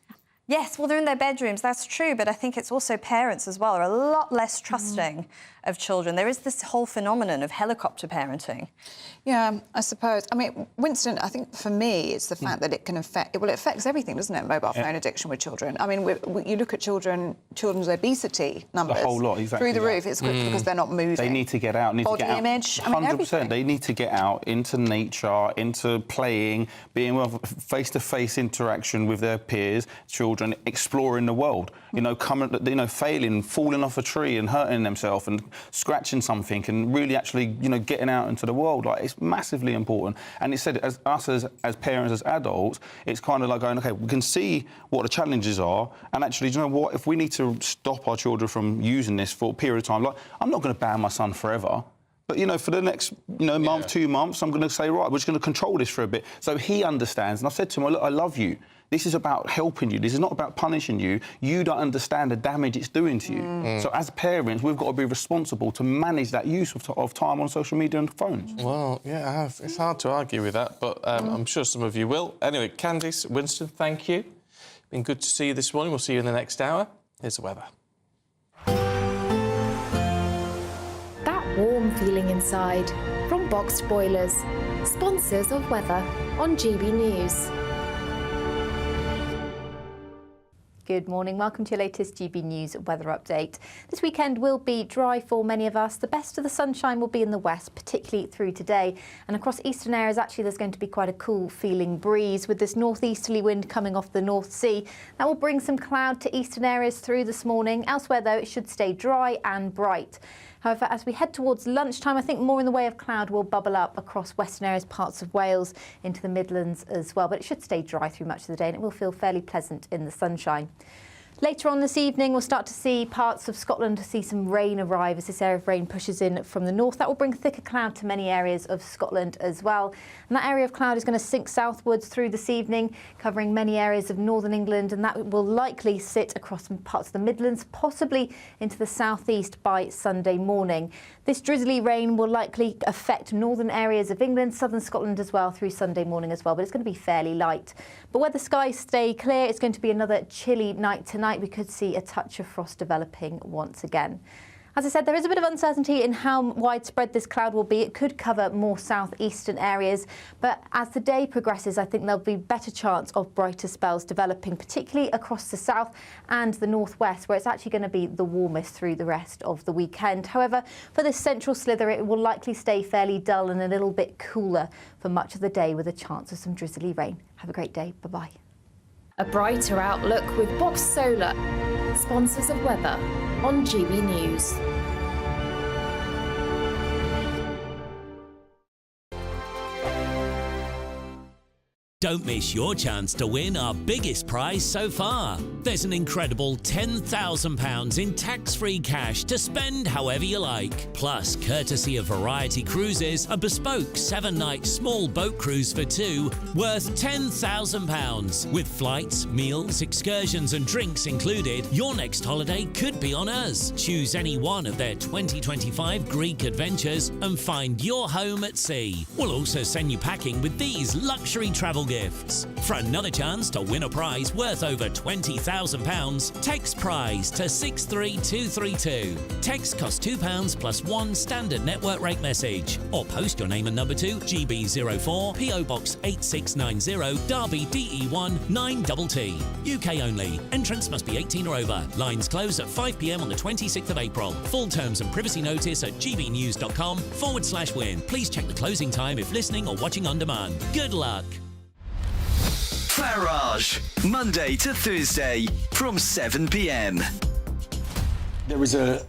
Yes, well, they're in their bedrooms, that's true, but I think it's also parents as well are a lot less trusting of children. There is this whole phenomenon of helicopter parenting. Yeah, I suppose. I mean, Winston, I think for me it's the fact that it can affect... Well, it affects everything, doesn't it, mobile phone addiction with children? I mean, you look at children's obesity numbers... The whole lot, exactly. Through the roof. It's because they're not moving. They need to get out. Body image, I mean, 100%. everything. They need to get out into nature, into playing, being face-to-face interaction with their peers, children, exploring the world. You know, failing, falling off a tree and hurting themselves and scratching something and really actually, you know, getting out into the world. Like, it's massively important. And it said, as parents, as adults, it's kind of like going, OK, we can see what the challenges are, and actually, do you know what? If we need to stop our children from using this for a period of time, like, I'm not going to ban my son forever. But, you know, for the next, month, 2 months, I'm going to say, right, we're just going to control this for a bit. So he understands. And I said to him, look, I love you. This is about helping you. This is not about punishing you. You don't understand the damage it's doing to you. So as parents, we've got to be responsible to manage that use of time on social media and phones. Well, yeah, it's hard to argue with that, but I'm sure some of you will. Anyway, Candice, Winston, thank you. Been good to see you this morning. We'll see you in the next hour. Here's the weather. That warm feeling inside from Boxed Boilers, sponsors of weather on GB News. Good morning. Welcome to your latest GB News weather update. This weekend will be dry for many of us. The best of the sunshine will be in the west, particularly through today. And across eastern areas, actually, there's going to be quite a cool feeling breeze with this northeasterly wind coming off the North Sea. That will bring some cloud to eastern areas through this morning. Elsewhere, though, it should stay dry and bright. However, as we head towards lunchtime, I think more in the way of cloud will bubble up across western areas, parts of Wales, into the Midlands as well. But it should stay dry through much of the day and it will feel fairly pleasant in the sunshine. Later on this evening, we'll start to see parts of Scotland see some rain arrive as this area of rain pushes in from the north. That will bring thicker cloud to many areas of Scotland as well. And that area of cloud is going to sink southwards through this evening, covering many areas of northern England, and that will likely sit across parts of the Midlands, possibly into the southeast by Sunday morning. This drizzly rain will likely affect northern areas of England, southern Scotland as well through Sunday morning as well, but it's going to be fairly light. But where the skies stay clear, it's going to be another chilly night tonight. We could see a touch of frost developing once again. As I said, there is a bit of uncertainty in how widespread this cloud will be. It could cover more southeastern areas, but as the day progresses, I think there'll be better chance of brighter spells developing, particularly across the south and the northwest, where it's actually going to be the warmest through the rest of the weekend. However, for this central slither, it will likely stay fairly dull and a little bit cooler for much of the day, with a chance of some drizzly rain. Have a great day. Bye-bye. A brighter outlook with Box Solar, sponsors of weather on GB News. Don't miss your chance to win our biggest prize so far. There's an incredible £10,000 in tax-free cash to spend however you like. Plus, courtesy of Variety Cruises, a bespoke 7-night small boat cruise for two worth £10,000. With flights, meals, excursions and drinks included, your next holiday could be on us. Choose any one of their 2025 Greek adventures and find your home at sea. We'll also send you packing with these luxury travel gifts. For another chance to win a prize worth over £20,000, text prize to 63232. Text costs £2 plus one standard network rate message, or post your name and number to GB04 PO Box 8690 Derby DE1 9TT. UK only. Entrance must be 18 or over. Lines close at 5 p.m. on the 26th of April. Full terms and privacy notice at gbnews.com/win. Please check the closing time if listening or watching on demand. Good luck. Farage, Monday to Thursday from 7 p.m. There is a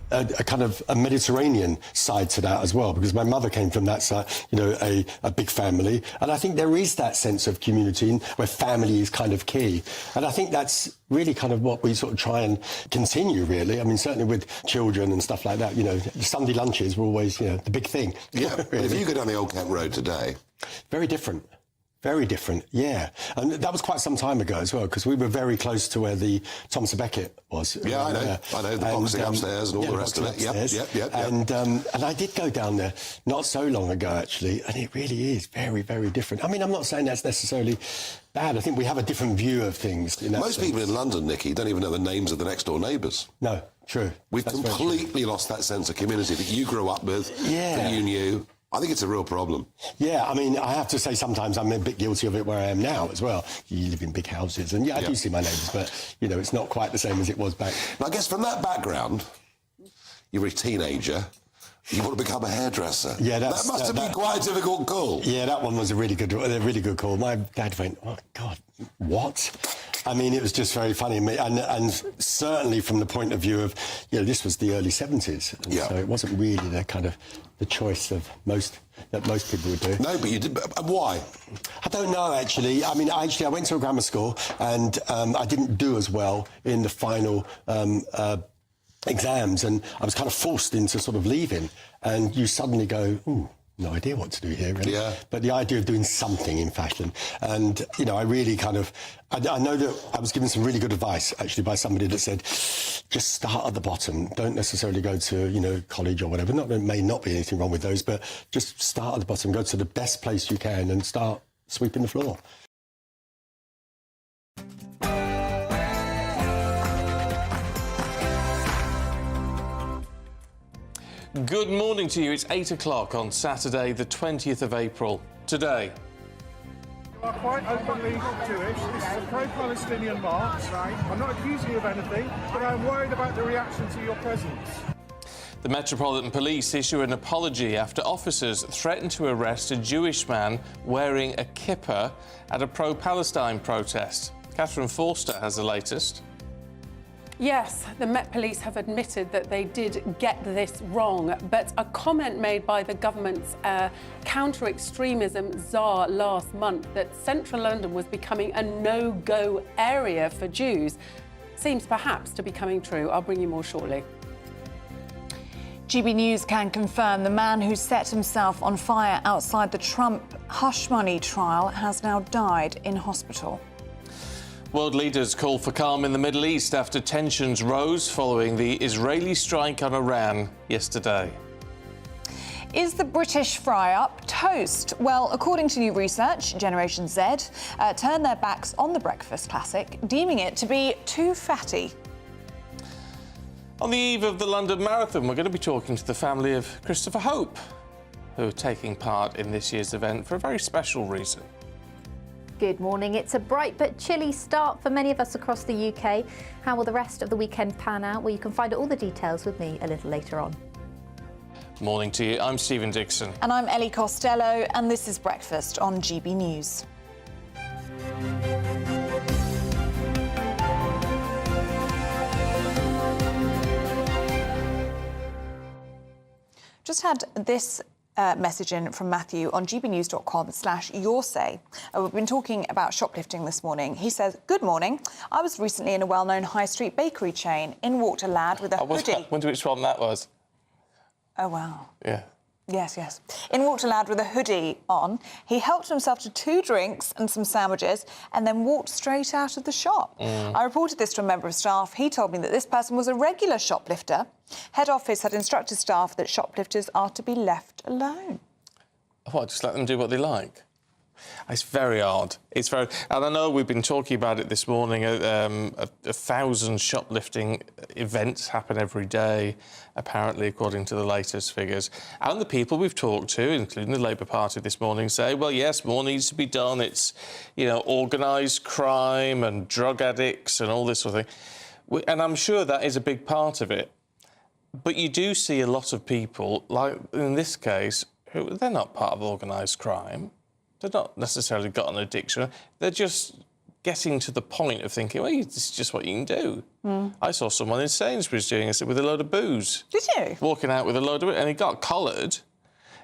kind of a Mediterranean side to that as well, because my mother came from that side, you know, a big family. And I think there is that sense of community where family is kind of key. And I think that's really kind of what we sort of try and continue, really. I mean, certainly with children and stuff like that, you know, the Sunday lunches were always, you know, the big thing. Yeah, really. But if you go down the Old Kent Road today... Very different. Very different, yeah. And that was quite some time ago as well, because we were very close to where the Thomas à Becket was. Yeah, I know. I know, the boxing upstairs and all the rest of it. Yep. And I did go down there not so long ago, actually, and it really is very, very different. I mean, I'm not saying that's necessarily bad. I think we have a different view of things. Most people in London, Nicky, don't even know the names of the next-door neighbours. No, true. We've completely lost that sense of community that you grew up with, that you knew. I think it's a real problem. Yeah, I mean, I have to say sometimes I'm a bit guilty of it where I am now as well. You live in big houses, and I do see my neighbours, but, you know, it's not quite the same as it was back. And I guess from that background, you're a teenager, you want to become a hairdresser. Yeah, that must have been quite a difficult call. Yeah, that one was a really good call. My dad went, oh, God, what? I mean, it was just very funny. And certainly from the point of view of, you know, this was the early 70s. And so it wasn't really the kind of the choice of most people would do. No, but you did. Why? I don't know, actually. I mean, I went to a grammar school and I didn't do as well in the final exams, and I was kind of forced into sort of leaving. And you suddenly go, ooh, no idea what to do here, really. Yeah. But the idea of doing something in fashion, and, you know, I really kind of... I know that I was given some really good advice, actually, by somebody that said, just start at the bottom. Don't necessarily go to, you know, college or whatever. There may not be anything wrong with those, but just start at the bottom. Go to the best place you can and start sweeping the floor. Good morning to you. It's 8 o'clock on Saturday, the 20th of April. Today. You are quite openly Jewish. This is a pro-Palestinian march. I'm not accusing you of anything, but I'm worried about the reaction to your presence. The Metropolitan Police issue an apology after officers threatened to arrest a Jewish man wearing a kippah at a pro-Palestine protest. Catherine Forster has the latest. Yes, the Met Police have admitted that they did get this wrong, but a comment made by the government's counter-extremism czar last month that central London was becoming a no-go area for Jews seems perhaps to be coming true. I'll bring you more shortly. GB News can confirm the man who set himself on fire outside the Trump hush money trial has now died in hospital. World leaders call for calm in the Middle East after tensions rose following the Israeli strike on Iran yesterday. Is the British fry-up toast? Well, according to new research, Generation Z turned their backs on the breakfast classic, deeming it to be too fatty. On the eve of the London Marathon, we're going to be talking to the family of Christopher Hope, who are taking part in this year's event for a very special reason. Good morning. It's a bright but chilly start for many of us across the UK. How will the rest of the weekend pan out? Well, you can find out all the details with me a little later on. Morning to you. I'm Stephen Dixon. And I'm Ellie Costello, and this is Breakfast on GB News. Just had this message in from Matthew on gbnews.com/yoursay. We've been talking about shoplifting this morning. He says, "Good morning. I was recently in a well-known high street bakery chain. In walked a lad with a hoodie." I wonder which one that was. Oh, wow. Yeah. Yes. In walked a lad with a hoodie on. He helped himself to 2 drinks and some sandwiches and then walked straight out of the shop. I reported this to a member of staff. He told me that this person was a regular shoplifter. Head office had instructed staff that shoplifters are to be left alone. What, just let them do what they like? It's very odd. It's very... And I know we've been talking about it this morning. 1,000 shoplifting events happen every day, apparently, according to the latest figures. And the people we've talked to, including the Labour Party this morning, say, well, yes, more needs to be done. It's, you know, organised crime and drug addicts and all this sort of thing. And I'm sure that is a big part of it. But you do see a lot of people, like in this case, who they're not part of organised crime. They've not necessarily got an addiction. They're just getting to the point of thinking, well, this is just what you can do. I saw someone in Sainsbury's doing this with a load of booze. Did you? Walking out with a load of it, and he got collared,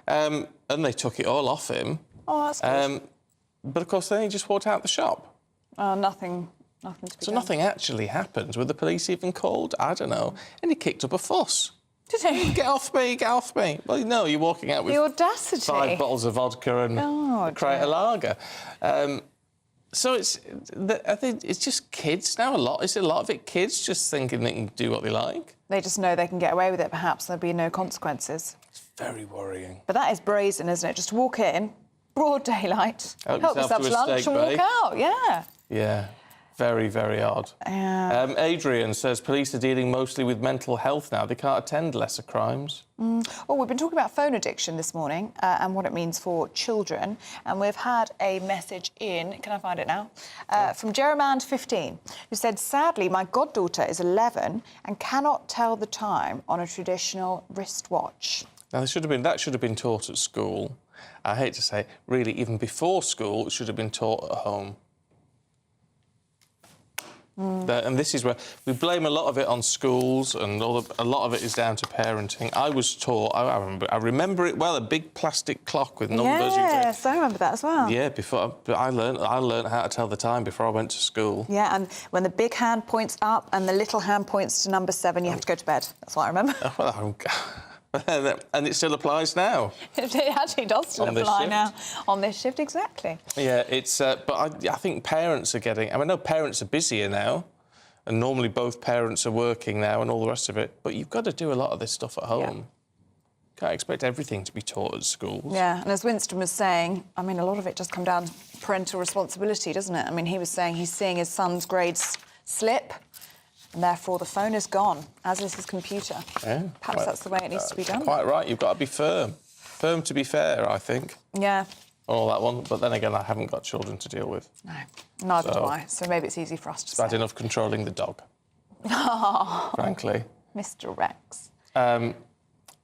and they took it all off him. Oh, that's good. But, of course, then he just walked out the shop. Nothing to be So done. nothing actually happens. Were the police even called? I don't know. And he kicked up a fuss. Did he? Get off me, get off me. Well, no, you're walking out with the audacity. 5 bottles of vodka and a crate of lager. So I think it's just kids now. Is a lot of it kids just thinking they can do what they like? They just know they can get away with it, perhaps. There'll be no consequences. It's very worrying. But that is brazen, isn't it? Just to walk in, broad daylight, help yourself to lunch and walk out, yeah. Yeah. Very, very odd. Adrian says police are dealing mostly with mental health now. They can't attend lesser crimes. Well, we've been talking about phone addiction this morning and what it means for children. And we've had a message in, can I find it now? From Jeremiah, 15, who said, sadly, my goddaughter is 11 and cannot tell the time on a traditional wristwatch. Now, that should have been taught at school. I hate to say, really, even before school, it should have been taught at home. And this is where we blame a lot of it on schools, and a lot of it is down to parenting. I was taught, I remember it well, a big plastic clock with numbers. Yes, I remember that as well. Yeah, but I learned how to tell the time before I went to school. Yeah, and when the big hand points up and the little hand points to number 7, you have to go to bed. That's what I remember. And it still applies now. It actually does still apply now on this shift, exactly. Yeah, it's. But I think parents are getting. I know parents are busier now, and normally both parents are working now and all the rest of it. But you've got to do a lot of this stuff at home. Yeah. Can't expect everything to be taught at schools. Yeah, and as Winston was saying, I mean, a lot of it does come down to parental responsibility, doesn't it? I mean, he was saying he's seeing his son's grades slip. And therefore, the phone is gone, as is his computer. Yeah, perhaps that's the way it needs to be done. Quite right. You've got to be firm. Firm to be fair, I think. Yeah. All that one. But then again, I haven't got children to deal with. No, neither do I. So maybe it's easy for us to say. Bad enough controlling the dog. Frankly. Mr. Rex.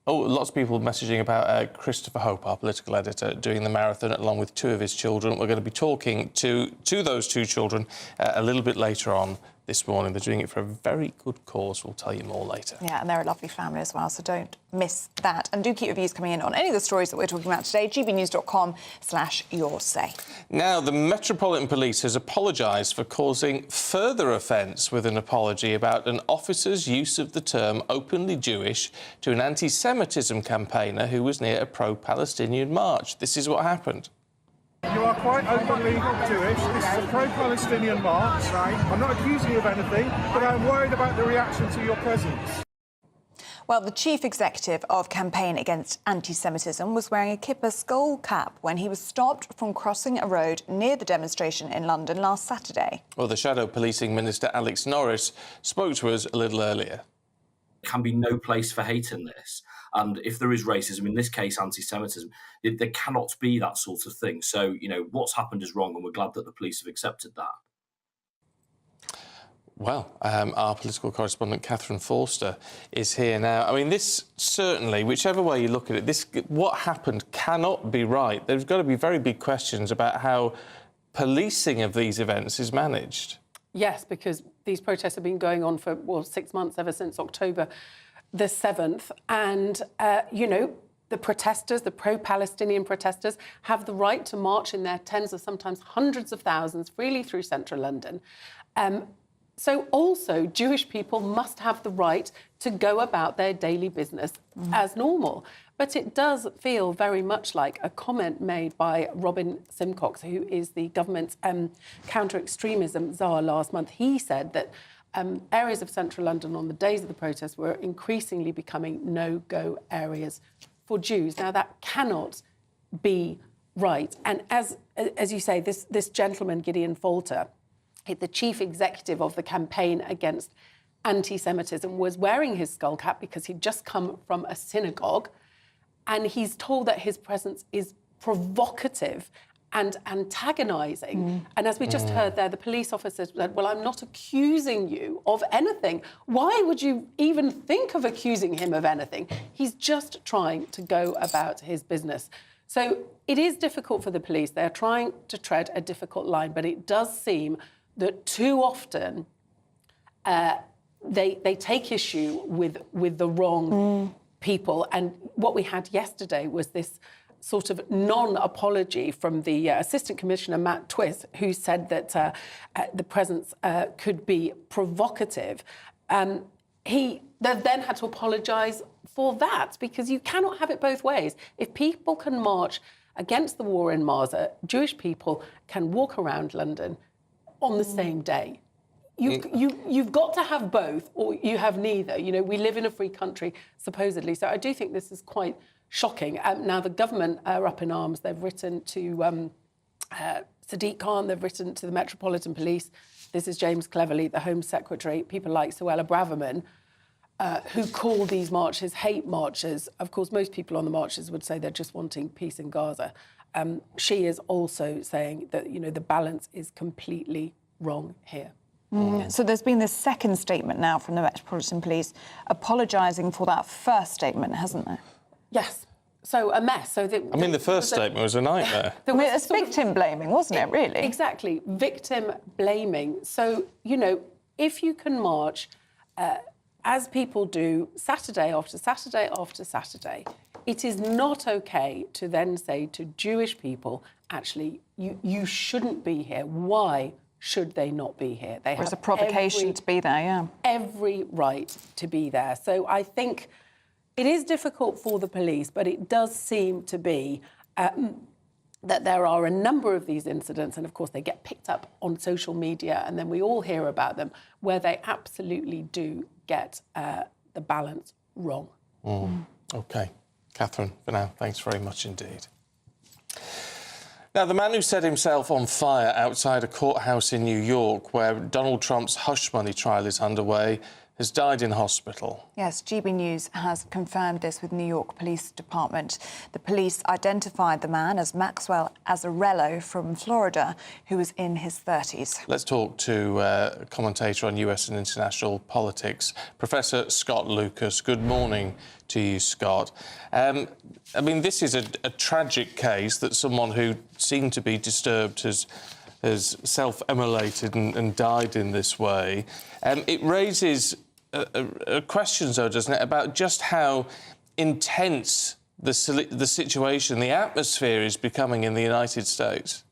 Lots of people messaging about Christopher Hope, our political editor, doing the marathon along with 2 of his children. We're going to be talking to those 2 children a little bit later on this morning. They're doing it for a very good cause. We'll tell you more later. Yeah, and they're a lovely family as well, so don't miss that. And do keep your views coming in on any of the stories that we're talking about today. gbnews.com/yoursay. Now, the Metropolitan Police has apologised for causing further offence with an apology about an officer's use of the term openly Jewish to an anti-Semitism campaigner who was near a pro-Palestinian march. This is what happened. You are quite openly Jewish. This is a pro-Palestinian march. I'm not accusing you of anything, but I'm worried about the reaction to your presence. Well, the chief executive of Campaign Against Anti-Semitism was wearing a kippah skull cap when he was stopped from crossing a road near the demonstration in London last Saturday. Well, the Shadow Policing Minister Alex Norris spoke to us a little earlier. There can be no place for hate in this. And if there is racism, in this case anti-Semitism, there cannot be that sort of thing. So, what's happened is wrong, and we're glad that the police have accepted that. Well, our political correspondent, Catherine Forster, is here now. I mean, this certainly, whichever way you look at it, what happened cannot be right. There's got to be very big questions about how policing of these events is managed. Yes, because these protests have been going on for, 6 months, ever since October the 7th. And, the protesters, the pro-Palestinian protesters, have the right to march in their tens or sometimes hundreds of thousands freely through central London. So also, Jewish people must have the right to go about their daily business as normal. But it does feel very much like a comment made by Robin Simcox, who is the government's counter-extremism czar last month. He said that areas of central London on the days of the protests were increasingly becoming no-go areas for Jews. Now, that cannot be right. And as you say, this gentleman, Gideon Falter, the chief executive of the Campaign Against Anti-Semitism, was wearing his skull cap because he'd just come from a synagogue, and he's told that his presence is provocative and antagonising. And as we just heard there, the police officer said, well, I'm not accusing you of anything. Why would you even think of accusing him of anything? He's just trying to go about his business. So it is difficult for the police. They're trying to tread a difficult line, but it does seem that too often they take issue with the wrong people. And what we had yesterday was this sort of non-apology from the Assistant Commissioner, Matt Twiss, who said that the presence could be provocative. They then had to apologise for that, because you cannot have it both ways. If people can march against the war in Gaza, Jewish people can walk around London on the same day. You've got to have both, or you have neither. We live in a free country, supposedly. So I do think this is quite shocking. Now, the government are up in arms. They've written to Sadiq Khan, they've written to the Metropolitan Police. This is James Cleverly, the Home Secretary. People like Suella Braverman, who call these marches hate marches. Of course, most people on the marches would say they're just wanting peace in Gaza. She is also saying that, the balance is completely wrong here. So there's been this second statement now from the Metropolitan Police apologising for that first statement, hasn't there? Yes. So a mess. So the first statement was a nightmare. It's victim blaming, wasn't it, really? Exactly. Victim blaming. So, if you can march, as people do, Saturday after Saturday after Saturday, it is not OK to then say to Jewish people, actually, you shouldn't be here. Why should they not be here? They have a provocation to be there, yeah. Every right to be there. So I think it is difficult for the police, but it does seem to be that there are a number of these incidents, and of course they get picked up on social media, and then we all hear about them, where they absolutely do get the balance wrong. OK. Catherine, for now, thanks very much indeed. Now, the man who set himself on fire outside a courthouse in New York, where Donald Trump's hush money trial is underway, has died in hospital. Yes, GB News has confirmed this with New York Police Department. The police identified the man as Maxwell Azzarello from Florida, who was in his 30s. Let's talk to a commentator on US and international politics, Professor Scott Lucas. Good morning to you, Scott. This is a tragic case that someone who seemed to be disturbed has has self-immolated and died in this way. It raises questions, though, doesn't it, about just how intense the situation, the atmosphere is becoming in the United States.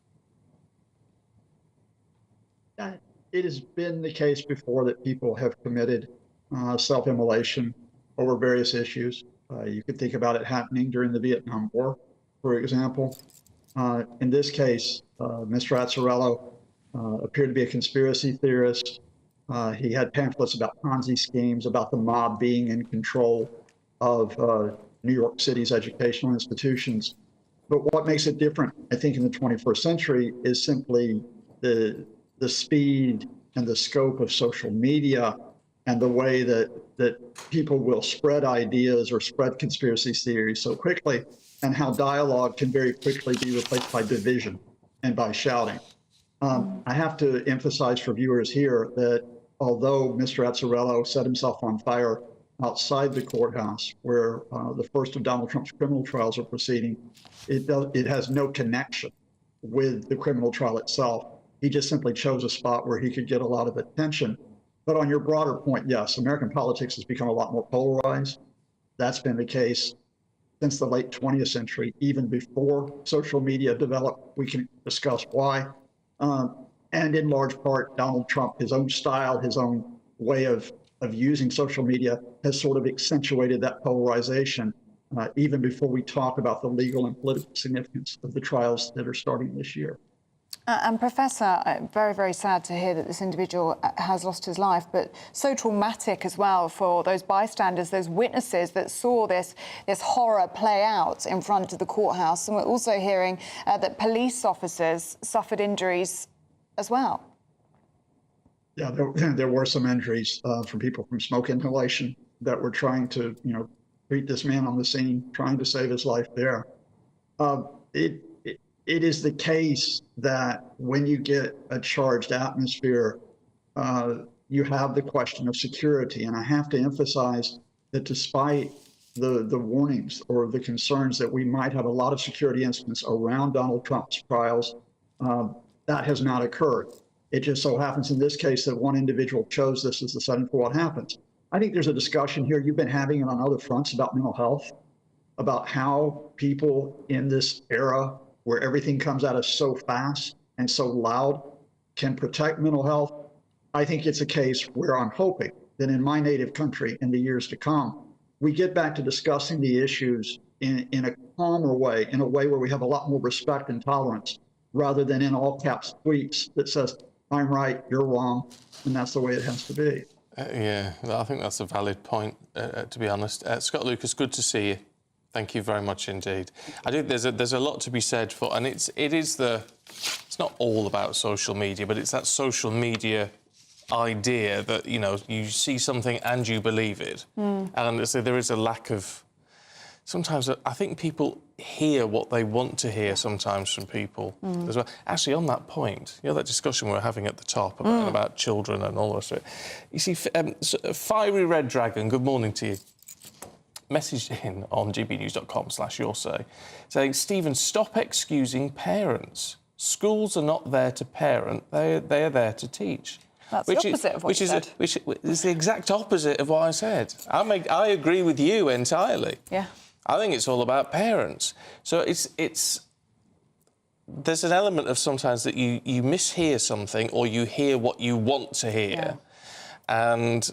It has been the case before that people have committed self-immolation over various issues. You could think about it happening during the Vietnam War, for example. In this case, Mr. Azzarello appeared to be a conspiracy theorist. He had pamphlets about Ponzi schemes, about the mob being in control of New York City's educational institutions. But what makes it different, I think, in the 21st century is simply the speed and the scope of social media and the way that people will spread ideas or spread conspiracy theories so quickly, and how dialogue can very quickly be replaced by division and by shouting. I have to emphasize for viewers here that although Mr. Azzarello set himself on fire outside the courthouse where the first of Donald Trump's criminal trials are proceeding, it has no connection with the criminal trial itself. He just simply chose a spot where he could get a lot of attention. But on your broader point, yes, American politics has become a lot more polarized. That's been the case since the late 20th century, even before social media developed. We can discuss why. And in large part, Donald Trump, his own style, his own way of using social media has sort of accentuated that polarization, even before we talk about the legal and political significance of the trials that are starting this year. And Professor, very, very sad to hear that this individual has lost his life, but so traumatic as well for those bystanders, those witnesses that saw this horror play out in front of the courthouse. And we're also hearing that police officers suffered injuries as well. Yeah, there were some injuries from people from smoke inhalation that were trying to, treat this man on the scene, trying to save his life there. It is the case that when you get a charged atmosphere, you have the question of security. And I have to emphasize that despite the warnings or the concerns that we might have a lot of security incidents around Donald Trump's trials, that has not occurred. It just so happens in this case that one individual chose this as the setting for what happens. I think there's a discussion here, you've been having it on other fronts, about mental health, about how people in this era where everything comes at us so fast and so loud can protect mental health. I think it's a case where I'm hoping that in my native country in the years to come, we get back to discussing the issues in a calmer way, in a way where we have a lot more respect and tolerance, rather than in all caps tweets that says, I'm right, you're wrong, and that's the way it has to be. Yeah, I think that's a valid point, to be honest. Scott Lucas, good to see you. Thank you very much indeed. I think there's a lot to be said for, and it's not all about social media, but it's that social media idea that, you see something and you believe it. And so there is a lack of... Sometimes I think people hear what they want to hear sometimes from people as well. Actually, on that point, that discussion we were having at the top about children and all the rest of it. You see, Fiery Red Dragon, good morning to you. Messaged in on gbnews.com/yoursay, saying, Stephen, stop excusing parents. Schools are not there to parent, they are there to teach. That's the opposite of what you said. Which is the exact opposite of what I said. I agree with you entirely. Yeah. I think it's all about parents. So there's an element of sometimes that you mishear something or you hear what you want to hear, and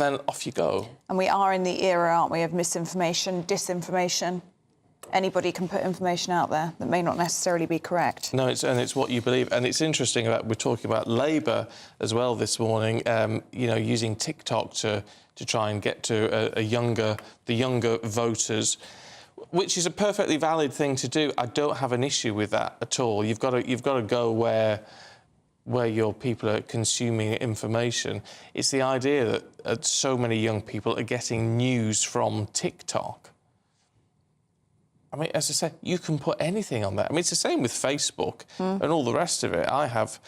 then off you go. And we are in the era, aren't we, of misinformation, disinformation. Anybody can put information out there that may not necessarily be correct. No, it's what you believe. And it's interesting we're talking about Labour as well this morning, using TikTok to try and get to the younger voters, which is a perfectly valid thing to do. I don't have an issue with that at all. You've got to go where your people are consuming information. It's the idea that so many young people are getting news from TikTok. I mean, as I said, you can put anything on there. I mean, it's the same with Facebook and all the rest of it. I have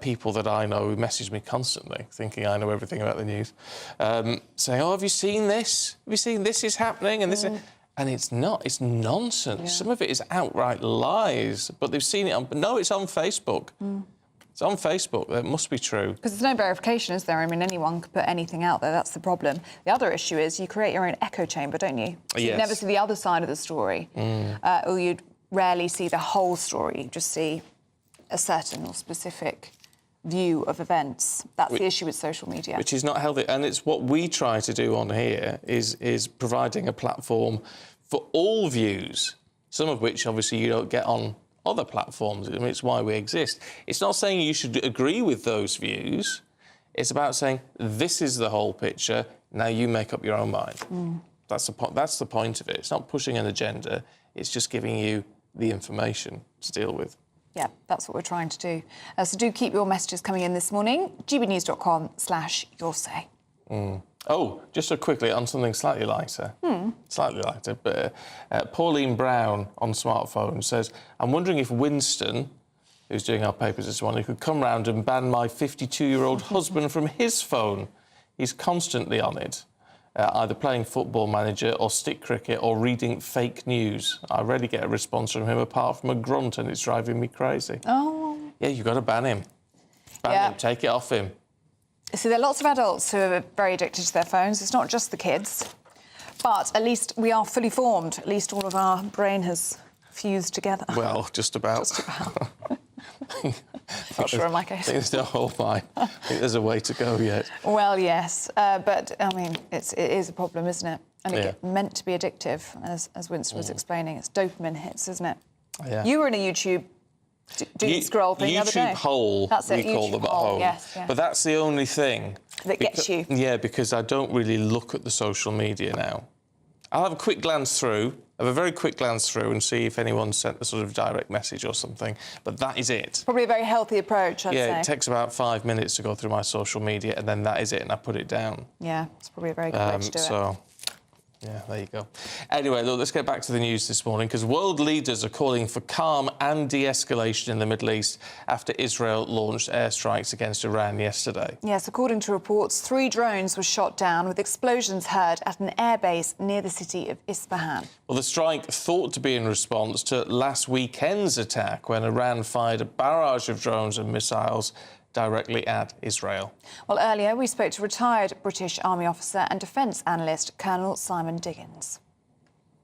people that I know who message me constantly, thinking I know everything about the news, saying, oh, have you seen this? Have you seen this is happening? And this, And it's not. It's nonsense. Yeah. Some of it is outright lies, but they've seen it on... No, it's on Facebook. It's on Facebook. That must be true. Because there's no verification, is there? I mean, anyone could put anything out there. That's the problem. The other issue is you create your own echo chamber, don't you? So yes. You never see the other side of the story. Or you'd rarely see the whole story. You just see a certain or specific view of events. That's the issue with social media. Which is not healthy. And it's what we try to do on here is providing a platform for all views, some of which obviously you don't get on other platforms. I mean, it's why we exist. It's not saying you should agree with those views. It's about saying, this is the whole picture, now you make up your own mind. That's the point of it. It's not pushing an agenda, it's just giving you the information to deal with. Yeah, that's what we're trying to do. So do keep your messages coming in this morning. gbnews.com/yoursay. Oh, just so quickly on something slightly lighter. Slightly lighter, but Pauline Brown on smartphone says, I'm wondering if Winston, who's doing our papers this morning, could come round and ban my 52-year-old husband from his phone. He's constantly on it, either playing Football Manager or stick cricket or reading fake news. I rarely get a response from him apart from a grunt, and it's driving me crazy. Oh. Yeah, you've got to ban him. Ban him, take it off him. So there are lots of adults who are very addicted to their phones. It's not just the kids. But at least we are fully formed. At least all of our brain has fused together. Well, just about. Just about. Not sure in my case. I think there's no whole line. I think there's a way to go yet. Well, yes. But, I mean, it is a problem, isn't it? And it's meant to be addictive, as Winston was explaining. It's dopamine hits, isn't it? Yeah. You were in a YouTube scroll thing the other day. YouTube hole, That's it, we call them at home. Yes, yeah. But that's the only thing. That gets you. Yeah, because I don't really look at the social media now. I'll have a quick glance through, and see if anyone sent a sort of direct message or something, but that is it. Probably a very healthy approach, I'd say. Yeah, it takes about 5 minutes to go through my social media, and then that is it, and I put it down. Yeah, it's probably a very good way to do it. Yeah, there you go. Anyway, look, let's get back to the news this morning, because world leaders are calling for calm and de-escalation in the Middle East after Israel launched airstrikes against Iran yesterday. Yes, according to reports, 3 drones were shot down with explosions heard at an airbase near the city of Isfahan. Well, the strike thought to be in response to last weekend's attack when Iran fired a barrage of drones and missiles directly at Israel. Well, earlier we spoke to retired British Army officer and defence analyst Colonel Simon Diggins.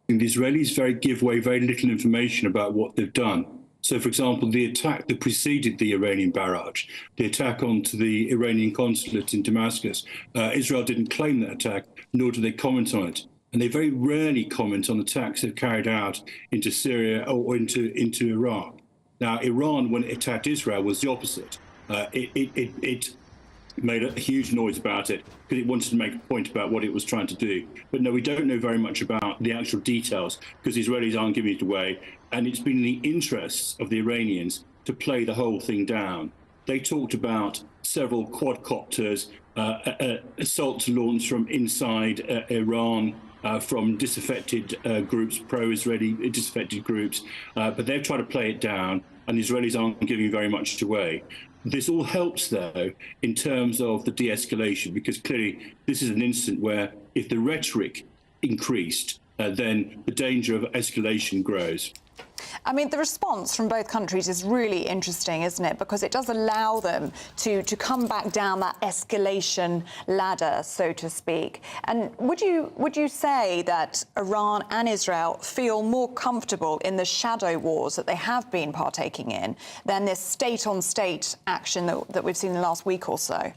The Israelis give away very little information about what they've done. So, for example, the attack that preceded the Iranian barrage, the attack onto the Iranian consulate in Damascus, Israel didn't claim that attack, nor do they comment on it. And they very rarely comment on attacks they've carried out into Syria or into Iraq. Now, Iran, when it attacked Israel, was the opposite. It made a huge noise about it because it wanted to make a point about what it was trying to do. But no, we don't know very much about the actual details because the Israelis aren't giving it away. And it's been in the interests of the Iranians to play the whole thing down. They talked about several quadcopters, assaults launched from inside Iran, from disaffected groups, pro-Israeli disaffected groups. But they've tried to play it down, and the Israelis aren't giving very much away. This all helps, though, in terms of the de-escalation, because clearly this is an incident where if the rhetoric increased, then the danger of escalation grows. I mean, the response from both countries is really interesting, isn't it? Because it does allow them to come back down that escalation ladder, so to speak. And would you say that Iran and Israel feel more comfortable in the shadow wars that they have been partaking in than this state-on-state action that we've seen in the last week or so?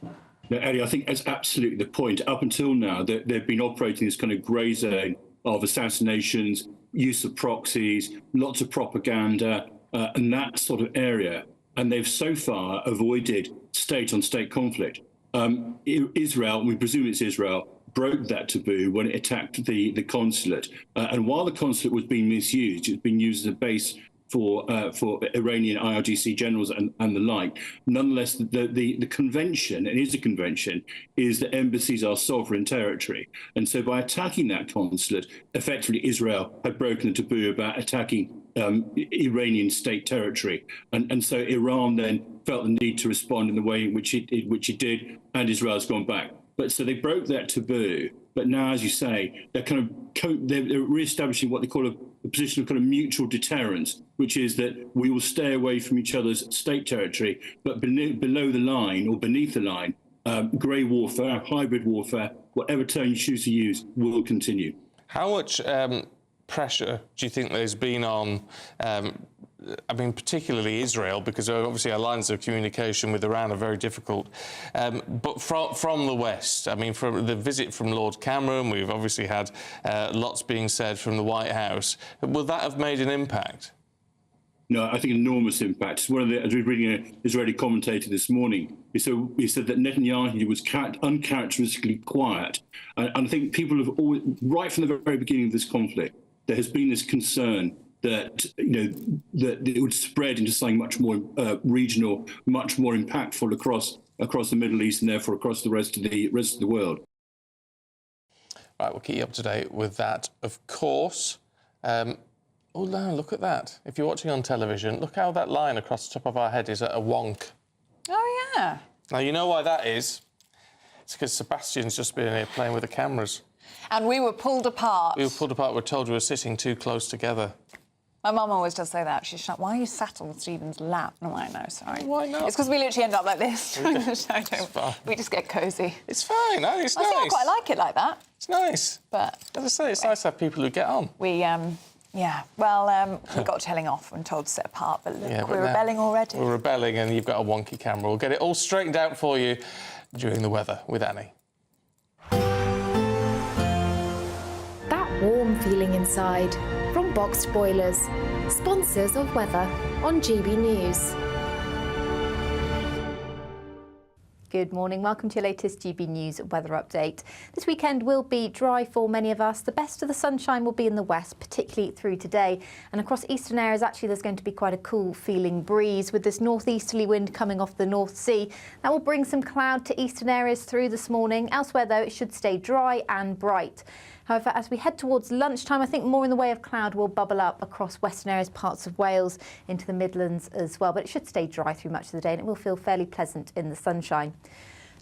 No, Ellie, I think that's absolutely the point. Up until now, they've been operating this kind of grey zone of assassinations, use of proxies, lots of propaganda, and that sort of area. And they've so far avoided state-on-state conflict. Israel, we presume it's Israel, broke that taboo when it attacked the consulate. And while the consulate was being misused, it's been used as a base for Iranian IRGC generals and the like. Nonetheless, the convention, it is a convention, is that embassies are sovereign territory. And so by attacking that consulate, effectively Israel had broken the taboo about attacking Iranian state territory. And so Iran then felt the need to respond in the way in which it did, and Israel's gone back. But so they broke that taboo. But now, as you say, they're they're re-establishing what they call a position of kind of mutual deterrence, which is that we will stay away from each other's state territory, but below the line or beneath the line, grey warfare, hybrid warfare, whatever term you choose to use, will continue. How much pressure do you think there's been on, I mean, particularly Israel, because obviously our lines of communication with Iran are very difficult, but from the West? I mean, from the visit from Lord Cameron, we've obviously had lots being said from the White House. Will that have made an impact? No, I think enormous impact. One of the, I was reading an Israeli commentator this morning. He said that Netanyahu was uncharacteristically quiet. And I think people have always, right from the very beginning of this conflict, there has been this concern that that it would spread into something much more regional, much more impactful across the Middle East and therefore across the rest of the world. Right, we'll keep you up to date with that, of course. Oh, no, look at that. If you're watching on television, look how that line across the top of our head is at a wonk. Oh, yeah. Now, you know why that is? It's because Sebastian's just been here playing with the cameras. And we were pulled apart. We were pulled apart. We're told we were sitting too close together. My mum always does say that. She's like, why are you sat on Stephen's lap? No, I know, sorry. Why not? It's because we literally end up like this during the show. We just get cosy. It's fine, no, it's nice. I think I quite like it like that. It's nice. But as I say, it's nice to have people who get on. We, yeah, well, we got telling off and told to sit apart, but look, we're rebelling already. We're rebelling and you've got a wonky camera. We'll get it all straightened out for you during the weather with Annie. That warm feeling inside from Boxed Boilers, sponsors of weather on GB News. Good morning. Welcome to your latest GB News weather update. This weekend will be dry for many of us. The best of the sunshine will be in the west, particularly through today. And across eastern areas, actually, there's going to be quite a cool feeling breeze with this northeasterly wind coming off the North Sea. That will bring some cloud to eastern areas through this morning. Elsewhere, though, it should stay dry and bright. However, as we head towards lunchtime, I think more in the way of cloud will bubble up across western areas, parts of Wales, into the Midlands as well. But it should stay dry through much of the day and it will feel fairly pleasant in the sunshine.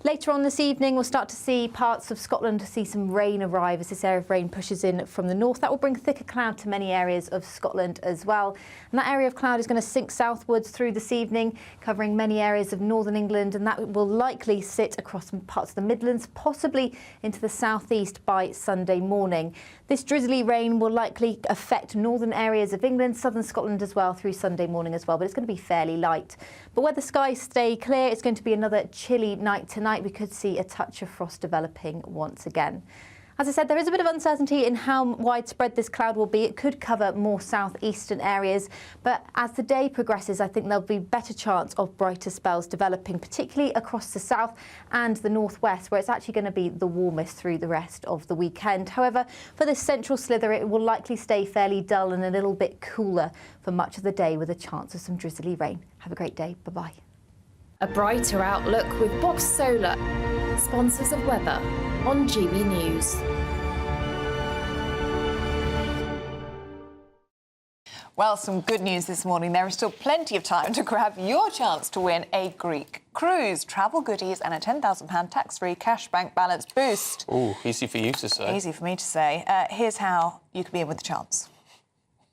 Later on this evening, we'll start to see parts of Scotland see some rain arrive as this area of rain pushes in from the north. That will bring thicker cloud to many areas of Scotland as well. And that area of cloud is going to sink southwards through this evening, covering many areas of northern England, and that will likely sit across parts of the Midlands, possibly into the southeast by Sunday morning. This drizzly rain will likely affect northern areas of England, southern Scotland as well through Sunday morning as well, but it's going to be fairly light. But where the skies stay clear, it's going to be another chilly night tonight. We could see a touch of frost developing once again. As I said, there is a bit of uncertainty in how widespread this cloud will be. It could cover more southeastern areas, but as the day progresses, I think there'll be better chance of brighter spells developing, particularly across the south and the northwest, where it's actually going to be the warmest through the rest of the weekend. However, for this central slither, it will likely stay fairly dull and a little bit cooler for much of the day, with a chance of some drizzly rain. Have a great day. Bye-bye. A brighter outlook with Box Solar, sponsors of weather on GB News. Well, some good news this morning. There is still plenty of time to grab your chance to win a Greek cruise, travel goodies and a £10,000 tax-free cash bank balance boost. Oh, easy for you to say. Easy for me to say. Here's how you could be in with the chance.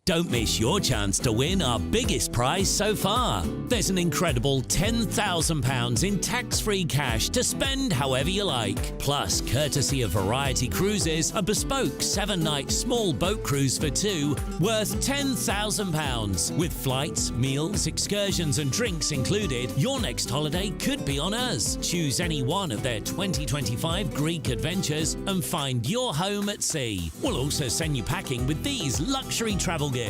Don't miss your chance to win our biggest prize so far. There's an incredible £10,000 in tax-free cash to spend however you like. Plus, courtesy of Variety Cruises, a bespoke 7-night small boat cruise for two worth £10,000. With flights, meals, excursions and drinks included, your next holiday could be on us. Choose any one of their 2025 Greek adventures and find your home at sea. We'll also send you packing with these luxury travel gifts.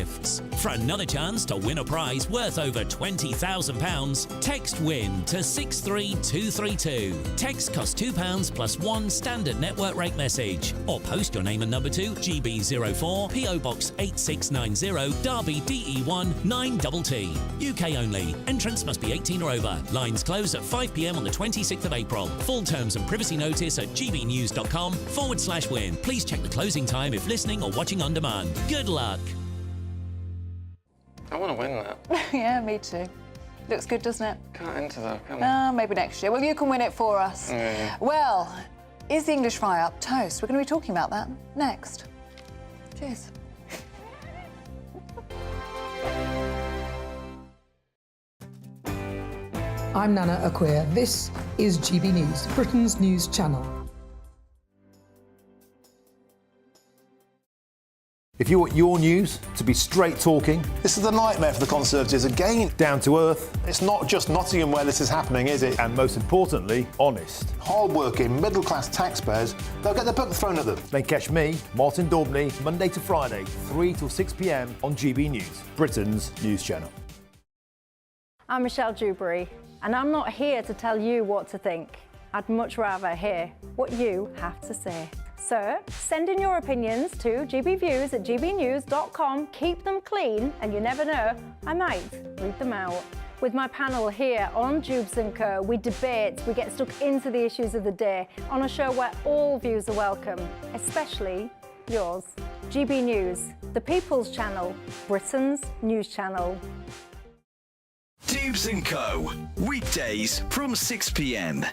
For another chance to win a prize worth over £20,000, text WIN to 63232. Text costs £2 plus one standard network rate message. Or post your name and number to GB04 PO Box 8690 Derby DE1 9TT. UK only. Entrance must be 18 or over. Lines close at 5 p.m. on the 26th of April. Full terms and privacy notice at gbnews.com/win. Please check the closing time if listening or watching on demand. Good luck. I want to win that. Yeah, me too. Looks good, doesn't it? Can't enter though, can I? Maybe next year. Well, you can win it for us. Yeah. Well, Is the English fry-up toast? We're going to be talking about that next. Cheers. I'm Nana Acquia. This is GB News, Britain's news channel. If you want your news to be straight talking... This is a nightmare for the Conservatives again. Down to earth. It's not just Nottingham where this is happening, is it? And most importantly, honest. Hard-working, middle-class taxpayers, they'll get the book thrown at them. Then catch me, Martin Daubney, Monday to Friday, 3 till 6 p.m. on GB News, Britain's news channel. I'm Michelle Dewberry, and I'm not here to tell you what to think. I'd much rather hear what you have to say. So, send in your opinions to gbviews@gbnews.com. Keep them clean, and you never know, I might read them out. With my panel here on Jubes & Co, we debate, we get stuck into the issues of the day on a show where all views are welcome, especially yours. GB News, the People's Channel, Britain's news channel. Jubes & Co, weekdays from 6 p.m.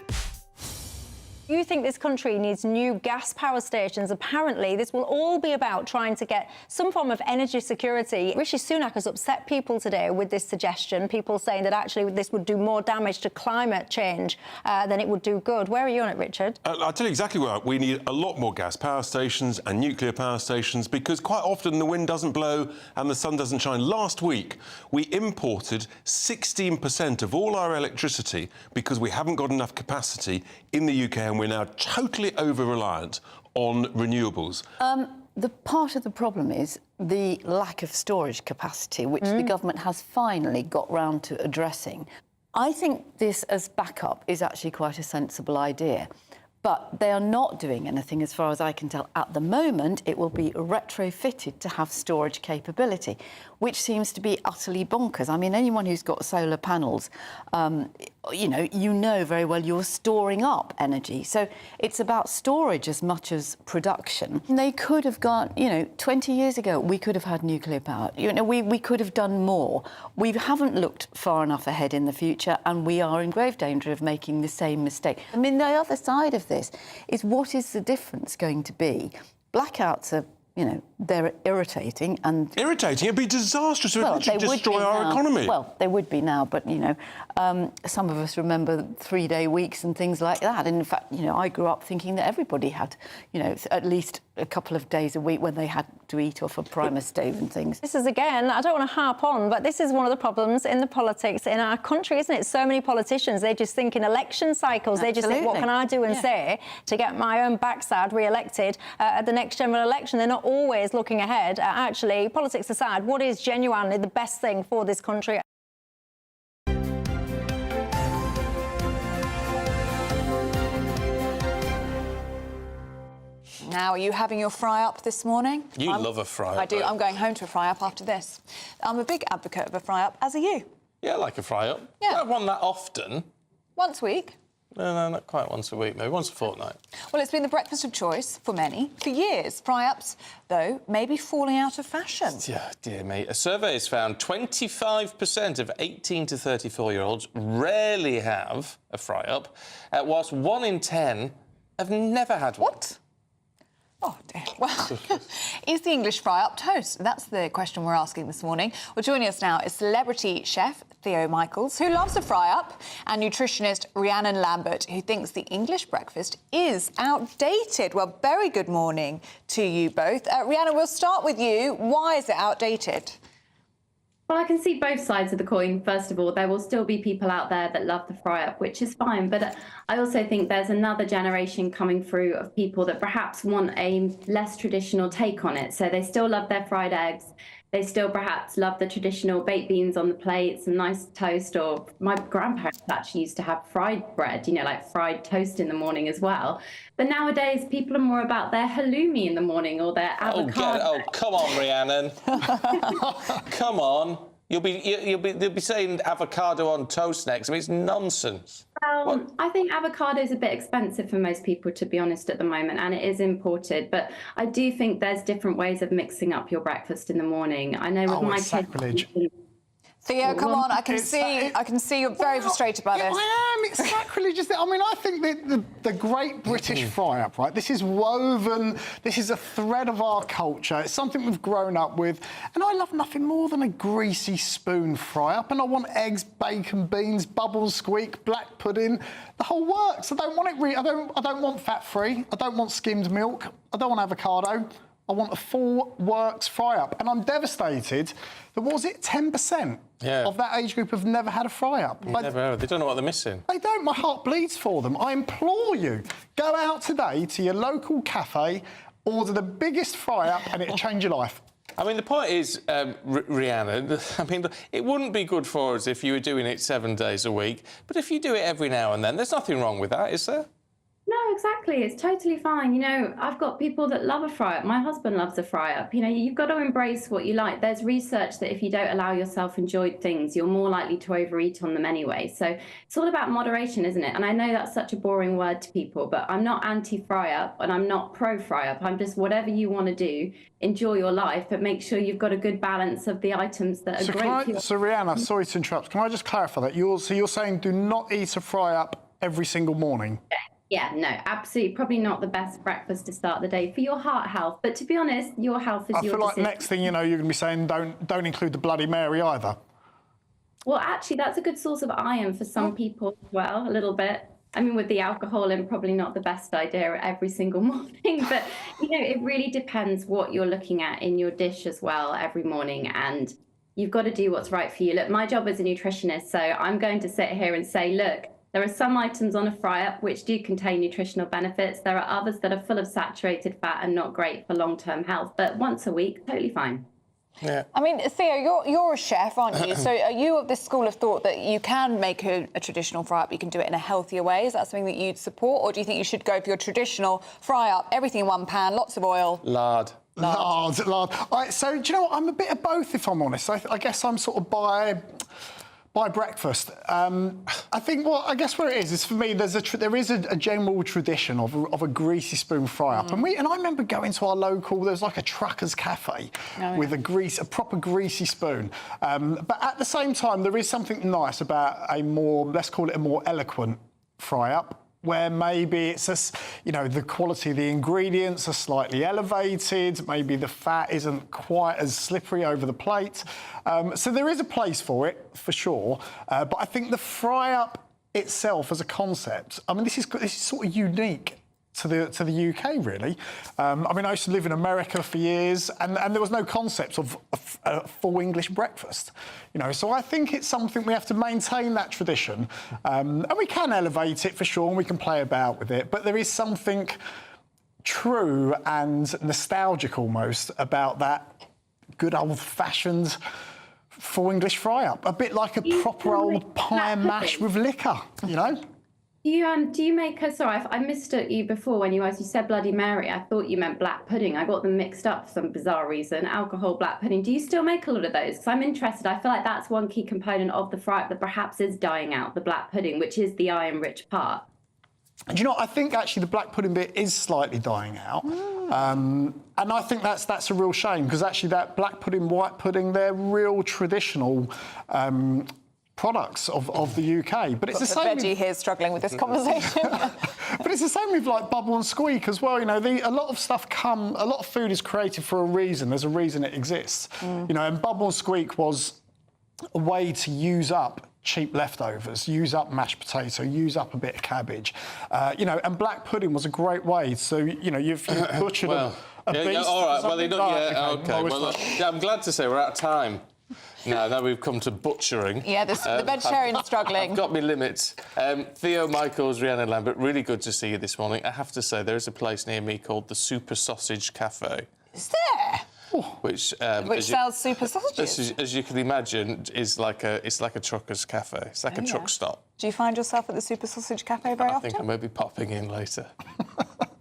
You think this country needs new gas power stations? Apparently, this will all be about trying to get some form of energy security. Rishi Sunak has upset people today with this suggestion, people saying that actually this would do more damage to climate change than it would do good. Where are you on it, Richard? I'll tell you exactly where. We need a lot more gas power stations and nuclear power stations because quite often the wind doesn't blow and the sun doesn't shine. Last week, we imported 16% of all our electricity because we haven't got enough capacity in the UK, and we're now totally over-reliant on renewables. The part of the problem is the lack of storage capacity, which the government has finally got round to addressing. I think this as backup is actually quite a sensible idea. But they are not doing anything, as far as I can tell. At the moment, it will be retrofitted to have storage capability, which seems to be utterly bonkers. I mean, anyone who's got solar panels, you know very well you're storing up energy. So it's about storage as much as production. They could have gone, 20 years ago, we could have had nuclear power. We could have done more. We haven't looked far enough ahead in the future, and we are in grave danger of making the same mistake. I mean, the other side of this is what is the difference going to be? Blackouts are, they're irritating and... Irritating? It'd be disastrous. It would destroy our economy. Well, they would be now, but, some of us remember 3-day weeks and things like that. And in fact, I grew up thinking that everybody had, at least a couple of days a week when they had to eat off a primus stove and things. This is, again, I don't want to harp on, but this is one of the problems in the politics in our country, isn't it? So many politicians, they just think in election cycles. Absolutely. They just think, what can I do and say to get my own backside re-elected at the next general election? They're not always looking ahead at actually, politics aside, what is genuinely the best thing for this country. Now, are you having your fry-up this morning? You love a fry-up. I do. Though. I'm going home to a fry-up after this. I'm a big advocate of a fry-up, as are you. Yeah, I like a fry-up. Yeah. I don't want that often. Once a week. No, not quite once a week, maybe once a fortnight. Well, it's been the breakfast of choice for many for years. Fry-ups, though, may be falling out of fashion. Yeah, dear me. A survey has found 25% of 18 to 34-year-olds rarely have a fry-up, whilst 1 in 10 have never had one. What? Oh, dear. Well, is the English fry-up toast? That's the question we're asking this morning. Well, joining us now is celebrity chef Theo Michaels, who loves a fry-up, and nutritionist Rhiannon Lambert, who thinks the English breakfast is outdated. Well, very good morning to you both. Rhiannon, we'll start with you. Why is it outdated? Well, I can see both sides of the coin. First of all, there will still be people out there that love the fry-up, which is fine. But I also think there's another generation coming through of people that perhaps want a less traditional take on it. So they still love their fried eggs. They still perhaps love the traditional baked beans on the plate, some nice toast, or my grandparents actually used to have fried bread, like fried toast in the morning as well. But nowadays, people are more about their halloumi in the morning or their avocado. Oh, come on, Rhiannon. Come on. They'll be saying avocado on toast next. I mean, it's nonsense. Well, I think avocado is a bit expensive for most people, to be honest, at the moment, and it is imported. But I do think there's different ways of mixing up your breakfast in the morning. I know with my kids. Theo, come on, I can see you're very frustrated by this. I am. It's sacrilege. I mean, I think the great British fry-up, right? This is woven. This is a thread of our culture. It's something we've grown up with, and I love nothing more than a greasy spoon fry-up. And I want eggs, bacon, beans, bubbles, squeak, black pudding, the whole works. I don't want it. I don't want fat-free. I don't want skimmed milk. I don't want avocado. I want a full works fry-up. And I'm devastated that, what was it, 10% of that age group have never had a fry-up. They don't know what they're missing. They don't. My heart bleeds for them. I implore you, go out today to your local cafe, order the biggest fry-up, and it'll change your life. I mean, the point is, Rihanna, I mean, it wouldn't be good for us if you were doing it 7 days a week, but if you do it every now and then, there's nothing wrong with that, is there? No, exactly. It's totally fine. You know, I've got people that love a fry-up. My husband loves a fry-up. You know, you've got to embrace what you like. There's research that if you don't allow yourself enjoyed things, you're more likely to overeat on them anyway. So it's all about moderation, isn't it? And I know that's such a boring word to people, but I'm not anti-fry-up and I'm not pro-fry-up. I'm just whatever you want to do, enjoy your life, but make sure you've got a good balance of the items that are great. So Rihanna, sorry to interrupt. Can I just clarify that? You're saying do not eat a fry-up every single morning? Yeah, no, absolutely. Probably not the best breakfast to start the day for your heart health. But to be honest, your health is your decision. I feel like next thing you know, you're going to be saying don't include the Bloody Mary either. Well, actually, that's a good source of iron for some people as well, a little bit. I mean, with the alcohol in, probably not the best idea every single morning. But, you know, it really depends what you're looking at in your dish as well every morning. And you've got to do what's right for you. Look, my job as a nutritionist, so I'm going to sit here and say, look, there are some items on a fry-up which do contain nutritional benefits. There are others that are full of saturated fat and not great for long-term health. But once a week, totally fine. Yeah. I mean, Theo, you're a chef, aren't you? So are you of this school of thought that you can make a traditional fry-up, you can do it in a healthier way? Is that something that you'd support? Or do you think you should go for your traditional fry-up, everything in one pan, lots of oil? Lard. So, do you know what? I'm a bit of both, if I'm honest. I guess I'm sort of by breakfast. I think, I guess where it is for me, there is a general tradition of a greasy spoon fry-up. And I remember going to our local, there was like a trucker's cafe with a proper greasy spoon. But at the same time, there is something nice about let's call it a more eloquent fry-up, where maybe it's the quality of the ingredients are slightly elevated, maybe the fat isn't quite as slippery over the plate. So there is a place for it, for sure. But I think the fry-up itself as a concept, I mean, this is sort of unique to the UK, really. I mean, I used to live in America for years, and there was no concept of a full English breakfast, So I think it's something we have to maintain that tradition, and we can elevate it for sure, and we can play about with it. But there is something true and nostalgic almost about that good old-fashioned full English fry-up, a bit like a proper old pie and mash with liquor, Do you make sorry, I mistook you before when you said Bloody Mary. I thought you meant black pudding. I got them mixed up for some bizarre reason. Alcohol, black pudding. Do you still make a lot of those? Because I'm interested. I feel like that's one key component of the fry-up that perhaps is dying out, the black pudding, which is the iron-rich part. And I think actually the black pudding bit is slightly dying out. And I think that's a real shame, because actually that black pudding, white pudding, they're real traditional products of the UK. But it's the same. Veggie here struggling with this conversation. But it's the same with like bubble and squeak as well. A lot of food is created for a reason. There's a reason it exists. And bubble and squeak was a way to use up cheap leftovers, use up mashed potato, use up a bit of cabbage. And black pudding was a great way. So, you've butchered a beast. All right, well, I'm glad to say we're out of time. Now we've come to butchering. Yeah, the vegetarian's struggling. I've got my limits. Theo Michaels, Rhiannon Lambert, really good to see you this morning. I have to say, there is a place near me called the Super Sausage Cafe. Is there? Which sells super sausages. As you can imagine, it's like a trucker's cafe. It's like a truck stop. Do you find yourself at the Super Sausage Cafe very often? I think I may be popping in later.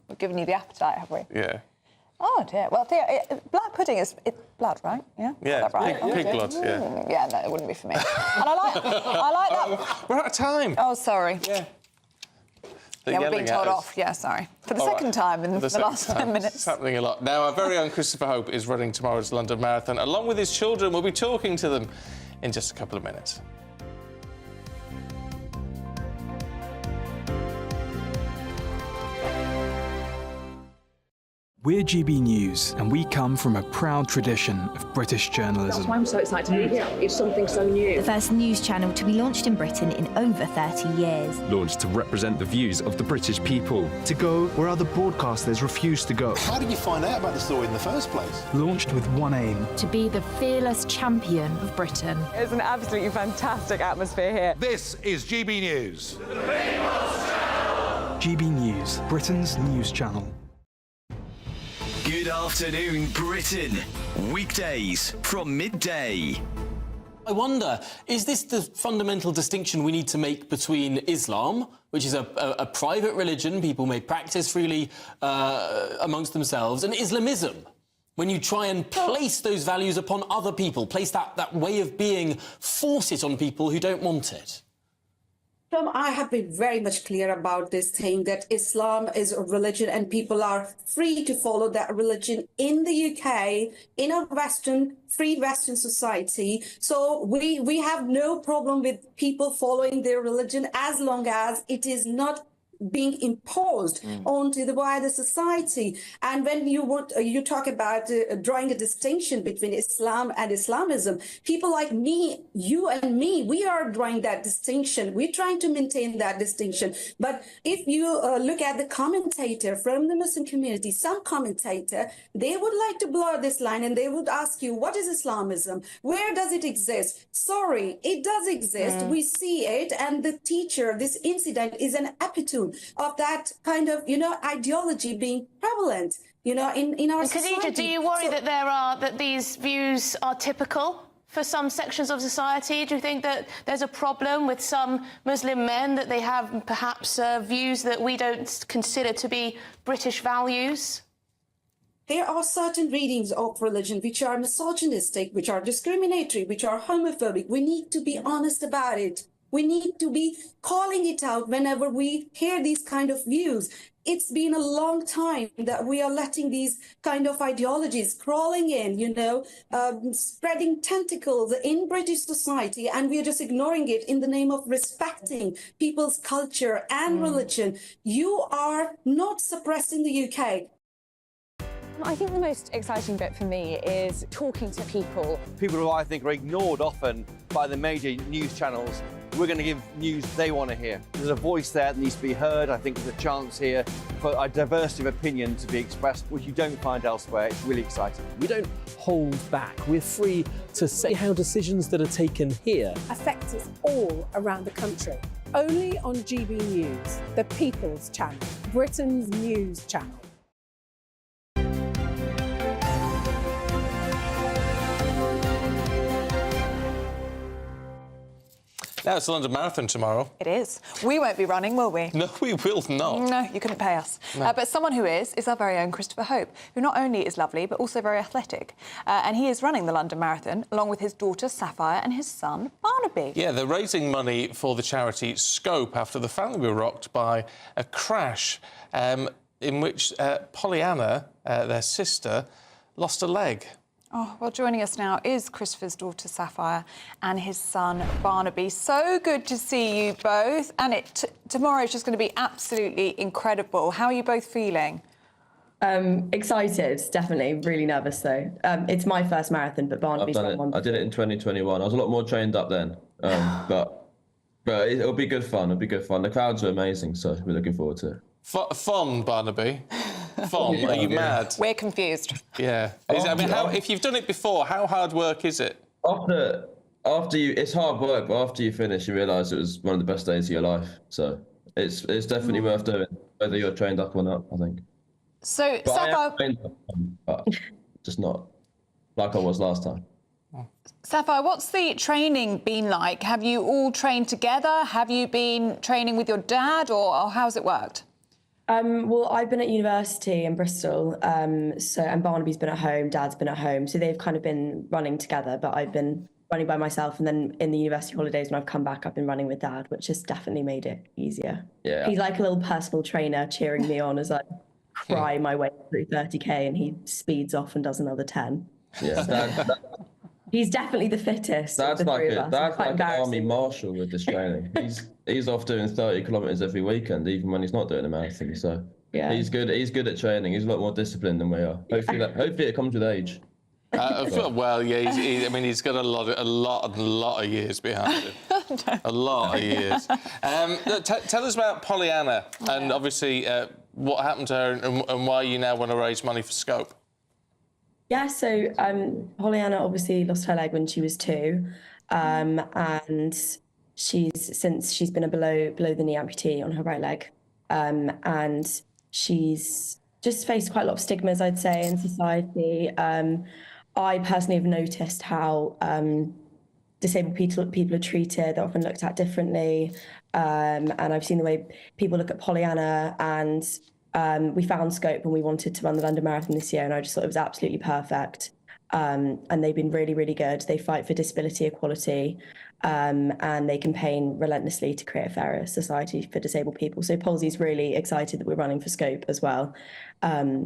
We've given you the appetite, have we? Yeah. Oh dear. Well, Theo, black pudding is blood, right? Yeah. Yeah. Right? Pig blood. Yeah. Yeah. No, it wouldn't be for me. And I like that. We're out of time. Oh, sorry. Yeah. We're being told off. Yeah, sorry. For the second time in the last 10 minutes. It's happening a lot. Now, our very own Christopher Hope is running tomorrow's London Marathon. Along with his children, we'll be talking to them in just a couple of minutes. We're GB News, and we come from a proud tradition of British journalism. That's why I'm so excited to be here. It's something so new. The first news channel to be launched in Britain in over 30 years. Launched to represent the views of the British people. To go where other broadcasters refuse to go. How did you find out about the story in the first place? Launched with one aim. To be the fearless champion of Britain. It's an absolutely fantastic atmosphere here. This is GB News. GB News, Britain's news channel. Good afternoon, Britain. Weekdays from midday. I wonder, is this the fundamental distinction we need to make between Islam, which is a private religion people may practice freely amongst themselves, and Islamism, when you try and place those values upon other people, place that way of being, force it on people who don't want it? Tom, I have been very much clear about this thing, that Islam is a religion and people are free to follow that religion in the UK, in a free Western society. So we have no problem with people following their religion as long as it is not being imposed onto the wider society. And when you talk about drawing a distinction between Islam and Islamism, people like me, you and me, we are drawing that distinction. We're trying to maintain that distinction. But if you look at the commentator from the Muslim community, some commentator, they would like to blur this line and they would ask you, what is Islamism? Where does it exist? Sorry, it does exist. We see it. And the teacher, this incident is an epitome of that kind of, ideology being prevalent, in our society. Khadija, do you worry that these views are typical for some sections of society? Do you think that there's a problem with some Muslim men, that they have perhaps views that we don't consider to be British values? There are certain readings of religion which are misogynistic, which are discriminatory, which are homophobic. We need to be honest about it. We need to be calling it out whenever we hear these kind of views. It's been a long time that we are letting these kind of ideologies crawling in, spreading tentacles in British society, and we are just ignoring it in the name of respecting people's culture and religion. You are not suppressed in the UK. I think the most exciting bit for me is talking to people. People who I think are ignored often by the major news channels. We're going to give news they want to hear. There's a voice there that needs to be heard. I think there's a chance here for a diversity of opinion to be expressed, which you don't find elsewhere. It's really exciting. We don't hold back. We're free to say how decisions that are taken here affect us all around the country. Only on GB News, the People's Channel, Britain's news channel. Now it's the London Marathon tomorrow. It is. We won't be running, will we? No, we will not. No, you couldn't pay us. No. But someone who is our very own Christopher Hope, who not only is lovely, but also very athletic. And he is running the London Marathon, along with his daughter, Sapphire, and his son, Barnaby. Yeah, they're raising money for the charity Scope after the family were rocked by a crash in which Pollyanna, their sister, lost a leg. Oh, well, joining us now is Christopher's daughter, Sapphire, and his son, Barnaby. So good to see you both. And tomorrow is just going to be absolutely incredible. How are you both feeling? Excited, definitely. Really nervous, though. It's my first marathon, but Barnaby's run one. I did it in 2021. I was a lot more trained up then. But it'll be good fun. It'll be good fun. The crowds are amazing, so we're looking forward to it. Fun, Barnaby. Fun. Are you mad? We're confused. Yeah. If you've done it before, how hard work is it? After you, it's hard work, but after you finish, you realise it was one of the best days of your life. So it's definitely worth doing, whether you're trained up or not, I think. So, but Sapphire... I am trained up, but just not like I was last time. Sapphire, what's the training been like? Have you all trained together? Have you been training with your dad, or how's it worked? Well, I've been at university in Bristol, and Barnaby's been at home, Dad's been at home, so they've kind of been running together, but I've been running by myself, and then in the university holidays when I've come back, I've been running with Dad, which has definitely made it easier. Yeah. He's like a little personal trainer cheering me on as I cry my way through 30k, and he speeds off and does another 10. Yeah, He's definitely the fittest. That's of the like three of us. that's Quite like an army embarrassing. marshal with this training. He's off doing 30 kilometers every weekend, even when he's not doing a marathon. So Yeah. he's good. He's good at training. He's a lot more disciplined than we are. Hopefully it comes with age. Well, yeah, he's got a lot of years behind him. A lot of years. Look, tell us about Pollyanna and obviously what happened to her and why you now want to raise money for Scope. Yeah, so Pollyanna obviously lost her leg when she was 2, and she's been a below the knee amputee on her right leg, and she's just faced quite a lot of stigmas, I'd say, in society. I personally have noticed how disabled people are treated. They're often looked at differently, and I've seen the way people look at Pollyanna, and we found Scope when we wanted to run the London Marathon this year, and I just thought it was absolutely perfect. And they've been really, really good. They fight for disability equality, and they campaign relentlessly to create a fairer society for disabled people. So Polsy's really excited that we're running for Scope as well.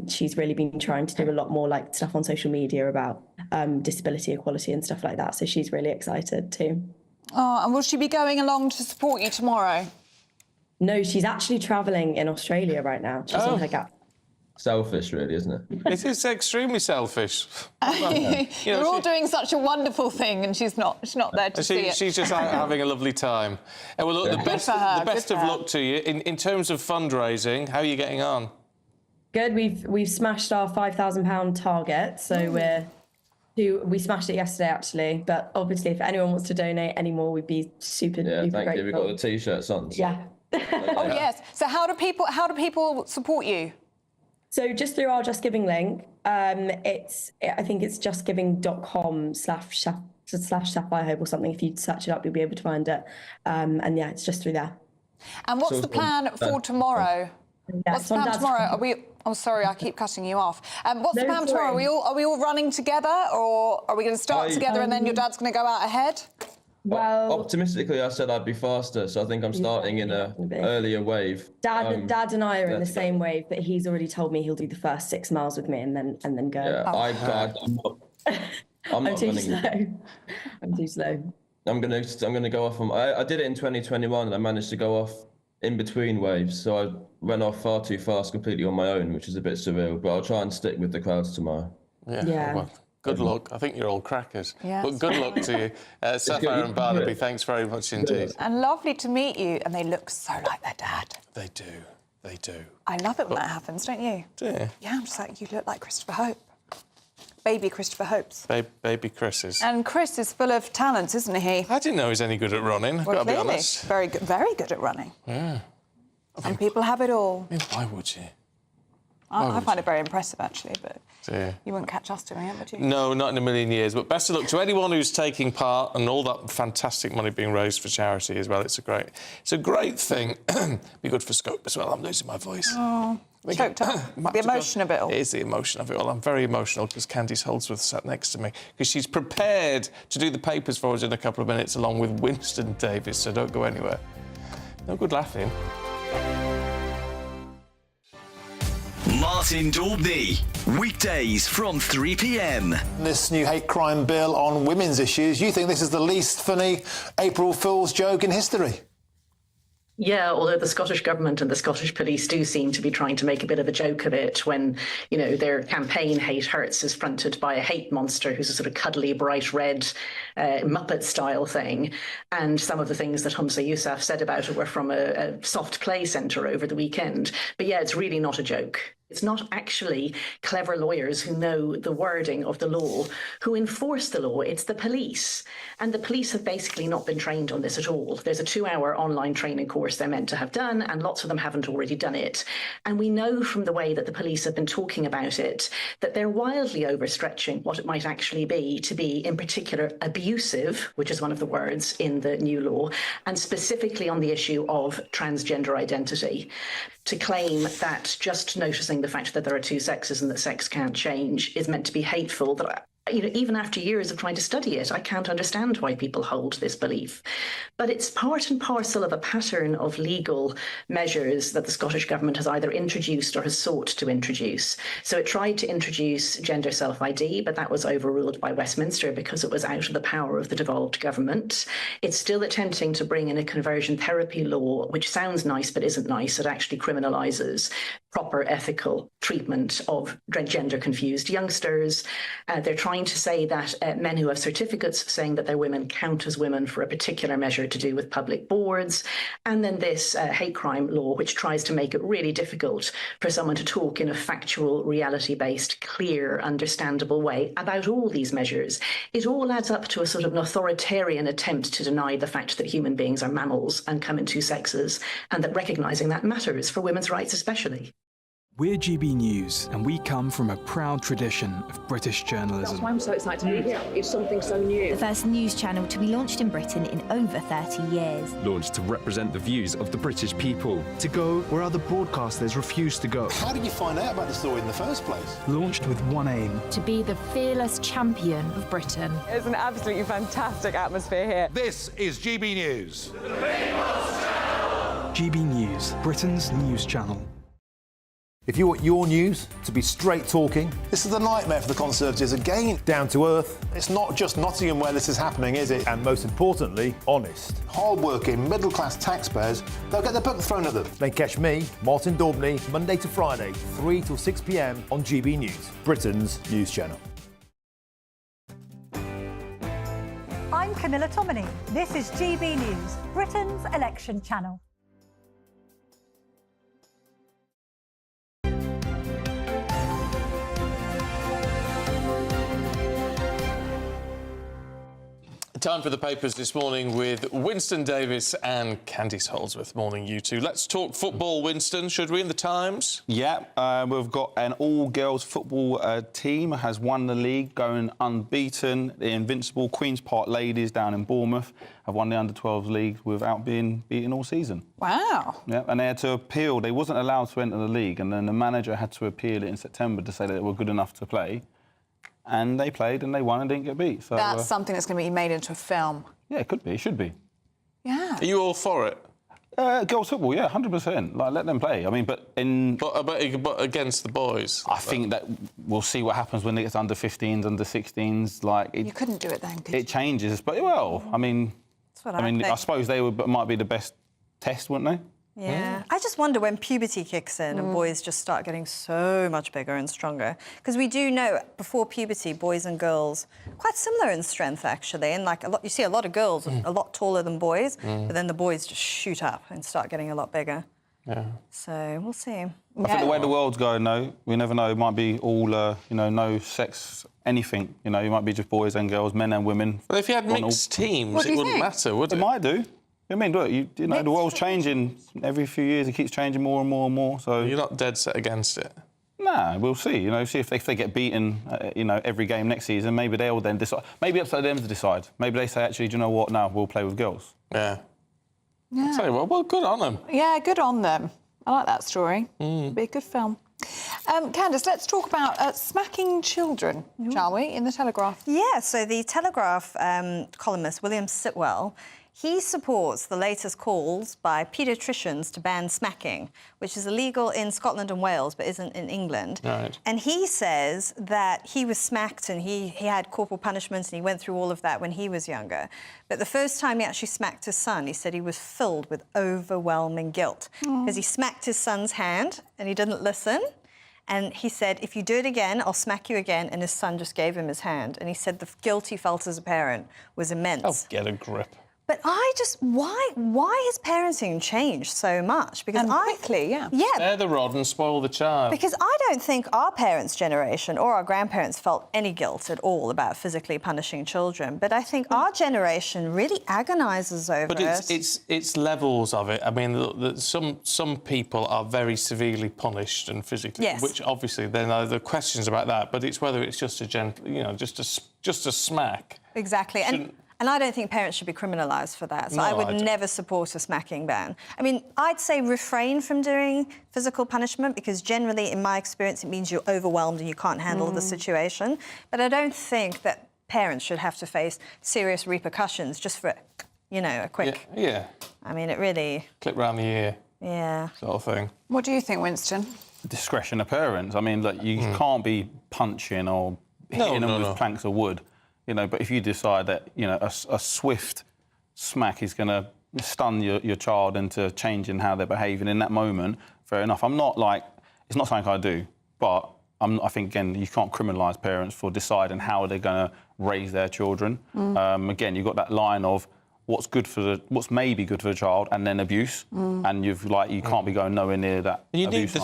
She's really been trying to do a lot more like stuff on social media about disability equality and stuff like that. So she's really excited too. Oh, and will she be going along to support you tomorrow? No, she's actually travelling in Australia right now. She's on her gap. Selfish, really, isn't it? It is extremely selfish. You're all doing such a wonderful thing, and she's not there to see it. She's just having a lovely time. And well, look, the best of luck to you in terms of fundraising. How are you getting on? Good. We've smashed our £5,000 target, so we smashed it yesterday actually. But obviously, if anyone wants to donate any more, we'd be super. Yeah, thank grateful. you. We've got the T-shirts on. So. Yeah. Oh yes. So how do people support you? So just through our Just Giving link, I think it's justgiving.com/Sapphire Hope or something. If you search it up, you'll be able to find it. And yeah, it's just through there. And what's the plan for tomorrow? Yeah, what's the plan tomorrow? I'm sorry, I keep cutting you off. What's the plan tomorrow? Are we all running together, or are we going to start together and then your dad's going to go out ahead? Well, optimistically, I said I'd be faster, so I think I'm starting in an earlier wave. Dad and I are in the same wave, but he's already told me he'll do the first 6 miles with me and then go. Yeah, I'm not too running. slow. I'm too slow. I'm gonna go off. I did it in 2021, and I managed to go off in between waves, so I went off far too fast, completely on my own, which is a bit surreal. But I'll try and stick with the crowds tomorrow. Yeah. Well, good luck. I think you're all crackers. Yeah. But good luck to you. Sapphire and Barnaby, thanks very much indeed. And lovely to meet you. And they look so like their dad. They do. They do. I love it when that happens, don't you? Do you? Yeah, I'm just like, you look like Christopher Hope. Baby Christopher Hopes. Baby Chris's. And Chris is full of talent, isn't he? I didn't know he was any good at running, I've got to be honest. Very good at running. Yeah. And people have it all. I mean, why would you? I find it very impressive, actually, but Yeah. you wouldn't catch us doing it, would you? No, not in a million years. But best of luck to anyone who's taking part and all that fantastic money being raised for charity as well. It's a great thing. Be good for Scope as well. I'm losing my voice. Oh, choked up. The emotion of it all. It is the emotion of it all. I'm very emotional because Candice Holdsworth sat next to me because she's prepared to do the papers for us in a couple of minutes along with Winston Davis, so don't go anywhere. No good laughing. Martin Daubney, weekdays from 3 p.m. This new hate crime bill on women's issues, you think this is the least funny April Fool's joke in history? Yeah, although the Scottish Government and the Scottish Police do seem to be trying to make a bit of a joke of it when, you know, their campaign Hate Hurts is fronted by a hate monster who's a sort of cuddly, bright red Muppet-style thing. And some of the things that Humza Yousaf said about it were from a soft play centre over the weekend. But yeah, it's really not a joke. It's not actually clever lawyers who know the wording of the law who enforce the law. It's the police. And the police have basically not been trained on this at all. There's a 2-hour online training course they're meant to have done, and lots of them haven't already done it. And we know from the way that the police have been talking about it that they're wildly overstretching what it might actually be to be, in particular, abusive, which is one of the words in the new law, and specifically on the issue of transgender identity. To claim that just noticing the fact that there are two sexes and that sex can't change is meant to be hateful, that You know, even after years of trying to study it, I can't understand why people hold this belief. But it's part and parcel of a pattern of legal measures that the Scottish Government has either introduced or has sought to introduce. So it tried to introduce gender self-ID, but that was overruled by Westminster because it was out of the power of the devolved government. It's still attempting to bring in a conversion therapy law, which sounds nice but isn't nice. It actually criminalises proper ethical treatment of gender-confused youngsters. They're trying to say that men who have certificates saying that they're women count as women for a particular measure to do with public boards. And then this hate crime law, which tries to make it really difficult for someone to talk in a factual, reality-based, clear, understandable way about all these measures. It all adds up to a sort of an authoritarian attempt to deny the fact that human beings are mammals and come in two sexes, and that recognising that matters for women's rights especially. We're GB News, and we come from a proud tradition of British journalism. That's why I'm so excited to be here. It's something so new. The first news channel to be launched in Britain in over 30 years. Launched to represent the views of the British people. To go where other broadcasters refuse to go. How did you find out about the story in the first place? Launched with one aim. To be the fearless champion of Britain. It's an absolutely fantastic atmosphere here. This is GB News. GB News, Britain's news channel. If you want your news to be straight talking, this is the nightmare for the Conservatives again. Down to earth. It's not just Nottingham where this is happening, is it? And most importantly, honest. Hard-working, middle-class taxpayers, they'll get their book thrown at them. Then catch me, Martin Daubney, Monday to Friday, 3 till 6 p.m. on GB News, Britain's news channel. I'm Camilla Tominey. This is GB News, Britain's election channel. Time for the papers this morning with Winston Davis and Candice Holdsworth. Morning, you two. Let's talk football, Winston, should we, in the Times? Yeah, we've got an all-girls football team has won the league, going unbeaten. The invincible Queen's Park ladies down in Bournemouth have won the under-12s league without being beaten all season. Wow. Yeah, and they had to appeal. They wasn't allowed to enter the league, and then the manager had to appeal it in September to say that they were good enough to play. And they played and they won and didn't get beat. So that's something that's going to be made into a film. Yeah, it could be. It should be. Yeah. Are you all for it? Girls football, yeah, 100%. Like, let them play. I mean, but against the boys. I think that we'll see what happens when it gets under 15s, under 16s. Like, you couldn't do it then, could you? It changes, but well, I mean, that's what I think. I suppose they might be the best test, wouldn't they? Yeah. I just wonder when puberty kicks in and boys just start getting so much bigger and stronger. Because we do know before puberty, boys and girls quite similar in strength, actually. And like you see a lot of girls a lot taller than boys, but then the boys just shoot up and start getting a lot bigger. Yeah. So we'll see. I think the way the world's going, though, we never know. It might be all, no sex, anything. You know, it might be just boys and girls, men and women. Well, if you had mixed teams, it wouldn't matter, would it? It might do. I mean, look, you know, the world's changing every few years. It keeps changing more and more and more. So you're not dead set against it. Nah, we'll see. You know, see if they get beaten, every game next season. Maybe they'll then decide. Maybe it's up to them to decide. Maybe they say, actually, do you know what? No, we'll play with girls. Yeah. Yeah. I'll tell you what. Well, good on them. Yeah, good on them. I like that story. It'll be a good film. Candice, let's talk about smacking children, shall we, in The Telegraph? Yeah, so the Telegraph columnist, William Sitwell, he supports the latest calls by paediatricians to ban smacking, which is illegal in Scotland and Wales but isn't in England. Right. And he says that he was smacked and he had corporal punishments and he went through all of that when he was younger. But the first time he actually smacked his son, he said he was filled with overwhelming guilt because he smacked his son's hand and he didn't listen. And he said, if you do it again, I'll smack you again. And his son just gave him his hand. And he said the guilt he felt as a parent was immense. Oh, get a grip. But why has parenting changed so much? Because quickly, yeah. Yeah. Spare the rod and spoil the child. Because I don't think our parents' generation or our grandparents felt any guilt at all about physically punishing children. But I think our generation really agonises over it. But it's levels of it. I mean, some people are very severely punished and physically, which obviously then are the questions about that. But it's whether it's just a gentle, just a smack. Exactly. And I don't think parents should be criminalised for that. So I would never support a smacking ban. I mean, I'd say refrain from doing physical punishment because generally, in my experience, it means you're overwhelmed and you can't handle the situation. But I don't think that parents should have to face serious repercussions just for, you know, a quick... Yeah. I mean, it really... Clip round the ear. Yeah. Sort of thing. What do you think, Winston? Discretion of parents. I mean, look, you can't be punching or hitting them with planks of wood, you know, but if you decide that, you know, a swift smack is going to stun your child into changing how they're behaving in that moment, fair enough. I'm not like... It's not something I do, but I think, again, you can't criminalise parents for deciding how they're going to raise their children. Again, you've got that line of what's maybe good for the child, and then abuse, and you can't be going nowhere near that.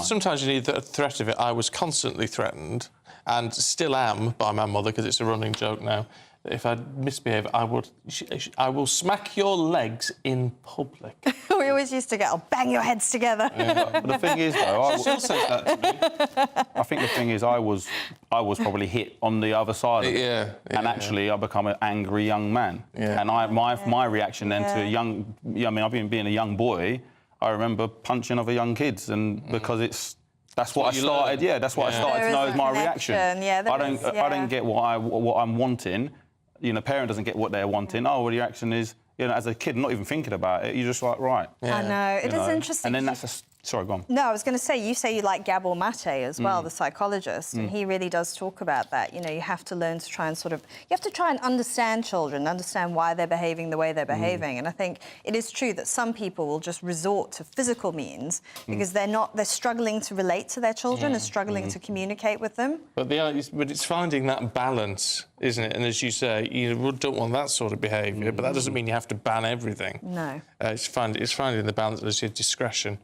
Sometimes you need the threat of it. I was constantly threatened, and still am by my mother because it's a running joke now. If I misbehave, I will smack your legs in public. We always used to get, I'll bang your heads together. Yeah, but the thing is, though, She still says that to me. I think the thing is, I was probably hit on the other side of it. And actually, I become an angry young man. And my reaction then to I've been being a young boy, I remember punching other young kids, and because that's what I started. Yeah, that's what I started to know as my reaction. I don't get what I'm wanting. You know, parent doesn't get what they're wanting. Oh, well, your action is, you know, as a kid, not even thinking about it, you're just like, right. I know. It is interesting. And then that's Sorry, go on. No, I was going to say, you say you like Gabor Mate as well, the psychologist, and he really does talk about that. You know, you have to learn to try and you have to try and understand children, understand why they're behaving the way they're behaving. And I think it is true that some people will just resort to physical means because they're struggling to relate to their children and struggling to communicate with them. But it's finding that balance, isn't it? And as you say, you don't want that sort of behaviour, but that doesn't mean you have to ban everything. No. It's finding the balance as your discretion.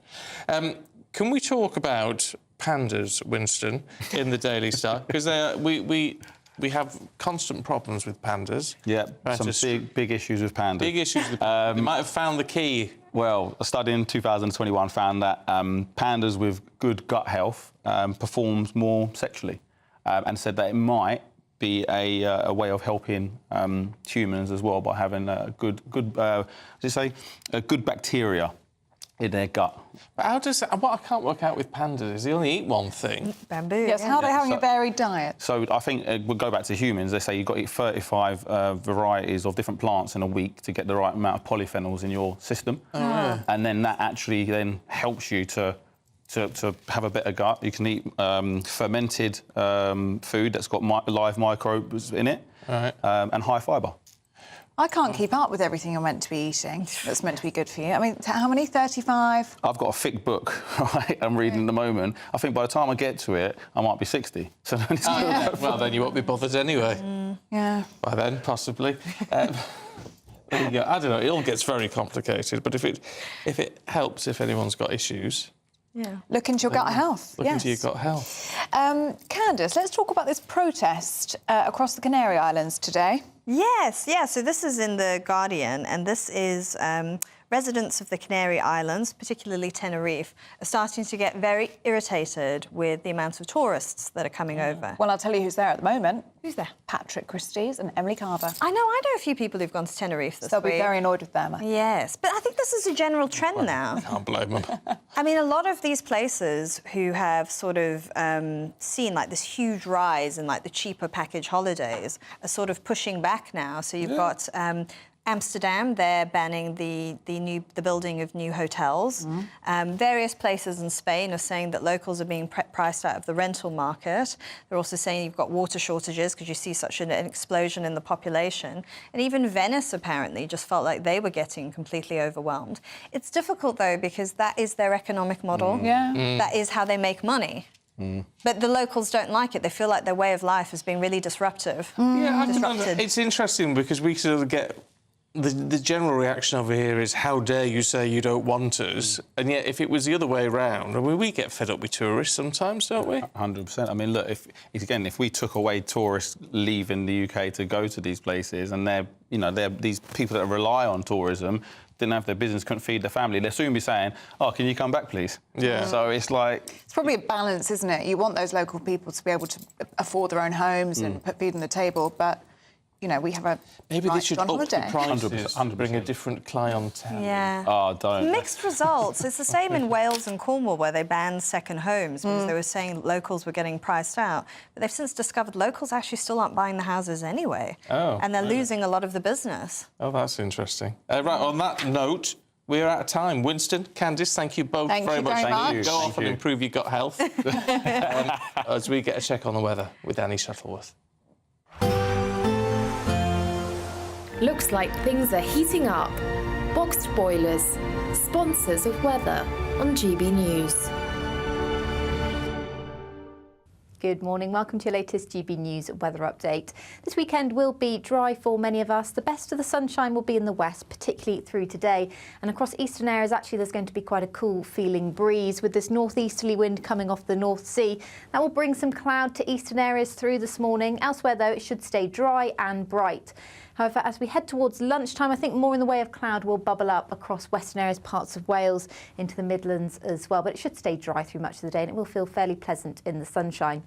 Can we talk about Pandas, Winston, in the Daily Star? Because we have constant problems with pandas. Yeah, some big issues with pandas. Big issues with pandas. They might have found the key. Well, a study in 2021 found that pandas with good gut health performs more sexually, and said that it might be a way of helping humans as well by having a good bacteria in their gut. But how does what I can't work out with pandas is they only eat one thing. Bamboo. Yes, how are they having a varied diet? So I think we'll go back to humans. They say you've got to eat 35 varieties of different plants in a week to get the right amount of polyphenols in your system. And then that actually then helps you to have a better gut. You can eat fermented food that's got live microbes in it, and high fibre. I can't keep up with everything you're meant to be eating that's meant to be good for you. I mean, how many? 35? I've got a thick book, right, I'm reading at the moment. I think by the time I get to it, I might be 60. So well, then you won't be bothered anyway. Yeah. By then, possibly. There you go. I don't know, it all gets very complicated, but if it helps, if anyone's got issues... Yeah. Look into your gut health. Look into your gut health. Candace, let's talk about this protest across the Canary Islands today. Yes, yeah. So this is in The Guardian, and this is residents of the Canary Islands, particularly Tenerife, are starting to get very irritated with the amount of tourists that are coming over. Well, I'll tell you who's there at the moment. Who's there? Patrick Christie's and Emily Carver. I know a few people who've gone to Tenerife this week. They'll be very annoyed with them. Yes, but I think this is a general trend now. I can't blame them. I mean, a lot of these places who have sort of seen, like, this huge rise in, like, the cheaper package holidays are sort of pushing back now. So you've got... Amsterdam, they're banning the building of new hotels. Various places in Spain are saying that locals are being priced out of the rental market. They're also saying you've got water shortages because you see such an explosion in the population. And even Venice, apparently, just felt like they were getting completely overwhelmed. It's difficult, though, because that is their economic model. That is how they make money. But the locals don't like it. They feel like their way of life has been really disruptive. It's interesting because we sort of get... The general reaction over here is, how dare you say you don't want us? And yet, if it was the other way around, I mean, we get fed up with tourists sometimes, don't we? 100%. I mean, look, if we took away tourists leaving the UK to go to these places, and they're these people that rely on tourism, didn't have their business, couldn't feed their family, they'll soon be saying, oh, can you come back, please? Yeah. So it's like... It's probably a balance, isn't it? You want those local people to be able to afford their own homes and put food on the table, but... you know, we have a Maybe right they should on up the holiday. prices to bring a different clientele. Yeah. Oh, don't. Mixed results. It's the same in Wales and Cornwall, where they banned second homes because they were saying locals were getting priced out. But they've since discovered locals actually still aren't buying the houses anyway. Oh. And they're losing a lot of the business. Oh, that's interesting. Right, on that note, we're out of time. Winston, Candice, thank you both Thank very you much. very Thank you. much. Go off and improve your gut health as we get a check on the weather with Annie Shuttleworth. Looks like things are heating up. Boxed boilers, sponsors of weather on GB News. Good morning. Welcome to your latest GB News weather update. This weekend will be dry for many of us. The best of the sunshine will be in the west, particularly through today. And across eastern areas, actually, there's going to be quite a cool feeling breeze with this northeasterly wind coming off the North Sea. That will bring some cloud to eastern areas through this morning. Elsewhere, though, it should stay dry and bright. However, as we head towards lunchtime, I think more in the way of cloud will bubble up across western areas, parts of Wales, into the Midlands as well. But it should stay dry through much of the day and it will feel fairly pleasant in the sunshine.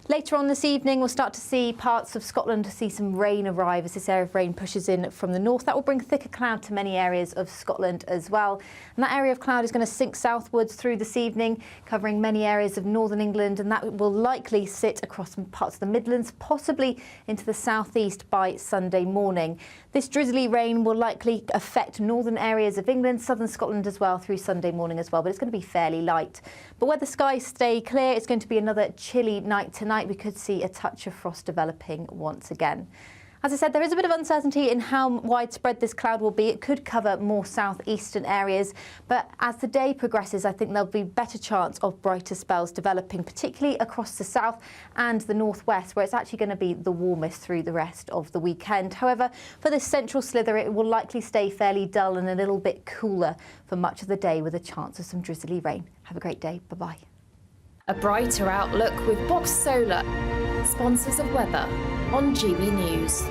Later on this evening, we'll start to see parts of Scotland see some rain arrive as this area of rain pushes in from the north. That will bring thicker cloud to many areas of Scotland as well. And that area of cloud is going to sink southwards through this evening, covering many areas of northern England, and that will likely sit across parts of the Midlands, possibly into the southeast by Sunday morning. This drizzly rain will likely affect northern areas of England, southern Scotland as well through Sunday morning as well, but it's going to be fairly light. But where the skies stay clear, it's going to be another chilly night tonight. We could see a touch of frost developing once again. As I said, there is a bit of uncertainty in how widespread this cloud will be. It could cover more southeastern areas, but as the day progresses, I think there'll be better chance of brighter spells developing, particularly across the south and the northwest, where it's actually going to be the warmest through the rest of the weekend. However, for this central slither, it will likely stay fairly dull and a little bit cooler for much of the day, with a chance of some drizzly rain. Have a great day. Bye-bye. A brighter outlook with Box Solar, sponsors of weather on GB News.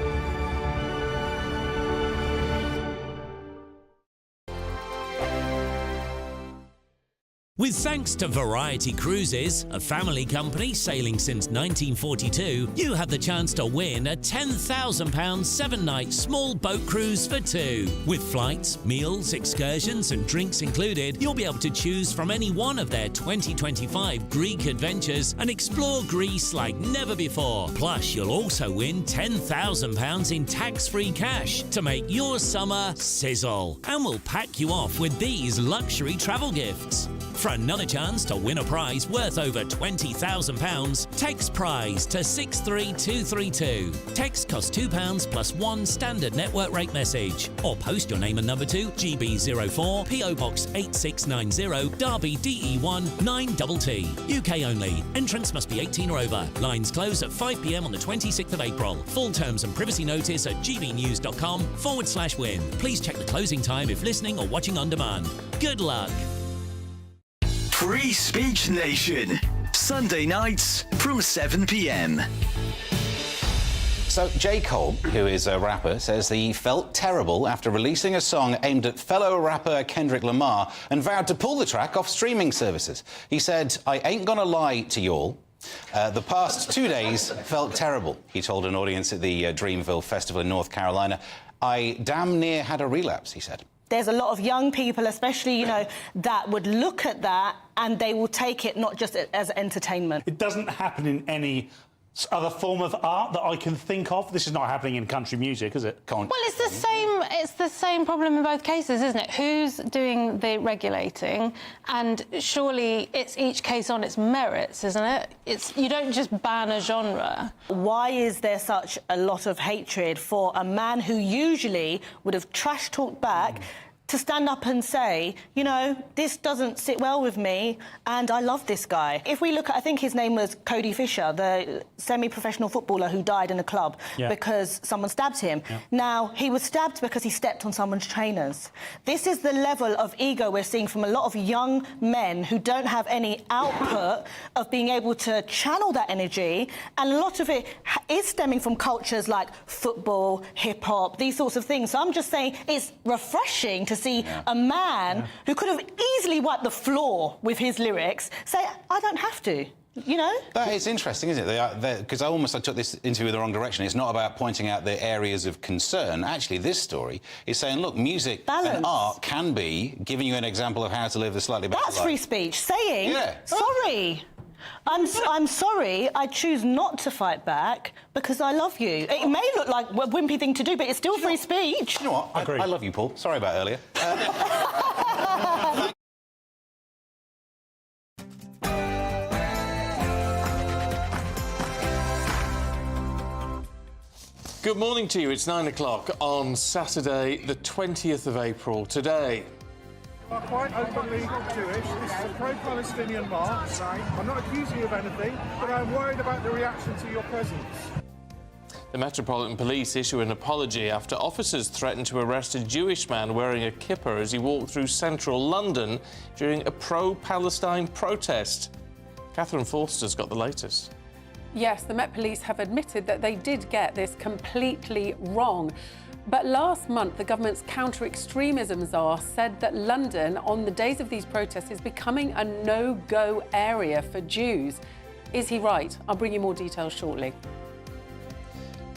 With thanks to Variety Cruises, a family company sailing since 1942, you have the chance to win a £10,000 7-night small boat cruise for two. With flights, meals, excursions and drinks included, you'll be able to choose from any one of their 2025 Greek adventures and explore Greece like never before. Plus, you'll also win £10,000 in tax-free cash to make your summer sizzle. And we'll pack you off with these luxury travel gifts. For another chance to win a prize worth over £20,000, text prize to 63232. Text costs £2 plus one standard network rate message. Or post your name and number to GB04 PO Box 8690 Derby DE1 9TT. UK only. Entrance must be 18 or over. Lines close at 5 p.m. on the 26th of April. Full terms and privacy notice at gbnews.com/win. Please check the closing time if listening or watching on demand. Good luck. Free Speech Nation, Sunday nights from 7 p.m. So J. Cole, who is a rapper, says he felt terrible after releasing a song aimed at fellow rapper Kendrick Lamar and vowed to pull the track off streaming services. He said, "I ain't gonna lie to y'all. The past 2 days felt terrible," he told an audience at the Dreamville Festival in North Carolina. "I damn near had a relapse," he said. There's a lot of young people, especially, you know, that would look at that and they will take it not just as entertainment. It doesn't happen in any other form of art that I can think of. This is not happening in country music, is it? Well, it's the same. It's the same problem in both cases, isn't it? Who's doing the regulating? And surely it's each case on its merits, isn't it? You don't just ban a genre. Why is there such a lot of hatred for a man who usually would have trash talked back? To stand up and say, you know, this doesn't sit well with me and I love this guy. If we look at, I think his name was Cody Fisher, the semi-professional footballer who died in a club because someone stabbed him. Now, he was stabbed because he stepped on someone's trainers. This is the level of ego we're seeing from a lot of young men who don't have any output of being able to channel that energy, and a lot of it is stemming from cultures like football, hip-hop, these sorts of things. So I'm just saying it's refreshing to see a man who could have easily wiped the floor with his lyrics say, I don't have to. You know? That is interesting, isn't it? Because I took this interview in the wrong direction. It's not about pointing out the areas of concern. Actually, this story is saying, look, music and art can be giving you an example of how to live a slightly better life. That's free speech. Saying, yeah. Sorry. I'm sorry, I choose not to fight back because I love you. It may look like a wimpy thing to do, but it's still free speech. You know what? I love you, Paul. Sorry about earlier. Good morning to you. It's 9 o'clock on Saturday, the 20th of April. Today. You are quite openly Jewish. This is a pro-Palestinian march. I'm not accusing you of anything, but I'm worried about the reaction to your presence. The Metropolitan Police issue an apology after officers threatened to arrest a Jewish man wearing a kippah as he walked through central London during a pro-Palestine protest. Catherine Forster's got the latest. Yes, the Met Police have admitted that they did get this completely wrong. But last month, the government's counter-extremism czar said that London, on the days of these protests, is becoming a no-go area for Jews. Is he right? I'll bring you more details shortly.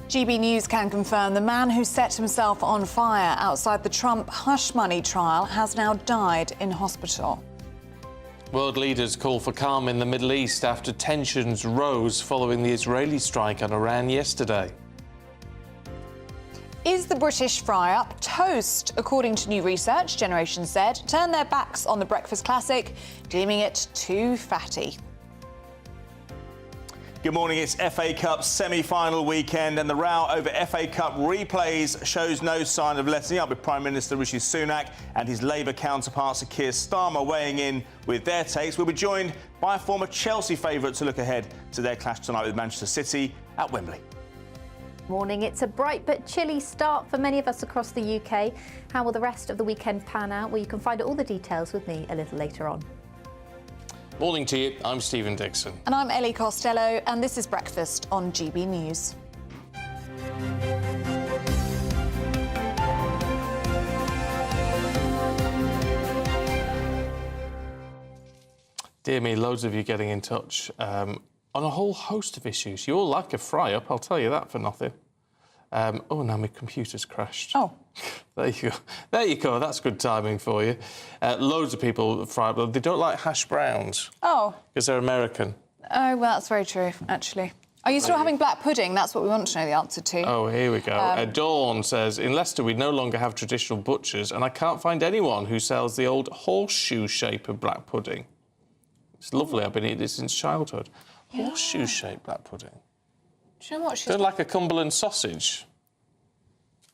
GB News can confirm the man who set himself on fire outside the Trump hush money trial has now died in hospital. World leaders call for calm in the Middle East after tensions rose following the Israeli strike on Iran yesterday. Is the British fry-up toast? According to new research, Generation Z turn their backs on the breakfast classic, deeming it too fatty. Good morning, it's FA Cup semi-final weekend and the row over FA Cup replays shows no sign of letting up, with Prime Minister Rishi Sunak and his Labour counterpart Sir Keir Starmer weighing in with their takes. We'll be joined by a former Chelsea favourite to look ahead to their clash tonight with Manchester City at Wembley. Morning. It's a bright but chilly start for many of us across the UK. How will the rest of the weekend pan out? Well, you can find out all the details with me a little later on. Morning to you. I'm Stephen Dixon. And I'm Ellie Costello, and this is Breakfast on GB News. Dear me, loads of you getting in touch on a whole host of issues. You all like a fry-up, I'll tell you that for nothing. Oh, now my computer's crashed. Oh. There you go. There you go. That's good timing for you. Loads of people fry up. They don't like hash browns. Oh. Because they're American. Oh, well, that's very true, actually. Are you still having black pudding? That's what we want to know the answer to. Oh, here we go. Dawn says, in Leicester, we no longer have traditional butchers, and I can't find anyone who sells the old horseshoe shape of black pudding. It's lovely. I've been eating it since childhood. Yeah. Horseshoe-shaped black pudding. Do you know what she's... They're like a Cumberland sausage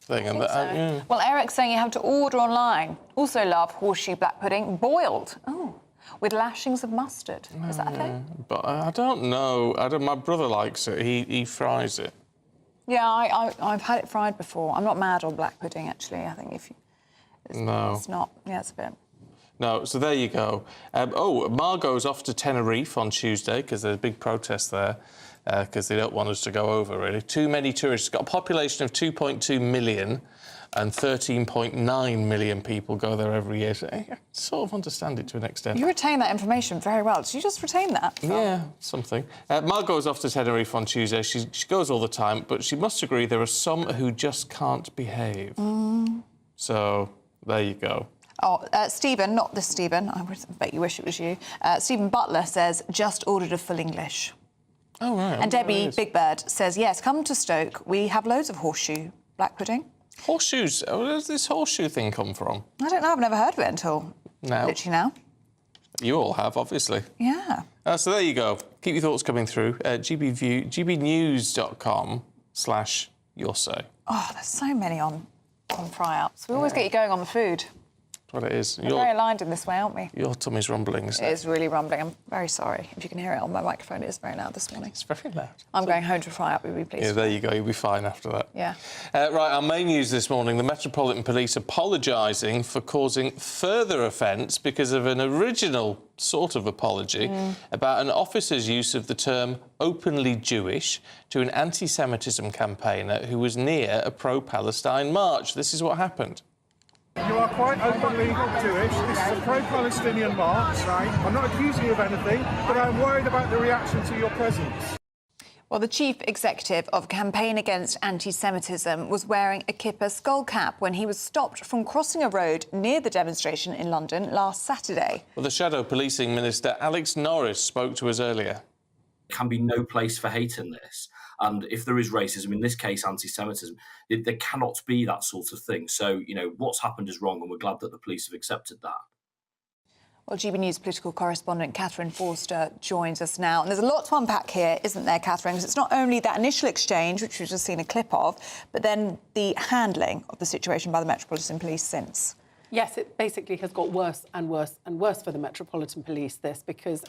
thing. And yeah. Well, Eric's saying you have to order online. Also love horseshoe black pudding, boiled. Oh, with lashings of mustard. Is that a thing? But I don't know. My brother likes it. He fries it. Yeah, I've had it fried before. I'm not mad on black pudding, actually. I think if you... It's not... Yeah, it's a bit... No, so there you go. Margot's off to Tenerife on Tuesday because there's a big protest there because they don't want us to go over, really. Too many tourists. Got a population of 2.2 million and 13.9 million people go there every year. So I sort of understand it to an extent. You retain that information very well. Did you just retain that? Yeah, something. Margot's off to Tenerife on Tuesday. She goes all the time, but she must agree there are some who just can't behave. So there you go. Oh, Stephen, not this Stephen, I bet you wish it was you. Stephen Butler says, just ordered a full English. Oh, right. And Debbie Big Bird says, yes, come to Stoke. We have loads of horseshoe black pudding. Horseshoes? Where does this horseshoe thing come from? I don't know. I've never heard of it until literally now. You all have, obviously. Yeah. So there you go. Keep your thoughts coming through. gbnews.com/yoursay. Oh, there's so many on fry-ups. We always get you going on the food. What it is. We're very aligned in this way, aren't we? Your tummy's rumbling, isn't it? It is really rumbling. I'm very sorry. If you can hear it on my microphone, it is very loud this morning. It's very loud. I'm going home to fry up, will you please? Yeah, there you go. You'll be fine after that. Yeah. Right, our main news this morning, the Metropolitan Police apologising for causing further offence because of an original sort of apology about an officer's use of the term openly Jewish to an anti-Semitism campaigner who was near a pro-Palestine march. This is what happened. You are quite openly Jewish. This is a pro-Palestinian march, right? I'm not accusing you of anything, but I'm worried about the reaction to your presence. Well, the chief executive of Campaign Against Anti-Semitism was wearing a kippah skull cap when he was stopped from crossing a road near the demonstration in London last Saturday. Well, the Shadow Policing Minister Alex Norris spoke to us earlier. There can be no place for hate in this. And if there is racism, in this case anti-Semitism, there cannot be that sort of thing. So, you know, what's happened is wrong, and we're glad that the police have accepted that. Well, GB News political correspondent Catherine Forster joins us now. And there's a lot to unpack here, isn't there, Catherine? Because it's not only that initial exchange, which we've just seen a clip of, but then the handling of the situation by the Metropolitan Police since. Yes, it basically has got worse and worse and worse for the Metropolitan Police, this, because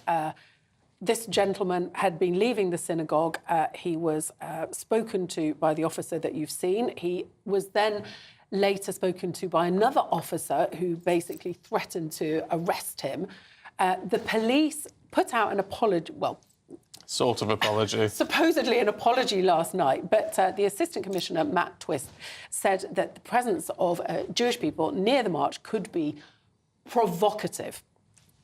this gentleman had been leaving the synagogue. He was spoken to by the officer that you've seen. He was then later spoken to by another officer who basically threatened to arrest him. The police put out an apology, well, sort of apology. Supposedly an apology last night, but the Assistant Commissioner, Matt Twist, said that the presence of Jewish people near the march could be provocative.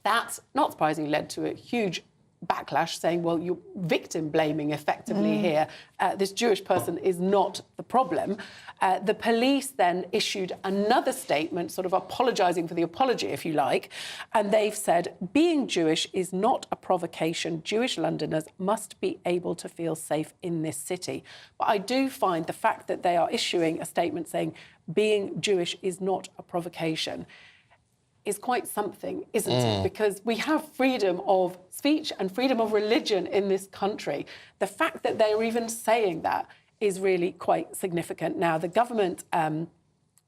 That, not surprisingly, led to a huge backlash, saying, well, you're victim blaming effectively here. This Jewish person is not the problem. The police then issued another statement, sort of apologising for the apology, if you like, and they've said, being Jewish is not a provocation. Jewish Londoners must be able to feel safe in this city. But I do find the fact that they are issuing a statement saying being Jewish is not a provocation is quite something, isn't it? Because we have freedom of speech and freedom of religion in this country. The fact that they're even saying that is really quite significant. Now, the government,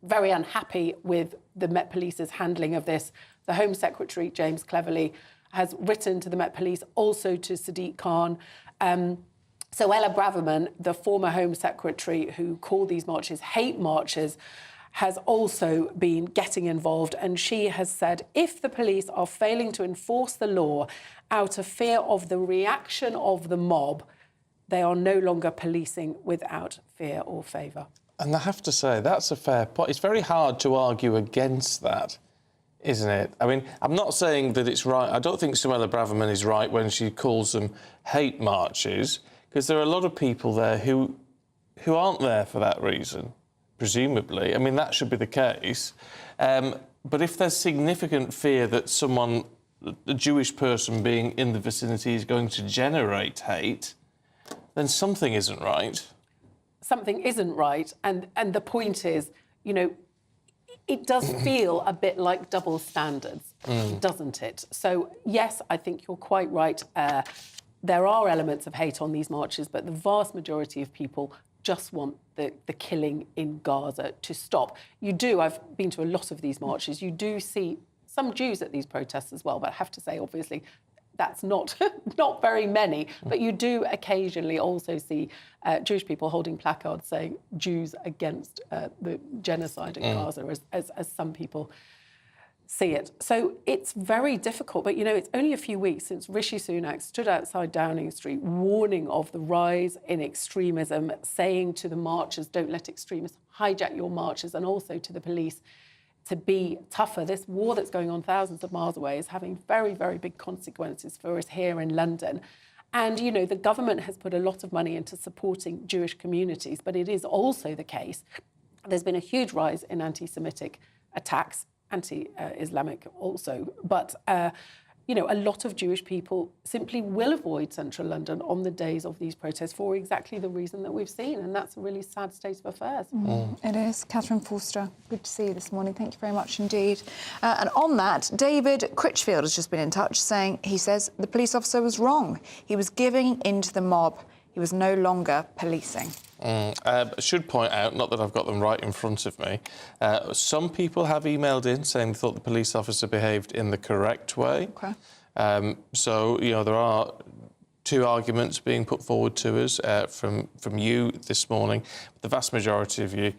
very unhappy with the Met Police's handling of this. The Home Secretary, James Cleverly, has written to the Met Police, also to Sadiq Khan. So Ella Braverman, the former Home Secretary who called these marches hate marches, has also been getting involved, and she has said if the police are failing to enforce the law out of fear of the reaction of the mob, they are no longer policing without fear or favour. And I have to say, that's a fair point. It's very hard to argue against that, isn't it? I mean, I'm not saying that it's right. I don't think Suella Braverman is right when she calls them hate marches, because there are a lot of people there who aren't there for that reason. Presumably. I mean, that should be the case. But if there's significant fear that someone, a Jewish person being in the vicinity, is going to generate hate, then something isn't right. Something isn't right. And the point is, you know, it does feel a bit like double standards, doesn't it? So, yes, I think you're quite right. There are elements of hate on these marches, but the vast majority of people just want the killing in Gaza to stop. You do, I've been to a lot of these marches, you do see some Jews at these protests as well, but I have to say, obviously, that's not not very many, but you do occasionally also see Jewish people holding placards saying Jews against the genocide in Gaza, as some people see it. So it's very difficult, but, you know, it's only a few weeks since Rishi Sunak stood outside Downing Street warning of the rise in extremism, saying to the marchers, don't let extremists hijack your marches, and also to the police to be tougher. This war that's going on thousands of miles away is having very, very big consequences for us here in London. And, you know, the government has put a lot of money into supporting Jewish communities, but it is also the case there's been a huge rise in anti-Semitic attacks, anti-Islamic also, but, you know, a lot of Jewish people simply will avoid central London on the days of these protests for exactly the reason that we've seen, and that's a really sad state of affairs. It is. Catherine Forster, good to see you this morning. Thank you very much indeed. And on that, David Critchfield has just been in touch saying he says the police officer was wrong. He was giving in to the mob. He was no longer policing. I should point out, not that I've got them right in front of me, some people have emailed in saying they thought the police officer behaved in the correct way. OK. So, you know, there are two arguments being put forward to us from you this morning. The vast majority of you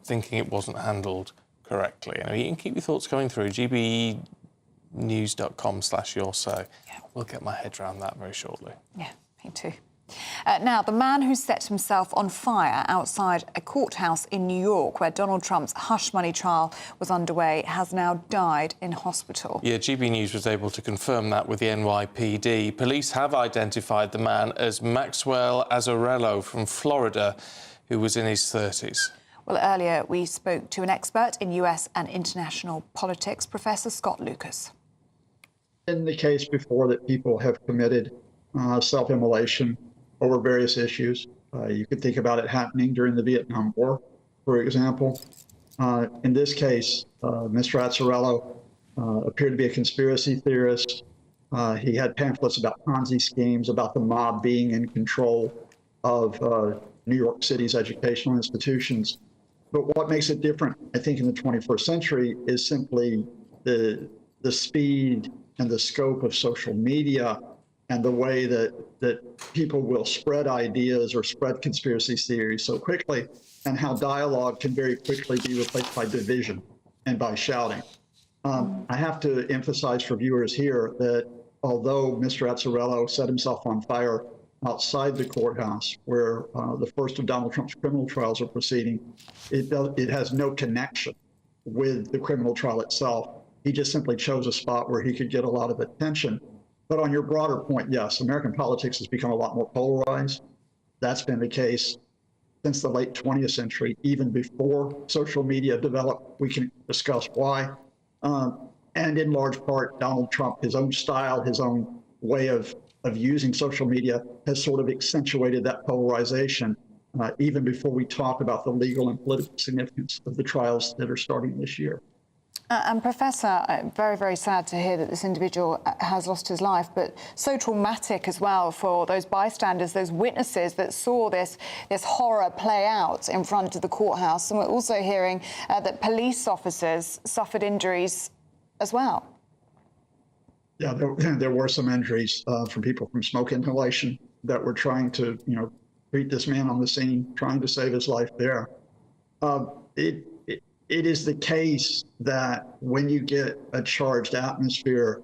thinking it wasn't handled correctly. You know, you can keep your thoughts coming through. gbnews.com/yoursay. Yeah. We'll get my head around that very shortly. Yeah, me too. Now, the man who set himself on fire outside a courthouse in New York, where Donald Trump's hush money trial was underway, has now died in hospital. Yeah, GB News was able to confirm that with the NYPD. Police have identified the man as Maxwell Azzarello from Florida, who was in his 30s. Well, earlier we spoke to an expert in US and international politics, Professor Scott Lucas. In the case before that people have committed self-immolation over various issues. You could think about it happening during the Vietnam War, for example. In this case, Mr. Azzarello appeared to be a conspiracy theorist. He had pamphlets about Ponzi schemes, about the mob being in control of New York City's educational institutions. But what makes it different, I think, in the 21st century is simply the speed and the scope of social media and the way that people will spread ideas or spread conspiracy theories so quickly, and how dialogue can very quickly be replaced by division and by shouting. I have to emphasize for viewers here that although Mr. Azzarello set himself on fire outside the courthouse where the first of Donald Trump's criminal trials are proceeding, it has no connection with the criminal trial itself. He just simply chose a spot where he could get a lot of attention. But on your broader point, yes, American politics has become a lot more polarized. That's been the case since the late 20th century, even before social media developed. We can discuss why. And in large part, Donald Trump, his own style, his own way of using social media has sort of accentuated that polarization, even before we talk about the legal and political significance of the trials that are starting this year. And Professor, very, very sad to hear that this individual has lost his life, but so traumatic as well for those bystanders, those witnesses that saw this horror play out in front of the courthouse. And we're also hearing that police officers suffered injuries as well. Yeah, there were some injuries from people from smoke inhalation that were trying to, treat this man on the scene, trying to save his life there. It is the case that when you get a charged atmosphere,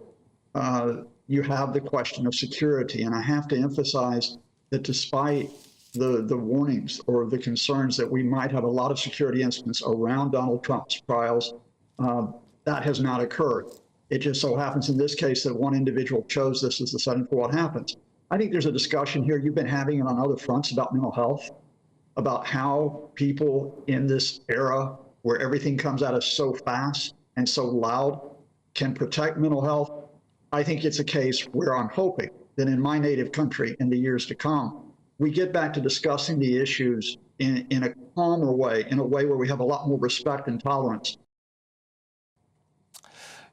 you have the question of security. And I have to emphasize that despite the warnings or the concerns that we might have a lot of security incidents around Donald Trump's trials, that has not occurred. It just so happens in this case that one individual chose this as the setting for what happens. I think there's a discussion here, you've been having it on other fronts about mental health, about how people in this era where everything comes at us so fast and so loud can protect mental health. I think it's a case where I'm hoping that in my native country in the years to come, we get back to discussing the issues in a calmer way, in a way where we have a lot more respect and tolerance.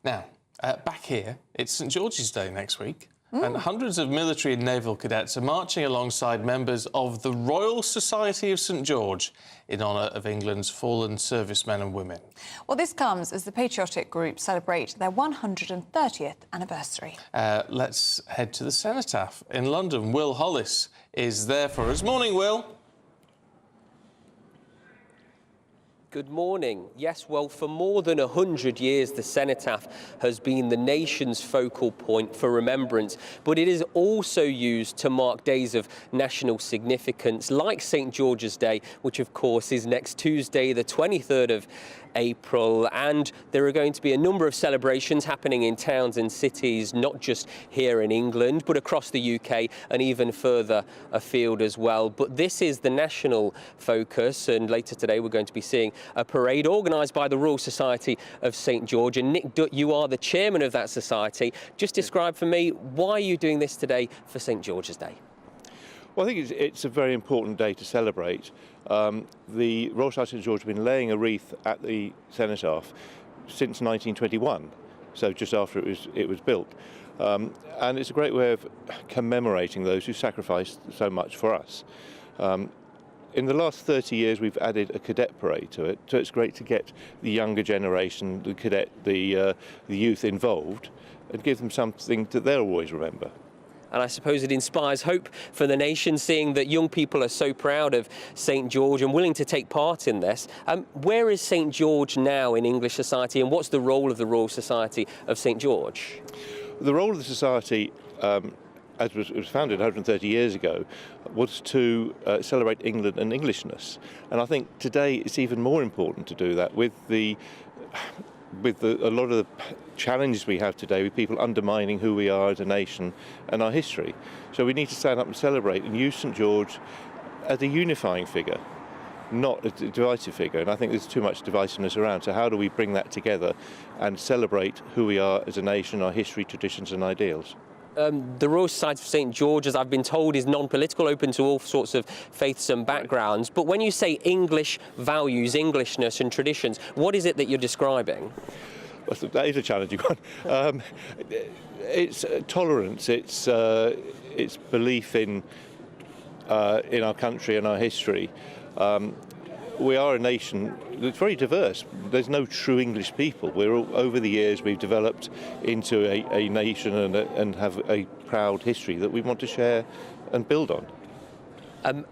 Now, back here, it's St George's Day next week. And hundreds of military and naval cadets are marching alongside members of the Royal Society of St George in honour of England's fallen servicemen and women. Well, this comes as the patriotic group celebrate their 130th anniversary. Let's head to the Cenotaph in London. Will Hollis is there for us. Morning, Will. Good morning. Yes, well, for more than 100 years, the Cenotaph has been the nation's focal point for remembrance, but it is also used to mark days of national significance, like St George's Day, which, of course, is next Tuesday, the 23rd of April. And there are going to be a number of celebrations happening in towns and cities, not just here in England, but across the UK and even further afield as well. But this is the national focus, and later today we're going to be seeing a parade organised by the Royal Society of St George. And Nick Dutt, you are the chairman of that society. Just describe for me, why are you doing this today for St George's Day? Well, I think it's a very important day to celebrate. The Royal Society of St George have been laying a wreath at the Cenotaph since 1921, so just after it was built. And it's a great way of commemorating those who sacrificed so much for us. In the last 30 years, we've added a cadet parade to it, so it's great to get the younger generation, the youth involved, and give them something that they'll always remember. And I suppose it inspires hope for the nation, seeing that young people are so proud of St George and willing to take part in this. Where is St George now in English society, and what's the role of the Royal Society of St George? The role of the Society as was founded 130 years ago, was to celebrate England and Englishness. And I think today it's even more important to do that with a lot of the challenges we have today with people undermining who we are as a nation and our history. So we need to stand up and celebrate and use St George as a unifying figure, not a divisive figure. And I think there's too much divisiveness around. So how do we bring that together and celebrate who we are as a nation, our history, traditions and ideals? The Royal Society of St George, as I've been told, is non-political, open to all sorts of faiths and backgrounds. But when you say English values, Englishness and traditions, what is it that you're describing? Well, that is a challenging one. It's tolerance. It's belief in our country and our history. We are a nation that's very diverse. There's no true English people. Over the years, we've developed into a nation and have a proud history that we want to share and build on.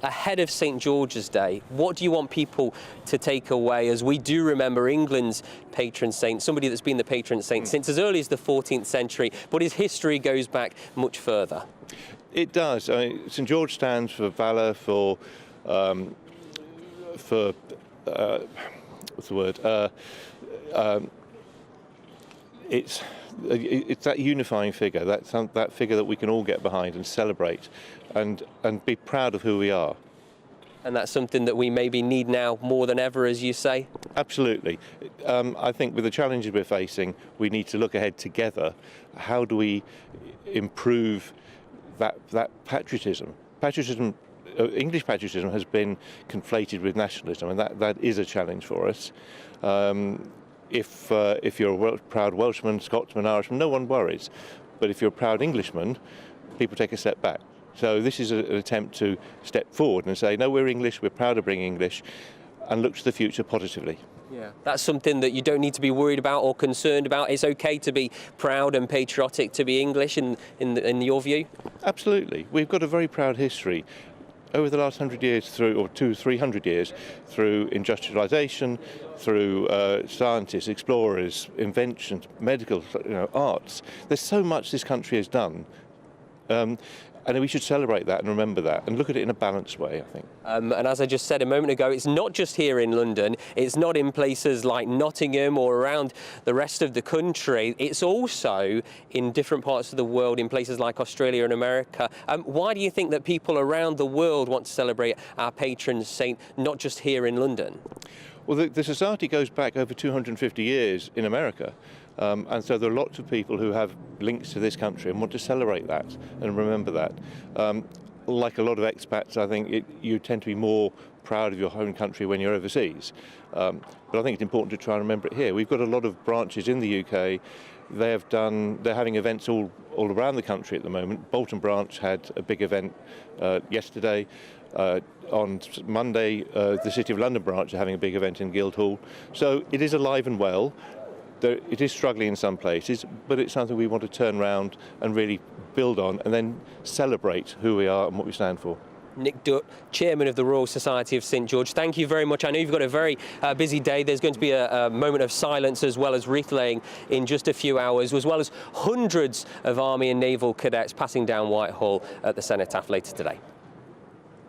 Ahead of St George's Day, what do you want people to take away, as we do remember England's patron saint, somebody that's been the patron saint since as early as the 14th century, but his history goes back much further? It does. St George stands for valour, for what's the word? It's that unifying figure, that figure that we can all get behind and celebrate, and be proud of who we are. And that's something that we maybe need now more than ever, as you say? Absolutely. I think with the challenges we're facing, we need to look ahead together. How do we improve that patriotism? English patriotism has been conflated with nationalism, and that is a challenge for us. If you're a proud Welshman, Scotsman, Irishman, no one worries. But if you're a proud Englishman, people take a step back. So this is an attempt to step forward and say, no, we're English, we're proud of being English, and look to the future positively. Yeah, that's something that you don't need to be worried about or concerned about. It's okay to be proud and patriotic, to be English, in your view? Absolutely. We've got a very proud history. Over the last 100 years, or 200-300 years, through industrialisation, through scientists, explorers, inventions, medical, arts. There's so much this country has done. And we should celebrate that and remember that and look at it in a balanced way, I think. And as I just said a moment ago, it's not just here in London, it's not in places like Nottingham or around the rest of the country, it's also in different parts of the world, in places like Australia and America. Why do you think that people around the world want to celebrate our patron saint, not just here in London? Well, the society goes back over 250 years in America. And so there are lots of people who have links to this country and want to celebrate that and remember that. Like a lot of expats, I think you tend to be more proud of your home country when you're overseas. But I think it's important to try and remember it here. We've got a lot of branches in the UK. They're having events all around the country at the moment. Bolton branch had a big event yesterday. On Monday, the City of London branch are having a big event in Guildhall. So it is alive and well. It is struggling in some places, but it's something we want to turn around and really build on and then celebrate who we are and what we stand for. Nick Dutt, Chairman of the Royal Society of St George, thank you very much. I know you've got a very busy day. There's going to be a moment of silence as well as wreath laying in just a few hours, as well as hundreds of Army and Naval cadets passing down Whitehall at the Cenotaph later today.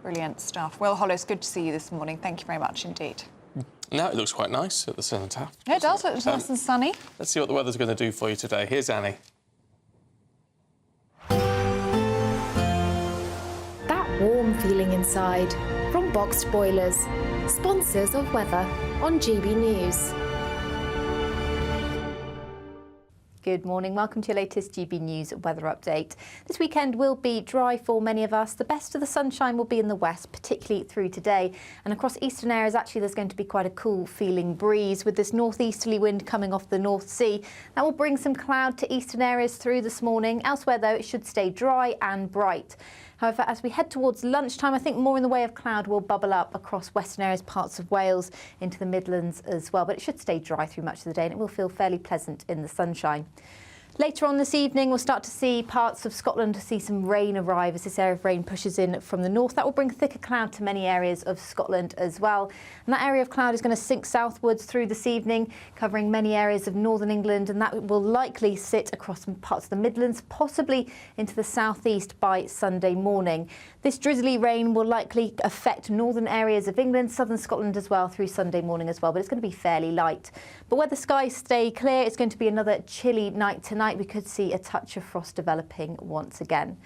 Brilliant stuff. Will Hollis, good to see you this morning. Thank you very much indeed. No, it looks quite nice at the Cenotaph. Yeah, it does. It's nice and sunny. Let's see what the weather's going to do for you today. Here's Annie. That warm feeling inside from Boxed Boilers, sponsors of weather on GB News. Good morning. Welcome to your latest GB News weather update. This weekend will be dry for many of us. The best of the sunshine will be in the west, particularly through today. And across eastern areas, actually, there's going to be quite a cool feeling breeze with this northeasterly wind coming off the North Sea. That will bring some cloud to eastern areas through this morning. Elsewhere, though, it should stay dry and bright. However, as we head towards lunchtime, I think more in the way of cloud will bubble up across western areas, parts of Wales, into the Midlands as well. But it should stay dry through much of the day and it will feel fairly pleasant in the sunshine. Later on this evening, we'll start to see parts of Scotland to see some rain arrive as this area of rain pushes in from the north. That will bring thicker cloud to many areas of Scotland as well. And that area of cloud is going to sink southwards through this evening, covering many areas of northern England, and that will likely sit across parts of the Midlands, possibly into the southeast by Sunday morning. This drizzly rain will likely affect northern areas of England, southern Scotland as well through Sunday morning as well, but it's going to be fairly light. But where the skies stay clear, it's going to be another chilly night tonight. We could see a touch of frost developing once again.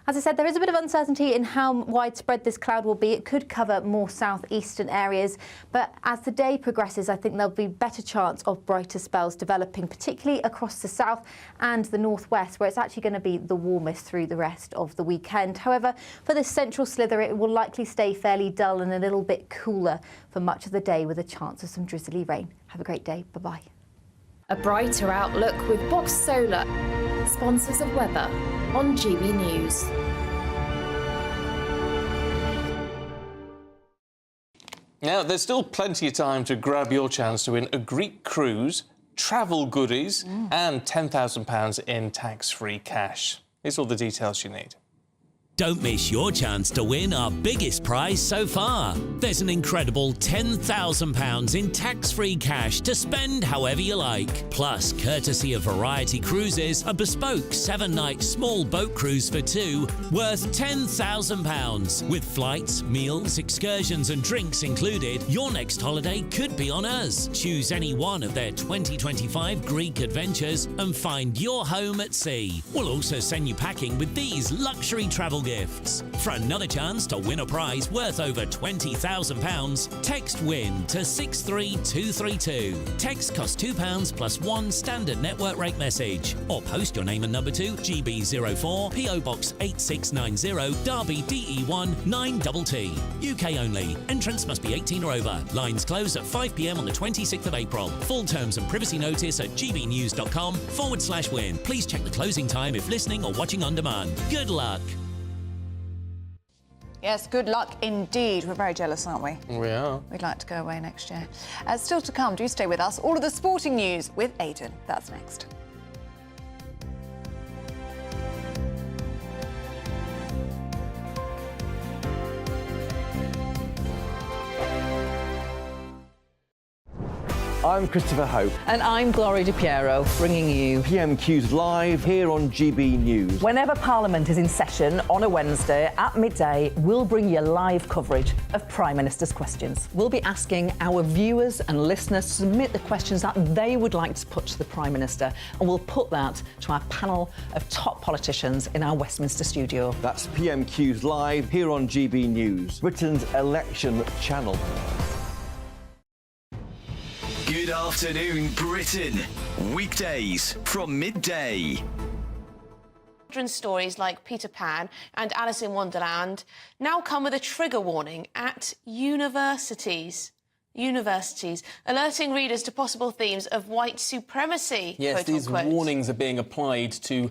As I said, there is a bit of uncertainty in how widespread this cloud will be. It could cover more southeastern areas, but as the day progresses, I think there'll be better chance of brighter spells developing, particularly across the south and the northwest, where it's actually going to be the warmest through the rest of the weekend. However, for this central slither, it will likely stay fairly dull and a little bit cooler for much of the day, with a chance of some drizzly rain. Have a great day. Bye-bye. A brighter outlook with Box Solar, sponsors of weather on GB News. Now, there's still plenty of time to grab your chance to win a Greek cruise, travel goodies and £10,000 in tax-free cash. Here's all the details you need. Don't miss your chance to win our biggest prize so far. There's an incredible £10,000 in tax-free cash to spend however you like. Plus, courtesy of Variety Cruises, a bespoke 7-night small boat cruise for two worth £10,000. With flights, meals, excursions and drinks included, your next holiday could be on us. Choose any one of their 2025 Greek adventures and find your home at sea. We'll also send you packing with these luxury travel gifts. For another chance to win a prize worth over £20,000, text WIN to 63232. Text costs £2 plus one standard network rate message. Or post your name and number to GB04 PO Box 8690 Derby DE1 9TT. UK only. Entrance must be 18 or over. Lines close at 5 p.m. on the 26th of April. Full terms and privacy notice at gbnews.com/win. Please check the closing time if listening or watching on demand. Good luck. Yes, good luck indeed. We're very jealous, aren't we? We are. We'd like to go away next year. Still to come, do stay with us. All of the sporting news with Aidan. That's next. I'm Christopher Hope. And I'm Gloria Di Piero, bringing you PMQs Live here on GB News. Whenever Parliament is in session on a Wednesday at midday, we'll bring you live coverage of Prime Minister's questions. We'll be asking our viewers and listeners to submit the questions that they would like to put to the Prime Minister, and we'll put that to our panel of top politicians in our Westminster studio. That's PMQs Live here on GB News, Britain's election channel. Good afternoon, Britain. Weekdays from midday. Children's stories like Peter Pan and Alice in Wonderland now come with a trigger warning at universities, alerting readers to possible themes of white supremacy. Yes, these warnings are being applied to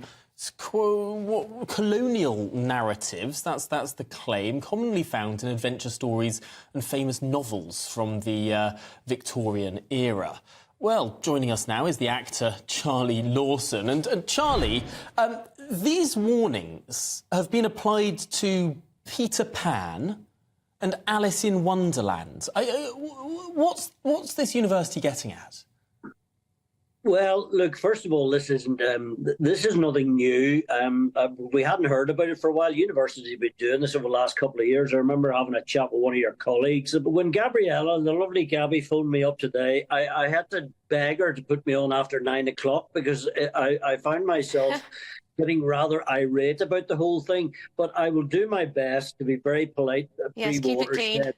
colonial narratives, that's the claim, commonly found in adventure stories and famous novels from the Victorian era. Well, joining us now is the actor Charlie Lawson. And Charlie, these warnings have been applied to Peter Pan and Alice in Wonderland. What's this university getting at? Well, look, first of all, this is nothing new. We hadn't heard about it for a while. Universities have been doing this over the last couple of years. I remember having a chat with one of your colleagues. But when Gabriella, the lovely Gabby, phoned me up today, I had to beg her to put me on after 9 o'clock because I found myself getting rather irate about the whole thing. But I will do my best to be very polite. Yes, keep it clean.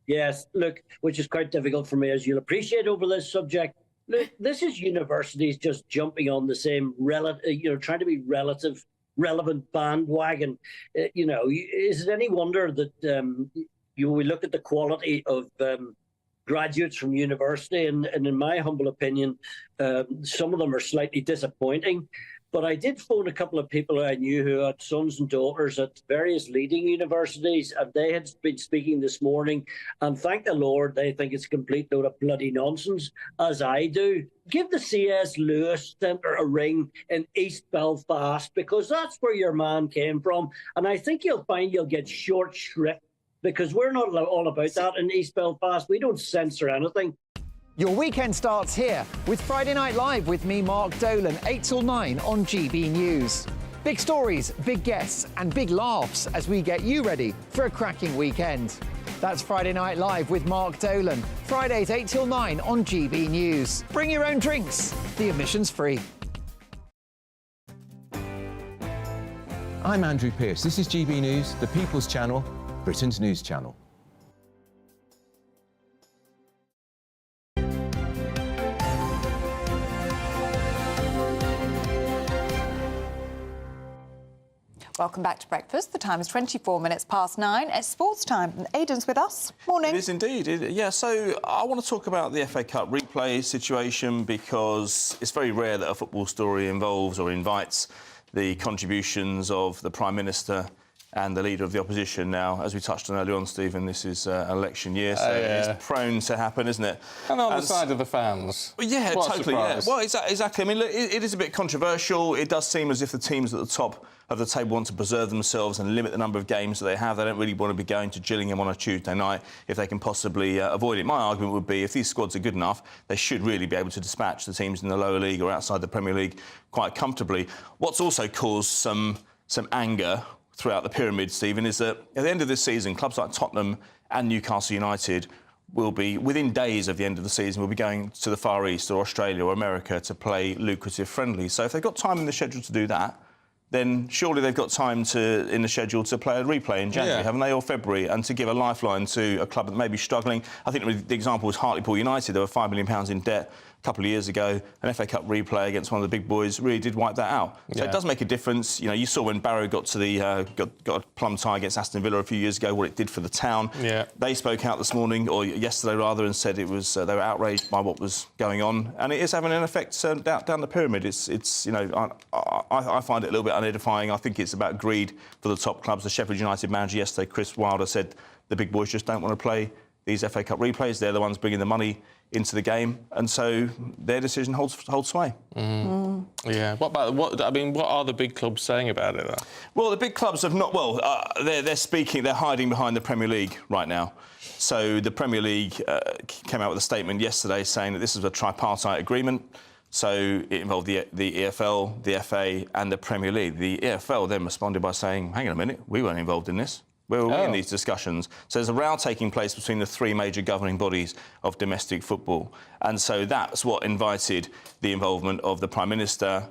Yes, look, which is quite difficult for me, as you'll appreciate, over this subject. Look, this is universities just jumping on the same trying to be relevant bandwagon. Is it any wonder that we look at the quality of graduates from university, and in my humble opinion, some of them are slightly disappointing. But I did phone a couple of people I knew who had sons and daughters at various leading universities, and they had been speaking this morning, and thank the Lord, they think it's a complete load of bloody nonsense, as I do. Give the C.S. Lewis Centre a ring in East Belfast, because that's where your man came from, and I think you'll find you'll get short shrift, because we're not all about that in East Belfast. We don't censor anything. Your weekend starts here with Friday Night Live with me, Mark Dolan, 8 till 9 on GB News. Big stories, big guests and big laughs as we get you ready for a cracking weekend. That's Friday Night Live with Mark Dolan, Fridays 8 till 9 on GB News. Bring your own drinks, the admission's free. I'm Andrew Pearce. This is GB News, the People's Channel, Britain's news channel. Welcome back to breakfast. The time is 24 minutes past 9. It's sports time. And Aidan's with us. Morning. It is indeed. Yeah, so I want to talk about the FA Cup replay situation because it's very rare that a football story involves or invites the contributions of the Prime Minister and the Leader of the Opposition. Now, as we touched on earlier on, Stephen, this is election year, so it's prone to happen, isn't it? And on the side of the fans. Well, yeah, what totally. Yeah. Well, exactly. I mean, look, it is a bit controversial. It does seem as if the teams at the top of the table want to preserve themselves and limit the number of games that they have. They don't really want to be going to Gillingham on a Tuesday night if they can possibly avoid it. My argument would be if these squads are good enough, they should really be able to dispatch the teams in the lower league or outside the Premier League quite comfortably. What's also caused some anger throughout the pyramid, Stephen, is that at the end of this season, clubs like Tottenham and Newcastle United will be, within days of the end of the season, will be going to the Far East or Australia or America to play lucrative friendlies. So if they've got time in the schedule to do that, then surely they've got time in the schedule to play a replay in January, haven't they, or February, and to give a lifeline to a club that may be struggling. I think the example was Hartlepool United. They were £5 million in debt a couple of years ago. An FA Cup replay against one of the big boys really did wipe that out. So it does make a difference. You know, you saw when Barrow got to the got a plum tie against Aston Villa a few years ago, what it did for the town. Yeah. They spoke out this morning, or yesterday rather, and said it was they were outraged by what was going on, and it is having an effect down the pyramid. It's you know, I find it a little bit unedifying. I think it's about greed for the top clubs. The Sheffield United manager yesterday, Chris Wilder, said the big boys just don't want to play these FA Cup replays. They're the ones bringing the money into the game, and so their decision holds sway. Yeah. What are the big clubs saying about it, though? Well, the big clubs have not. Well, they're speaking. They're hiding behind the Premier League right now. So the Premier League came out with a statement yesterday saying that this is a tripartite agreement. So it involved the EFL, the FA, and the Premier League. The EFL then responded by saying, "Hang on a minute, we weren't involved in this. Where were we in these discussions?" So there's a row taking place between the three major governing bodies of domestic football. And so that's what invited the involvement of the Prime Minister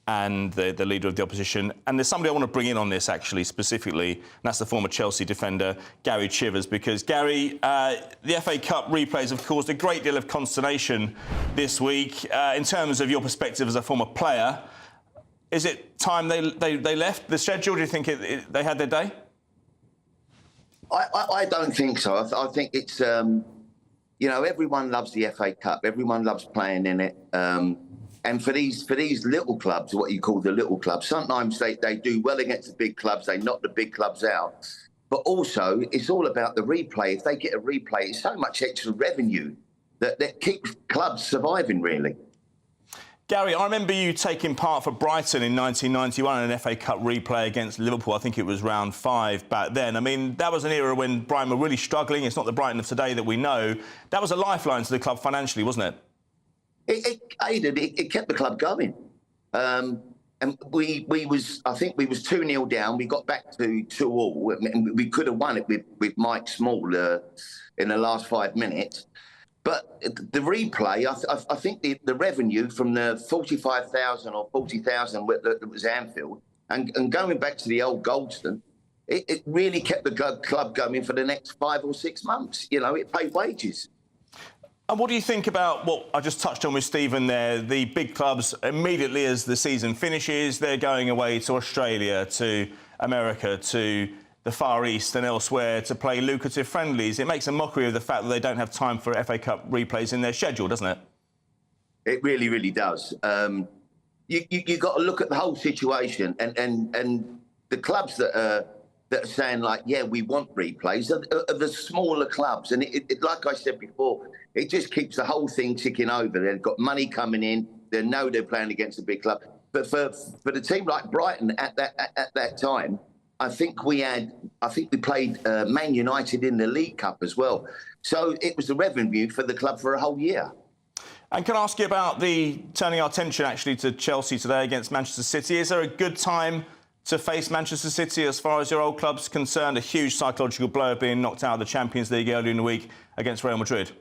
and the Leader of the Opposition. And there's somebody I want to bring in on this, actually, specifically, and that's the former Chelsea defender, Gary Chivers, because, Gary, the FA Cup replays have caused a great deal of consternation this week. In terms of your perspective as a former player, is it time they left the schedule? Do you think they had their day? I don't think so. I think it's, you know, everyone loves the FA Cup. Everyone loves playing in it. And for these little clubs, what you call the little clubs, sometimes they do well against the big clubs. They knock the big clubs out. But also, it's all about the replay. If they get a replay, it's so much extra revenue that keeps clubs surviving, really. Gary, I remember you taking part for Brighton in 1991 in an FA Cup replay against Liverpool. I think it was round 5 back then. I mean, that was an era when Brighton were really struggling. It's not the Brighton of today that we know. That was a lifeline to the club financially, wasn't it? It kept the club going. And I think we was 2-0 down. We got back to 2-2. And we could have won it with Mike Small in the last 5 minutes. But the replay, I think the revenue from the 45,000 or 40,000 that was Anfield, and going back to the old Goldston, it really kept the club going for the next 5 or 6 months. You know, it paid wages. And what do you think about what I just touched on with Stephen there? The big clubs, immediately as the season finishes, they're going away to Australia, to America, to the Far East and elsewhere to play lucrative friendlies. It makes a mockery of the fact that they don't have time for FA Cup replays in their schedule, doesn't it? It really, really does. you got to look at the whole situation, and the clubs that are saying, like, yeah, we want replays are the smaller clubs, and it like I said before, it just keeps the whole thing ticking over. They've got money coming in, they know they're playing against a big club, but for the team like Brighton at that time, I think we played Man United in the League Cup as well, so it was the revenue for the club for a whole year. And can I ask you about turning our attention actually to Chelsea today against Manchester City? Is there a good time to face Manchester City as far as your old club's concerned? A huge psychological blow of being knocked out of the Champions League earlier in the week against Real Madrid.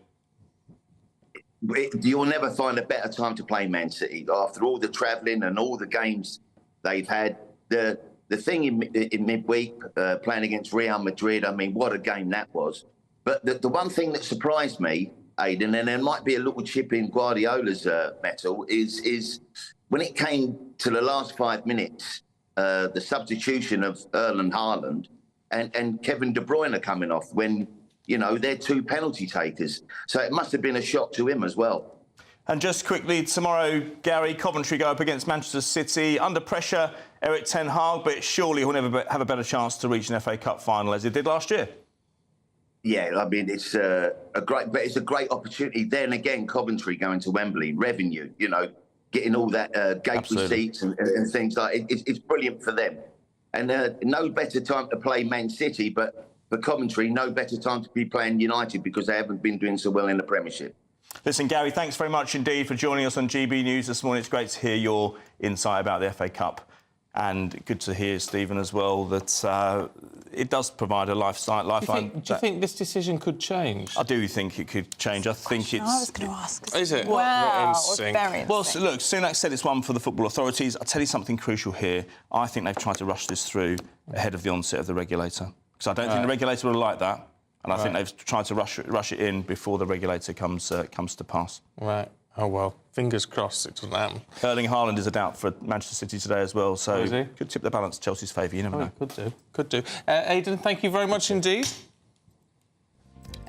You'll never find a better time to play Man City after all the travelling and all the games they've had. The thing in midweek, playing against Real Madrid, I mean, what a game that was. But the one thing that surprised me, Aidan, and there might be a little chip in Guardiola's metal, is when it came to the last 5 minutes, the substitution of Erling Haaland and Kevin De Bruyne coming off when, you know, they're two penalty takers. So it must have been a shock to him as well. And just quickly, tomorrow, Gary, Coventry go up against Manchester City. Under pressure, Eric Ten Hag, but surely he'll never have a better chance to reach an FA Cup final as he did last year. Yeah, I mean, it's a great opportunity. Then again, Coventry going to Wembley, revenue, you know, getting all that gate receipts and things like it's brilliant for them. And no better time to play Man City, but for Coventry, no better time to be playing United because they haven't been doing so well in the Premiership. Listen, Gary, thanks very much indeed for joining us on GB News this morning. It's great to hear your insight about the FA Cup. And good to hear, Stephen, as well, that it does provide a lifeline. Do you think this decision could change? I do think it could change. I think it's... I was going to ask. Is it? Wow, very well, so look, Sunak said it's one for the football authorities. I'll tell you something crucial here. I think they've tried to rush this through ahead of the onset of the regulator. Because I don't think the regulator would have liked that. And I think they've tried to rush it in before the regulator comes to pass. Right. Oh, well, fingers crossed it doesn't happen. Erling Haaland is a doubt for Manchester City today as well, so is he? Could tip the balance Chelsea's favour, you never know. Could do. Aidan, thank you very much indeed.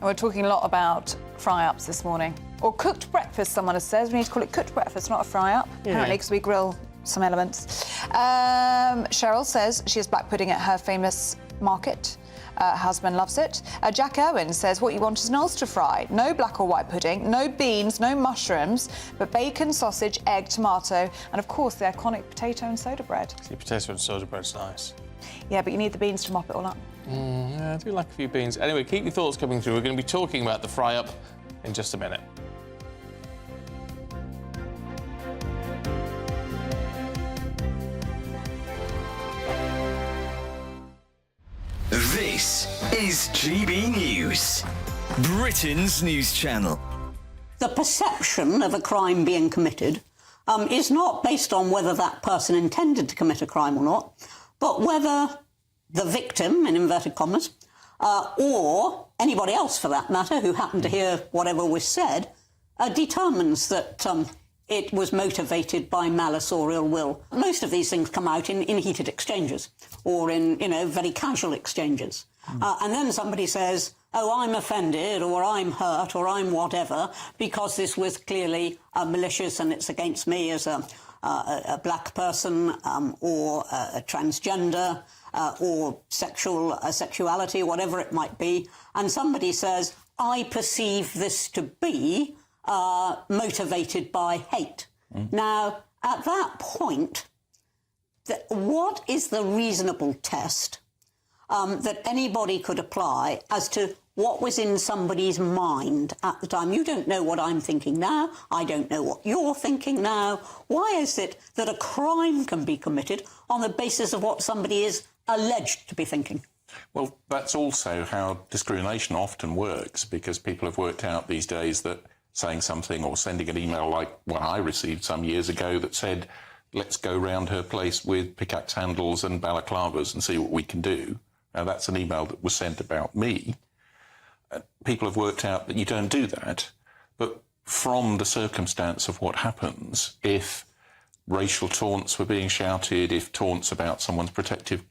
We're talking a lot about fry-ups this morning. Or cooked breakfast, someone has said. We need to call it cooked breakfast, not a fry-up, apparently, because we grill some elements. Cheryl says she has black pudding at her famous market. Her husband loves it. Jack Owen says what you want is an Ulster fry. No black or white pudding, no beans, no mushrooms, but bacon, sausage, egg, tomato, and of course the iconic potato and soda bread. See, potato and soda bread's nice. Yeah, but you need the beans to mop it all up. Yeah, I do like a few beans. Anyway, keep your thoughts coming through. We're going to be talking about the fry-up in just a minute. This is GB News, Britain's news channel. The perception of a crime being committed is not based on whether that person intended to commit a crime or not, but whether the victim, in inverted commas, or anybody else for that matter who happened to hear whatever was said, determines that it was motivated by malice or ill will. Most of these things come out in heated exchanges or in, very casual exchanges. And then somebody says, oh, I'm offended or I'm hurt or I'm whatever because this was clearly malicious and it's against me as a black person or a transgender or sexuality, whatever it might be. And somebody says, I perceive this to be motivated by hate. Now, at that point, what is the reasonable test that anybody could apply as to what was in somebody's mind at the time? You don't know what I'm thinking now. I don't know what you're thinking now. Why is it that a crime can be committed on the basis of what somebody is alleged to be thinking? Well, that's also how discrimination often works, because people have worked out these days that saying something or sending an email like one I received some years ago that said, let's go round her place with pickaxe handles and balaclavas and see what we can do. Now, that's an email that was sent about me. People have worked out that you don't do that. But from the circumstance of what happens, if racial taunts were being shouted, if taunts about someone's protected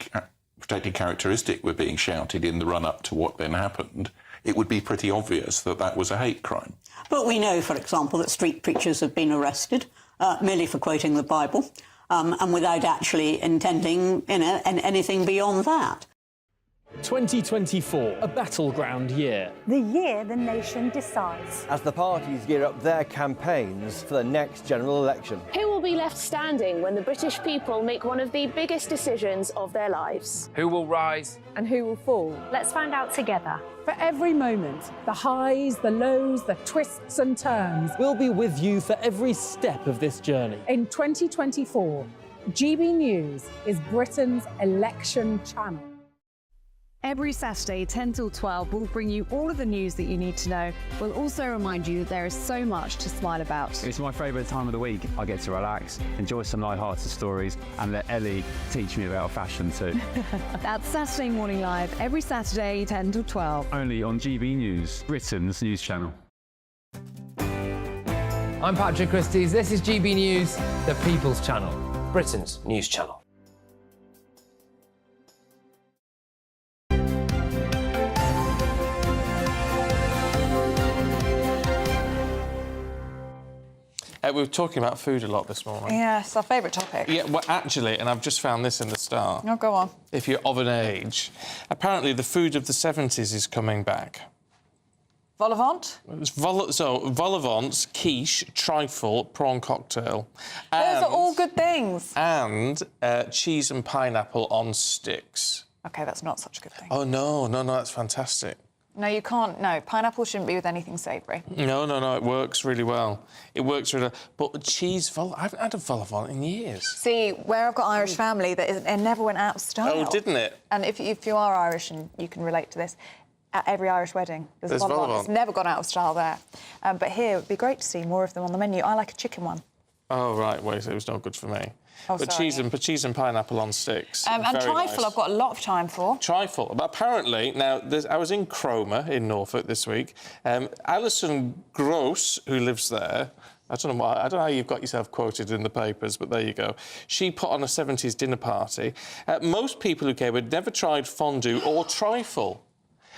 characteristic were being shouted in the run-up to what then happened, it would be pretty obvious that that was a hate crime. But we know, for example, that street preachers have been arrested merely for quoting the Bible, and without actually intending anything beyond that. 2024, a battleground year. The year the nation decides. As the parties gear up their campaigns for the next general election. Who will be left standing when the British people make one of the biggest decisions of their lives? Who will rise? And who will fall? Let's find out together. For every moment, the highs, the lows, the twists and turns. We'll be with you for every step of this journey. In 2024, GB News is Britain's election channel. Every Saturday, 10 till 12, we'll bring you all of the news that you need to know. We'll also remind you that there is so much to smile about. It's my favourite time of the week. I get to relax, enjoy some light-hearted stories, and let Ellie teach me about fashion too. That's Saturday Morning Live, every Saturday, 10 till 12. Only on GB News, Britain's news channel. I'm Patrick Christie's. This is GB News, the People's Channel, Britain's news channel. We were talking about food a lot this morning. Yeah, it's our favourite topic. Yeah, well, actually, and I've just found this in the Star. Oh, go on. If you're of an age, apparently the food of the 70s is coming back. Vol-au-vent? Vol-au-vents, quiche, trifle, prawn cocktail. Those are all good things. And cheese and pineapple on sticks. OK, that's not such a good thing. Oh, no, that's fantastic. No, you can't. No, pineapple shouldn't be with anything savoury. No, it works really well. It works really well. But cheese, I haven't had a vol-au-vent in years. See, where I've got Irish family, that it never went out of style. Oh, didn't it? And if you are Irish and you can relate to this, at every Irish wedding, there's vol-au-vent. It's never gone out of style there. But here, it would be great to see more of them on the menu. I like a chicken one. Oh, right, wait, it was not good for me. Oh, but sorry, cheese and pineapple on sticks. And very trifle, nice. I've got a lot of time for. Trifle. But apparently, now, I was in Cromer in Norfolk this week. Alison Gross, who lives there, I don't know how you've got yourself quoted in the papers, but there you go. She put on a 70s dinner party. Most people who came had never tried fondue or trifle.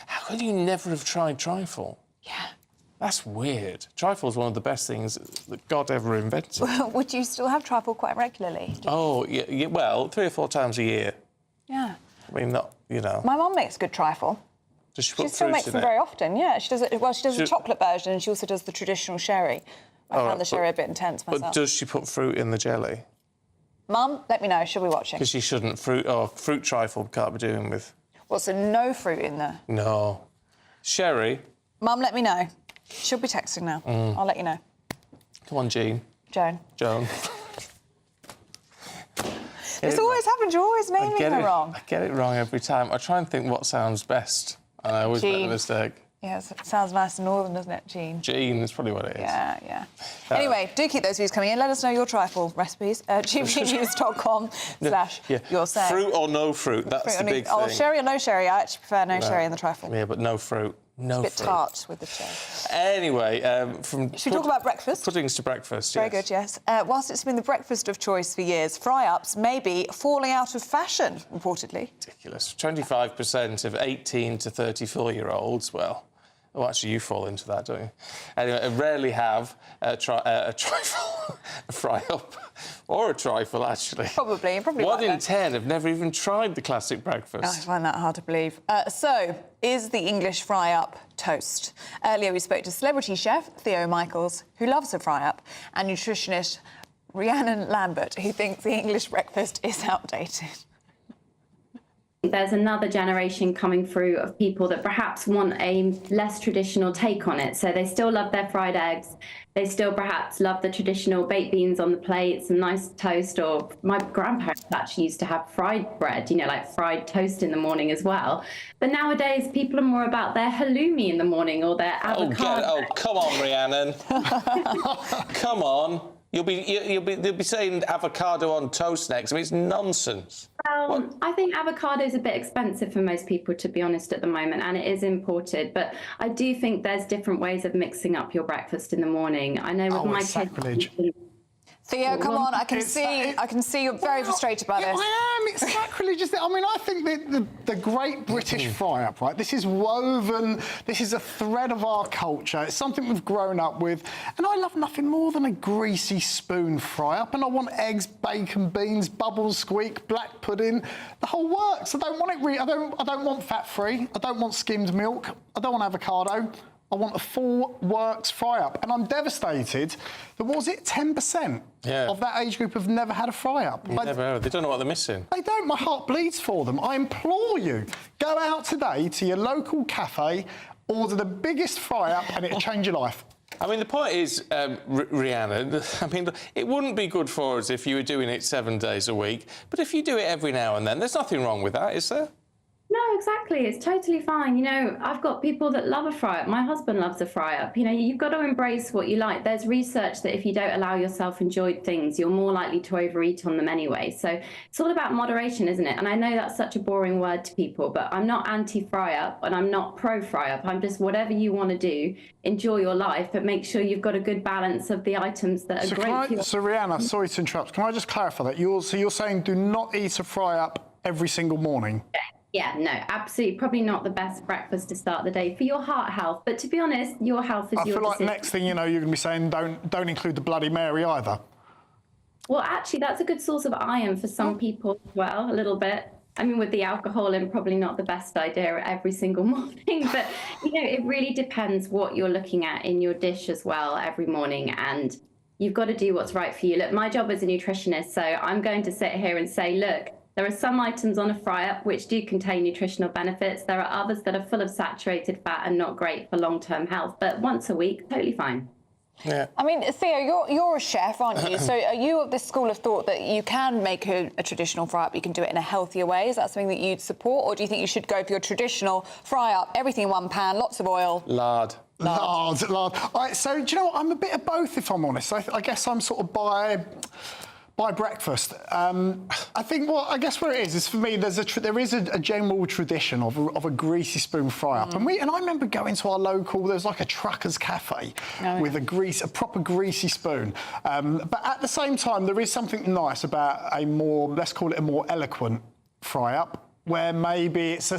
How could you never have tried trifle? Yeah. That's weird. Trifle's one of the best things that God ever invented. Would you still have trifle quite regularly? Oh, yeah, well, 3 or 4 times a year. Yeah. I mean, not, you know. My mum makes good trifle. Does she put She still fruit makes in them it? very often, yeah. She does it. Well, she does the chocolate version and she also does the traditional sherry. I found the sherry a bit intense myself. But does she put fruit in the jelly? Mum, let me know. She'll be watching. Because she shouldn't. Fruit trifle can't be doing with... Well, so no fruit in there? No. Sherry? Mum, let me know. She'll be texting now. I'll let you know. Come on, Jean. Joan. This always happens. You're always naming her wrong. I get it wrong every time. I try and think what sounds best, and I always make the mistake. Yes, it sounds nice and northern, doesn't it, Jean? Jean is probably what it is. Yeah. Anyway, do keep those views coming in. Let us know your trifle recipes. gbnews.com/you're saying. Fruit or no fruit, that's the big thing. Oh, sherry or no sherry? I actually prefer no sherry in the trifle. Yeah, but no fruit. No it's a bit tart with the sherry. Anyway, Should we talk about breakfast? Puddings to breakfast, Very good, yes. Whilst it's been the breakfast of choice for years, fry-ups may be falling out of fashion, reportedly. Ridiculous. 25% of 18 to 34-year-olds, well... Oh, actually, you fall into that, don't you? Anyway, I rarely have a trifle, a fry-up, or a trifle, actually. Probably 1 in 10 have never even tried the classic breakfast. I find that hard to believe. So, is the English fry-up toast? Earlier, we spoke to celebrity chef Theo Michaels, who loves a fry-up, and nutritionist Rhiannon Lambert, who thinks the English breakfast is outdated. There's another generation coming through of people that perhaps want a less traditional take on it. So they still love their fried eggs. They still perhaps love the traditional baked beans on the plate, some nice toast, or my grandparents actually used to have fried bread, like fried toast in the morning as well. But nowadays, people are more about their halloumi in the morning or their avocado. Oh, come on, Rhiannon. Come on. You'll be saying avocado on toast next. I mean, it's nonsense. Well, I think avocado is a bit expensive for most people, to be honest, at the moment, and it is imported. But I do think there's different ways of mixing up your breakfast in the morning. I know with my kids... Theo, come on, I can see you're very frustrated by this. I am. It's sacrilegious. I mean, I think the Great British Fry-Up, right? This is woven. This is a thread of our culture. It's something we've grown up with, and I love nothing more than a greasy spoon fry-up. And I want eggs, bacon, beans, bubbles, squeak, black pudding, the whole works. I don't want it. I don't want fat-free. I don't want skimmed milk. I don't want avocado. I want a full works fry-up. And I'm devastated that, what was it, 10% of that age group have never had a fry-up. They don't know what they're missing. They don't. My heart bleeds for them. I implore you, go out today to your local cafe, order the biggest fry-up, and it'll change your life. I mean, the point is, Rhiannon, I mean, it wouldn't be good for us if you were doing it 7 days a week, but if you do it every now and then, there's nothing wrong with that, is there? No, exactly. It's totally fine. You know, I've got people that love a fry-up. My husband loves a fry-up. You know, you've got to embrace what you like. There's research that if you don't allow yourself enjoyed things, you're more likely to overeat on them anyway. So it's all about moderation, isn't it? And I know that's such a boring word to people, but I'm not anti-fry-up and I'm not pro-fry-up. I'm just whatever you want to do, enjoy your life, but make sure you've got a good balance of the items that are great. So, Rhiannon, sorry to interrupt. Can I just clarify that? You're saying do not eat a fry-up every single morning? Yeah, no, absolutely. Probably not the best breakfast to start the day for your heart health. But to be honest, your health is your decision. I feel like next thing you know, you're going to be saying don't include the Bloody Mary either. Well, actually, that's a good source of iron for some people as well, a little bit. I mean, with the alcohol in, probably not the best idea every single morning. But, you know, it really depends what you're looking at in your dish as well every morning. And you've got to do what's right for you. Look, my job as a nutritionist, so I'm going to sit here and say, look, there are some items on a fry-up which do contain nutritional benefits. There are others that are full of saturated fat and not great for long-term health. But once a week, totally fine. Yeah. I mean, Theo, you're a chef, aren't you? So are you of this school of thought that you can make a traditional fry-up, you can do it in a healthier way? Is that something that you'd support? Or do you think you should go for your traditional fry-up, everything in one pan, lots of oil? Lard. So, do you know what? I'm a bit of both, if I'm honest. I guess I'm sort of by breakfast. I think, I guess where it is for me, there is a general tradition of a greasy spoon fry-up. And I remember going to our local, there's like a trucker's cafe with a proper greasy spoon. But at the same time, there is something nice about let's call it a more eloquent fry-up, where maybe it's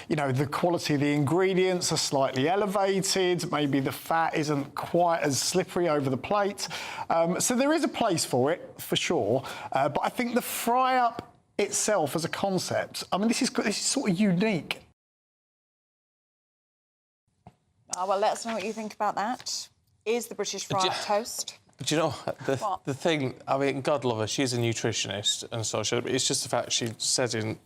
the quality of the ingredients are slightly elevated, maybe the fat isn't quite as slippery over the plate. So there is a place for it, for sure. But I think the fry-up itself as a concept, I mean, this is sort of unique. Well, let us know what you think about that. Is the British fry-up toast? But you know, the thing, I mean, God love her, she's a nutritionist and so it's just the fact she said in...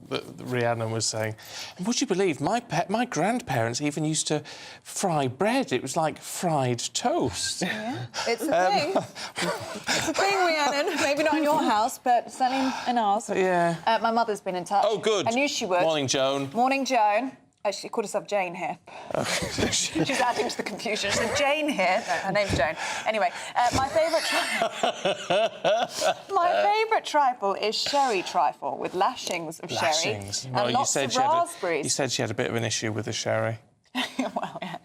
that Rhiannon was saying, and would you believe my grandparents even used to fry bread? It was like fried toast. Yeah, it's a thing. It's a thing, Rhiannon. Maybe not in your house, but certainly in ours. Yeah. My mother's been in touch. Oh, good. I knew she would. Morning, Joan. Morning, Joan. She called herself Jane here. She's adding to the confusion. She said Jane here. No, her name's Joan. Anyway, my favourite trifle is sherry trifle with lashings of sherry and lots of raspberries. You said she had a bit of an issue with the sherry. Well, yeah.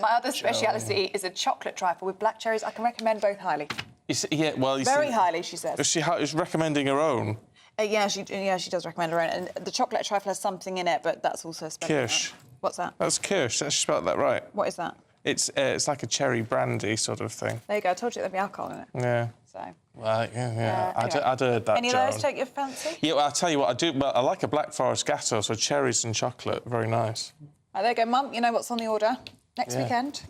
My other speciality is a chocolate trifle with black cherries. I can recommend both highly. Very highly, she says. She is recommending her own. She does recommend her own. And the chocolate trifle has something in it, but that's also special. Kirsch. What's that? That's kirsch. She spelled that right. What is that? It's like a cherry brandy sort of thing. There you go. I told you there'd be alcohol in it. Yeah. So. Well, yeah. Anyway. I'd heard that, Any Joan. of those take your fancy? Yeah, well, I'll tell you what I do. Well, I like a Black Forest Gatto, so cherries and chocolate, very nice. There you go, Mum. You know what's on the order next weekend,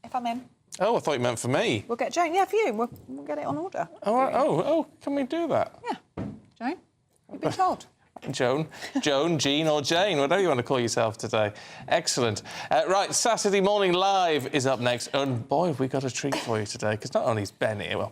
if I'm in. Oh, I thought you meant for me. We'll get Joan. Yeah, for you. We'll get it on order. Oh, can we do that? Yeah. Joan, you've been told. Joan, Jean or Jane, whatever you want to call yourself today. Excellent. Right, Saturday Morning Live is up next. And boy, have we got a treat for you today, because not only is Ben here,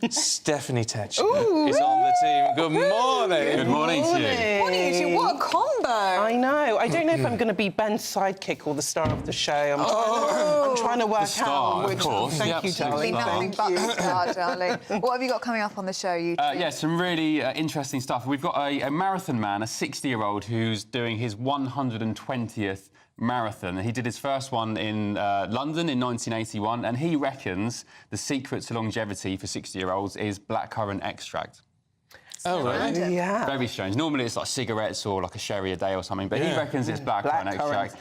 Stephanie Tetchner is on the team. Good morning. Good morning to you. Morning, you. What a combo. I know. I don't know if I'm going to be Ben's sidekick or the star of the show. I'm trying to work out. Of course. Thank you, darling. Nothing but the star, darling. What have you got coming up on the show, you two? Yeah, some really interesting stuff. We've got a marathon man, a 60-year-old, who's doing his 120th marathon. He did his first one in London in 1981, and he reckons the secret to longevity for 60-year-olds is blackcurrant extract. Oh, really? Yeah. Very strange. Normally it's like cigarettes or like a sherry a day or something, but he reckons it's blackcurrant extract.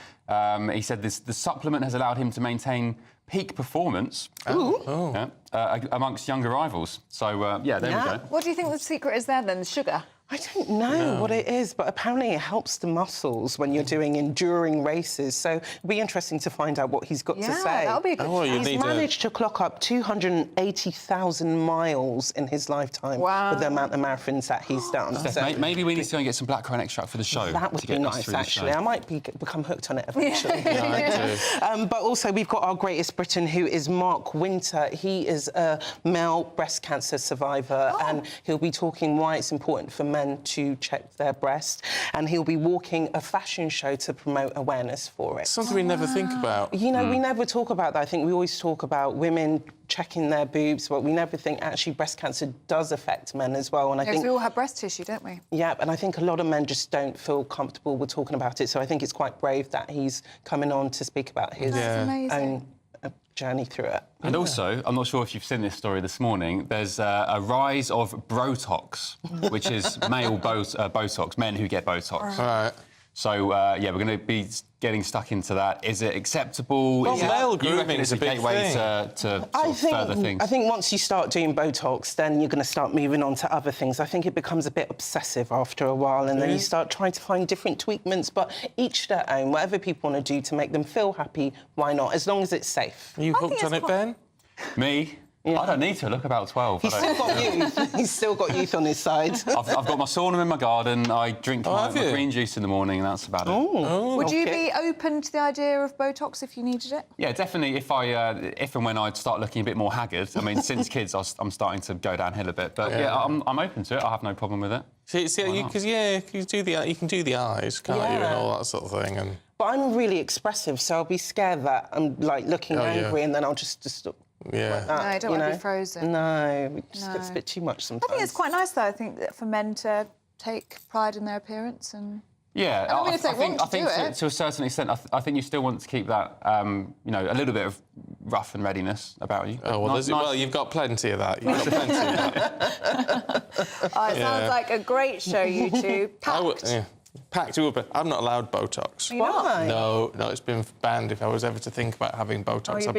He said the supplement has allowed him to maintain peak performance amongst younger rivals. So, yeah, there we go. What do you think the secret is there, then? The sugar? I don't know what it is, but apparently it helps the muscles when you're doing enduring races. So it'll be interesting to find out what he's got to say. That'll be a good He's managed to clock up 280,000 miles in his lifetime with the amount of marathons that he's done. So maybe we need to go and get some blackcurrant extract for the show. That would be nice, actually. I might become hooked on it eventually. But also, we've got our greatest Briton, who is Mark Winter. He is a male breast cancer survivor, and he'll be talking why it's important for men to check their breast, and he'll be walking a fashion show to promote awareness for it. Something we never think about. You know, we never talk about that. I think we always talk about women checking their boobs, but we never think actually breast cancer does affect men as well. And I think we all have breast tissue, don't we? Yeah, and I think a lot of men just don't feel comfortable with talking about it. So I think it's quite brave that he's coming on to speak about his own journey through it. And also, I'm not sure if you've seen this story this morning, there's a rise of Brotox, which is male Botox, men who get Botox. Right. So, yeah, we're going to be getting stuck into that. Is it acceptable? Well, male grooming grooming is a big gateway thing. to further things? I think once you start doing Botox, then you're going to start moving on to other things. I think it becomes a bit obsessive after a while, and then you start trying to find different tweakments, but each their own. Whatever people want to do to make them feel happy, why not? As long as it's safe. Are you hooked on it, Ben? Me? Yeah. I don't need to. Look about 12. He's still got youth. He's still got youth on his side. I've got my sauna in my garden. I drink my green juice in the morning, and that's about it. Would you be open to the idea of Botox if you needed it? Yeah, definitely. If and when I start looking a bit more haggard. I mean, since kids, I'm starting to go downhill a bit. But yeah, I'm open to it. I have no problem with it. Because you can do the eyes, can't you, and all that sort of thing. And but I'm really expressive, so I'll be scared that I'm like looking angry, and then I'll just. Yeah. Like that, no, I don't want to be frozen. No, it's a bit too much sometimes. I think it's quite nice, though, I think, that for men to take pride in their appearance and... Yeah, I mean, if they want to do it. To a certain extent, I think you still want to keep that, you know, a little bit of rough and readiness about you. Oh, well, well, you've got plenty of that. You've got plenty of that. It sounds like a great show, you two. Packed. Packed. I'm not allowed Botox. Why? No, it's been banned. If I was ever to think about having Botox, I've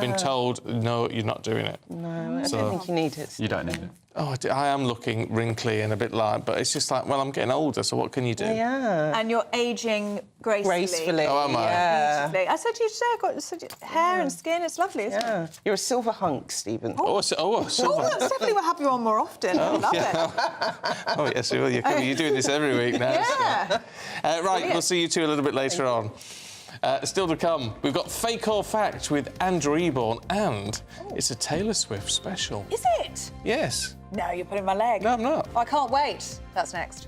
been told, no, you're not doing it. No, I don't think you need it. You don't need it. Oh, I am looking wrinkly and a bit light, but it's just like, well, I'm getting older, so what can you do? Yeah. And you're ageing gracefully. Oh, am I? Yeah. Beautifully. I said you today, I've got such hair and skin. It's lovely, isn't it? You're a silver hunk, Stephen. Oh, silver. That's definitely what have you on more often. I love it. Oh, yes, well, you're doing this every week now. Yeah. So. Right, we'll see you two a little bit later on. Still to come, we've got Fake or Fact with Andrew Eborn, and it's a Taylor Swift special. Is it? Yes. No, you're putting my leg. No, I'm not. I can't wait. That's next.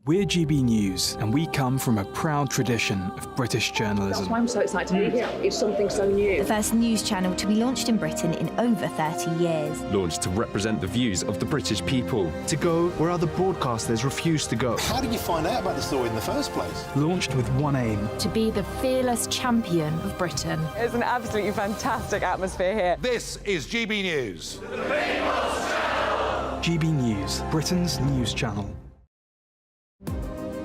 We're GB News, and we come from a proud tradition of British journalism. That's why I'm so excited to be here. It's something so new. The first news channel to be launched in Britain in over 30 years. Launched to represent the views of the British people. To go where other broadcasters refuse to go. How did you find out about the story in the first place? Launched with one aim. To be the fearless champion of Britain. It's an absolutely fantastic atmosphere here. This is GB News. The People's Channel. GB News, Britain's news channel.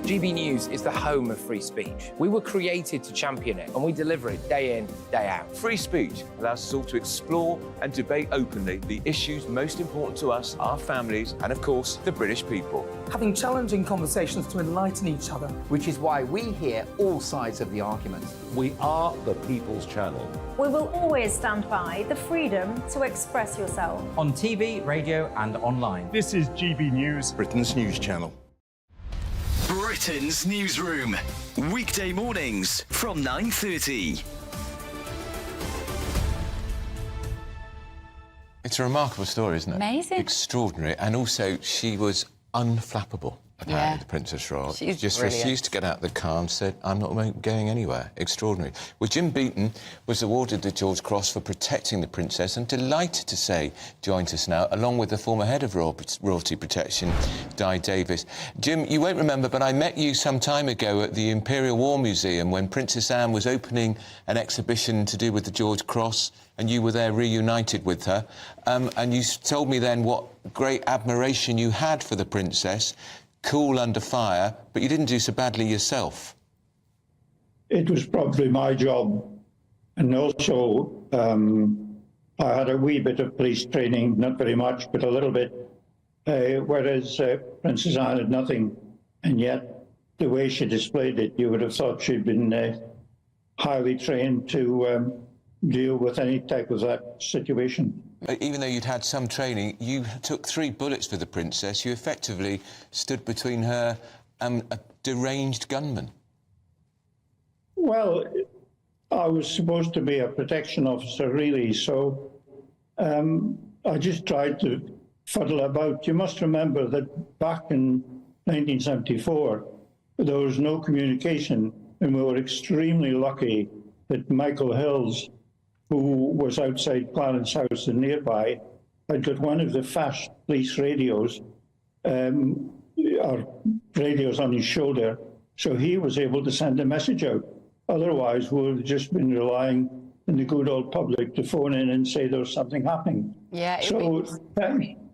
GB News is the home of free speech. We were created to champion it, and we deliver it day in, day out. Free speech allows us all to explore and debate openly the issues most important to us, our families, and of course, the British people. Having challenging conversations to enlighten each other. Which is why we hear all sides of the argument. We are the People's Channel. We will always stand by the freedom to express yourself. On TV, radio, and online. This is GB News, Britain's news channel. Britain's newsroom. Weekday mornings from 9:30. It's a remarkable story, isn't it? Amazing. Extraordinary. And also, she was unflappable. apparently, the Princess Royal. She's just brilliant. refused to get out of the car and said, I'm not going anywhere. Extraordinary. Well, Jim Beaton was awarded the George Cross for protecting the princess, and delighted to say joins us now, along with the former head of royalty protection, Di Davis. Jim, you won't remember, but I met you some time ago at the Imperial War Museum when Princess Anne was opening an exhibition to do with the George Cross, and you were there reunited with her. And you told me then what great admiration you had for the princess, cool under fire, but you didn't do so badly yourself. It was probably my job, and also I had a wee bit of police training, not very much, but a little bit, whereas Princess Anne had nothing, and yet the way she displayed it, you would have thought she'd been highly trained to deal with any type of that situation. Even though you'd had some training, you took 3 bullets for the princess. You effectively stood between her and a deranged gunman. Well, I was supposed to be a protection officer, really, so I just tried to fuddle about. You must remember that back in 1974, there was no communication, and we were extremely lucky that Michael Hills, who was outside Clarence House and nearby, had got one of the fast police radios, or radios on his shoulder, so he was able to send a message out. Otherwise, we would have just been relying on the good old public to phone in and say there was something happening. Yeah. So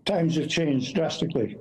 times have changed drastically.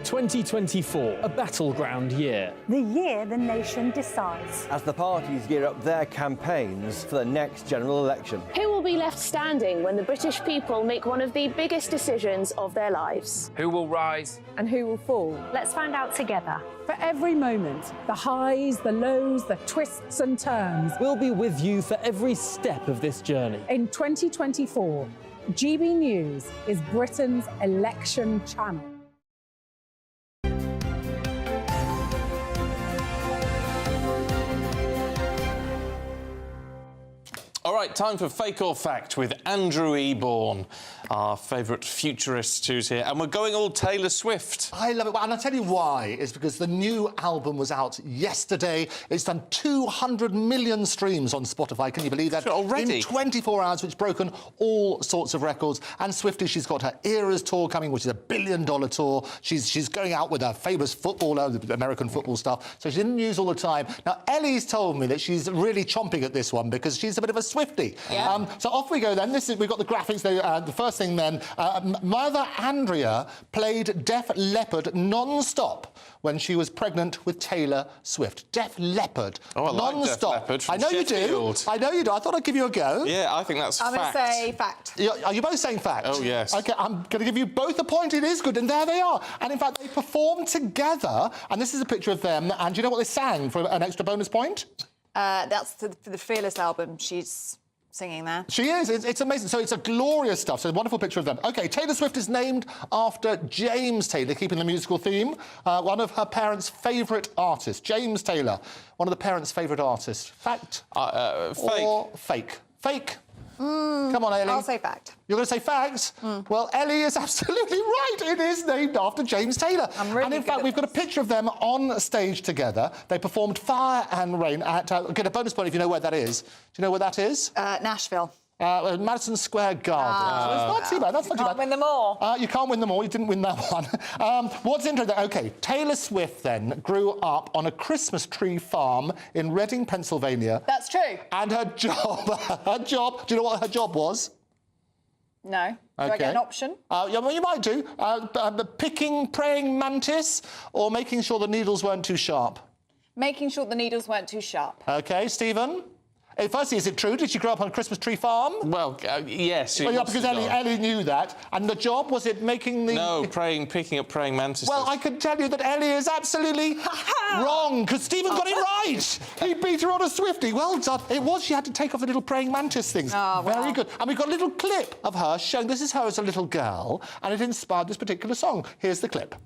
2024, a battleground year. The year the nation decides. As the parties gear up their campaigns for the next general election. Who will be left standing when the British people make one of the biggest decisions of their lives? Who will rise? And who will fall? Let's find out together. For every moment, the highs, the lows, the twists and turns. We'll be with you for every step of this journey. In 2024, GB News is Britain's election channel. All right, time for Fake or Fact with Andrew Eborn, our favourite futurist who's here. And we're going all Taylor Swift. I love it. And I'll tell you why. It's because the new album was out yesterday. It's done 200 million streams on Spotify. Can you believe that? Already? In 24 hours, which has broken all sorts of records. And Swiftie, she's got her Eras tour coming, which is $1 billion tour. She's going out with her famous footballer, the American football stuff. So she's in the news all the time. Now, Ellie's told me that she's really chomping at this one because she's a bit of a Swiftie. Yeah. So off we go then. We've got the graphics. The first thing then, Mother Andrea played Def Leppard non-stop when she was pregnant with Taylor Swift. Def Leppard. Oh, I like Def Leppard from I know Sheffield. you do. I know you do. I thought I'd give you a go. Yeah, I think that's I'm fact. going to say fact. Are you both saying fact? Oh, yes. OK, I'm going to give you both a point. It is good, and there they are. And, in fact, they performed together, and this is a picture of them, and do you know what they sang for an extra bonus point? That's for the Fearless album. She's singing there. She is. It's amazing. So it's a glorious stuff. So a wonderful picture of them. OK, Taylor Swift is named after James Taylor, keeping the musical theme, one of her parents' favourite artists. James Taylor, one of the parents' favourite artists. Fact fake. Or fake? Fake. Come on, Ellie. I'll say fact. You're going to say facts? Well, Ellie is absolutely right. It is named after James Taylor. I'm really and in fact, we've got a picture of them on stage together. They performed Fire and Rain at... get a bonus point if you know where that is. Do you know where that is? Nashville. Madison Square Garden. So it's not too bad. That's not too bad. Can't win them all. You can't win them all. You didn't win that one. What's interesting... OK, Taylor Swift, then, grew up on a Christmas tree farm in Reading, Pennsylvania. That's true. And her job... Do you know what her job was? No. Do I get an option? Yeah, well, you might do. Picking praying mantis or making sure the needles weren't too sharp? Making sure the needles weren't too sharp. OK, Stephen? Firstly, is it true? Did she grow up on a Christmas tree farm? Well, yes. Well, yeah, because Ellie knew that. And the job, was it making the... No, picking up praying mantises. Well, I can tell you that Ellie is absolutely wrong, because Stephen got it right. He beat her on a Swiftie. Well done. It was, she had to take off the little praying mantis things. Oh, well. Very good. And we've got a little clip of her showing this is her as a little girl, and it inspired this particular song. Here's the clip.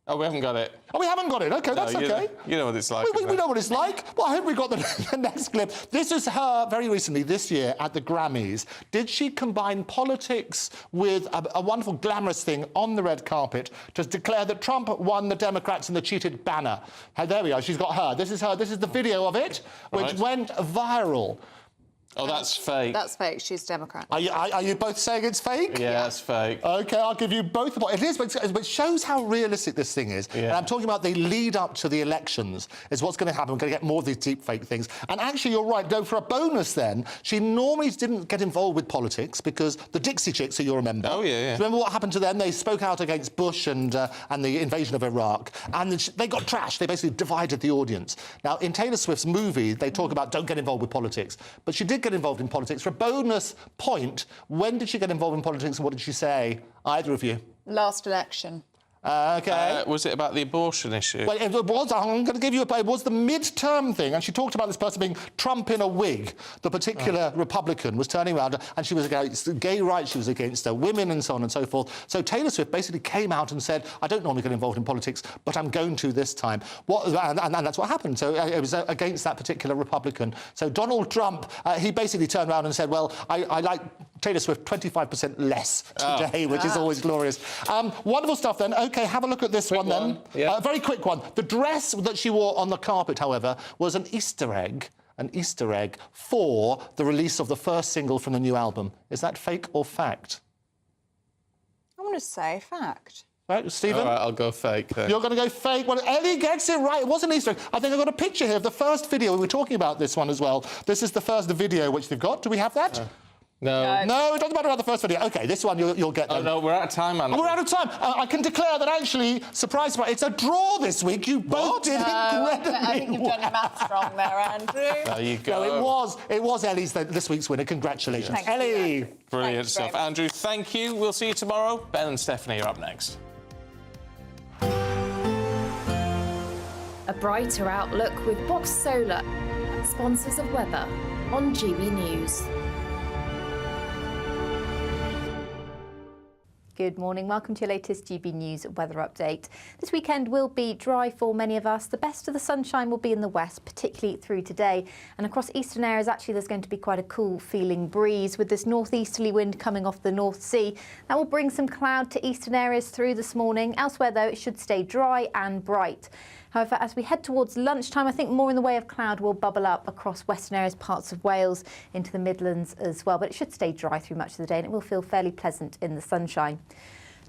Oh, we haven't got it. Oh, we haven't got it. OK, that's OK. You know what it's like. We know what it's like. Well, I hope we got the next clip. This is her very recently, this year, at the Grammys. Did she combine politics with a wonderful glamorous thing on the red carpet to declare that Trump won the Democrats in the cheated banner? There we are. She's got her. This is her. This is the video of it, which went viral. Oh, that's fake. That's fake. She's Democrat. Are you both saying it's fake? Yeah, that's fake. OK, I'll give you both. It is, but it shows how realistic this thing is. Yeah. And I'm talking about the lead up to the elections is what's going to happen. We're going to get more of these deep fake things. And actually, you're right. Go for a bonus then. She normally didn't get involved with politics because the Dixie Chicks, who you'll remember. Oh, yeah. Remember what happened to them? They spoke out against Bush and the invasion of Iraq. And they got trashed. They basically divided the audience. Now, in Taylor Swift's movie, they talk about don't get involved with politics. But she did get involved in politics. For a bonus point, when did she get involved in politics and what did she say? Either of you? Last election. OK. Was it about the abortion issue? Well, it was. I'm going to give you it was the mid-term thing, and she talked about this person being Trump in a wig. The particular Republican was turning around, and she was against gay rights, she was against women, and so on and so forth. So Taylor Swift basically came out and said, I don't normally get involved in politics, but I'm going to this time. And that's what happened. So it was against that particular Republican. So Donald Trump, he basically turned around and said, well, I like Taylor Swift 25% less today, which is always glorious. Wonderful stuff then. OK, have a look at this one then. Yeah. Very quick one. The dress that she wore on the carpet, however, was an Easter egg for the release of the first single from the new album. Is that fake or fact? I'm going to say fact. Right, Stephen? All right, I'll go fake then. You're going to go fake? Well, Ellie gets it right. It was an Easter egg. I think I've got a picture here of the first video. We were talking about this one as well. This is the video which they've got. Do we have that? No. No, it doesn't matter about the first video. OK, this one you'll get then. Oh, no, we're out of time, man. We're out of time. I can declare that actually, surprise, it's a draw this week. You both did incredibly I think you've done your maths wrong there, Andrew. There you go. No, it was Ellie's this week's winner. Congratulations. Thank Ellie. you. Brilliant stuff. Andrew, thank you. We'll see you tomorrow. Ben and Stephanie are up next. A brighter outlook with Box Solar, sponsors of weather on GB News. Good morning. Welcome to your latest GB News weather update. This weekend will be dry for many of us. The best of the sunshine will be in the west, particularly through today. And across eastern areas, actually, there's going to be quite a cool feeling breeze with this northeasterly wind coming off the North Sea. That will bring some cloud to eastern areas through this morning. Elsewhere, though, it should stay dry and bright. However, as we head towards lunchtime, I think more in the way of cloud will bubble up across western areas, parts of Wales, into the Midlands as well. But it should stay dry through much of the day and it will feel fairly pleasant in the sunshine.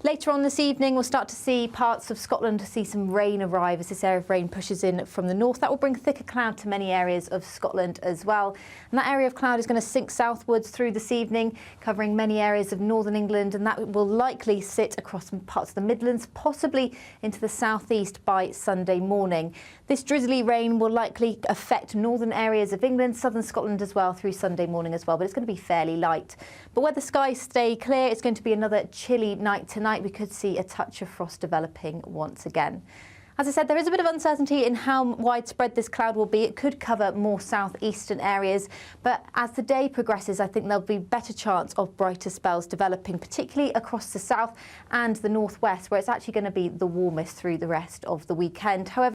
Later on this evening, we'll start to see parts of Scotland see some rain arrive as this area of rain pushes in from the north. That will bring thicker cloud to many areas of Scotland as well. And that area of cloud is going to sink southwards through this evening, covering many areas of northern England, and that will likely sit across parts of the Midlands, possibly into the southeast by Sunday morning. This drizzly rain will likely affect northern areas of England, southern Scotland as well through Sunday morning as well, but it's going to be fairly light. But where the skies stay clear, it's going to be another chilly night tonight. We could see a touch of frost developing once again. As I said, there is a bit of uncertainty in how widespread this cloud will be. It could cover more southeastern areas, but as the day progresses, I think there'll be better chance of brighter spells developing, particularly across the south and the northwest, where it's actually going to be the warmest through the rest of the weekend. However,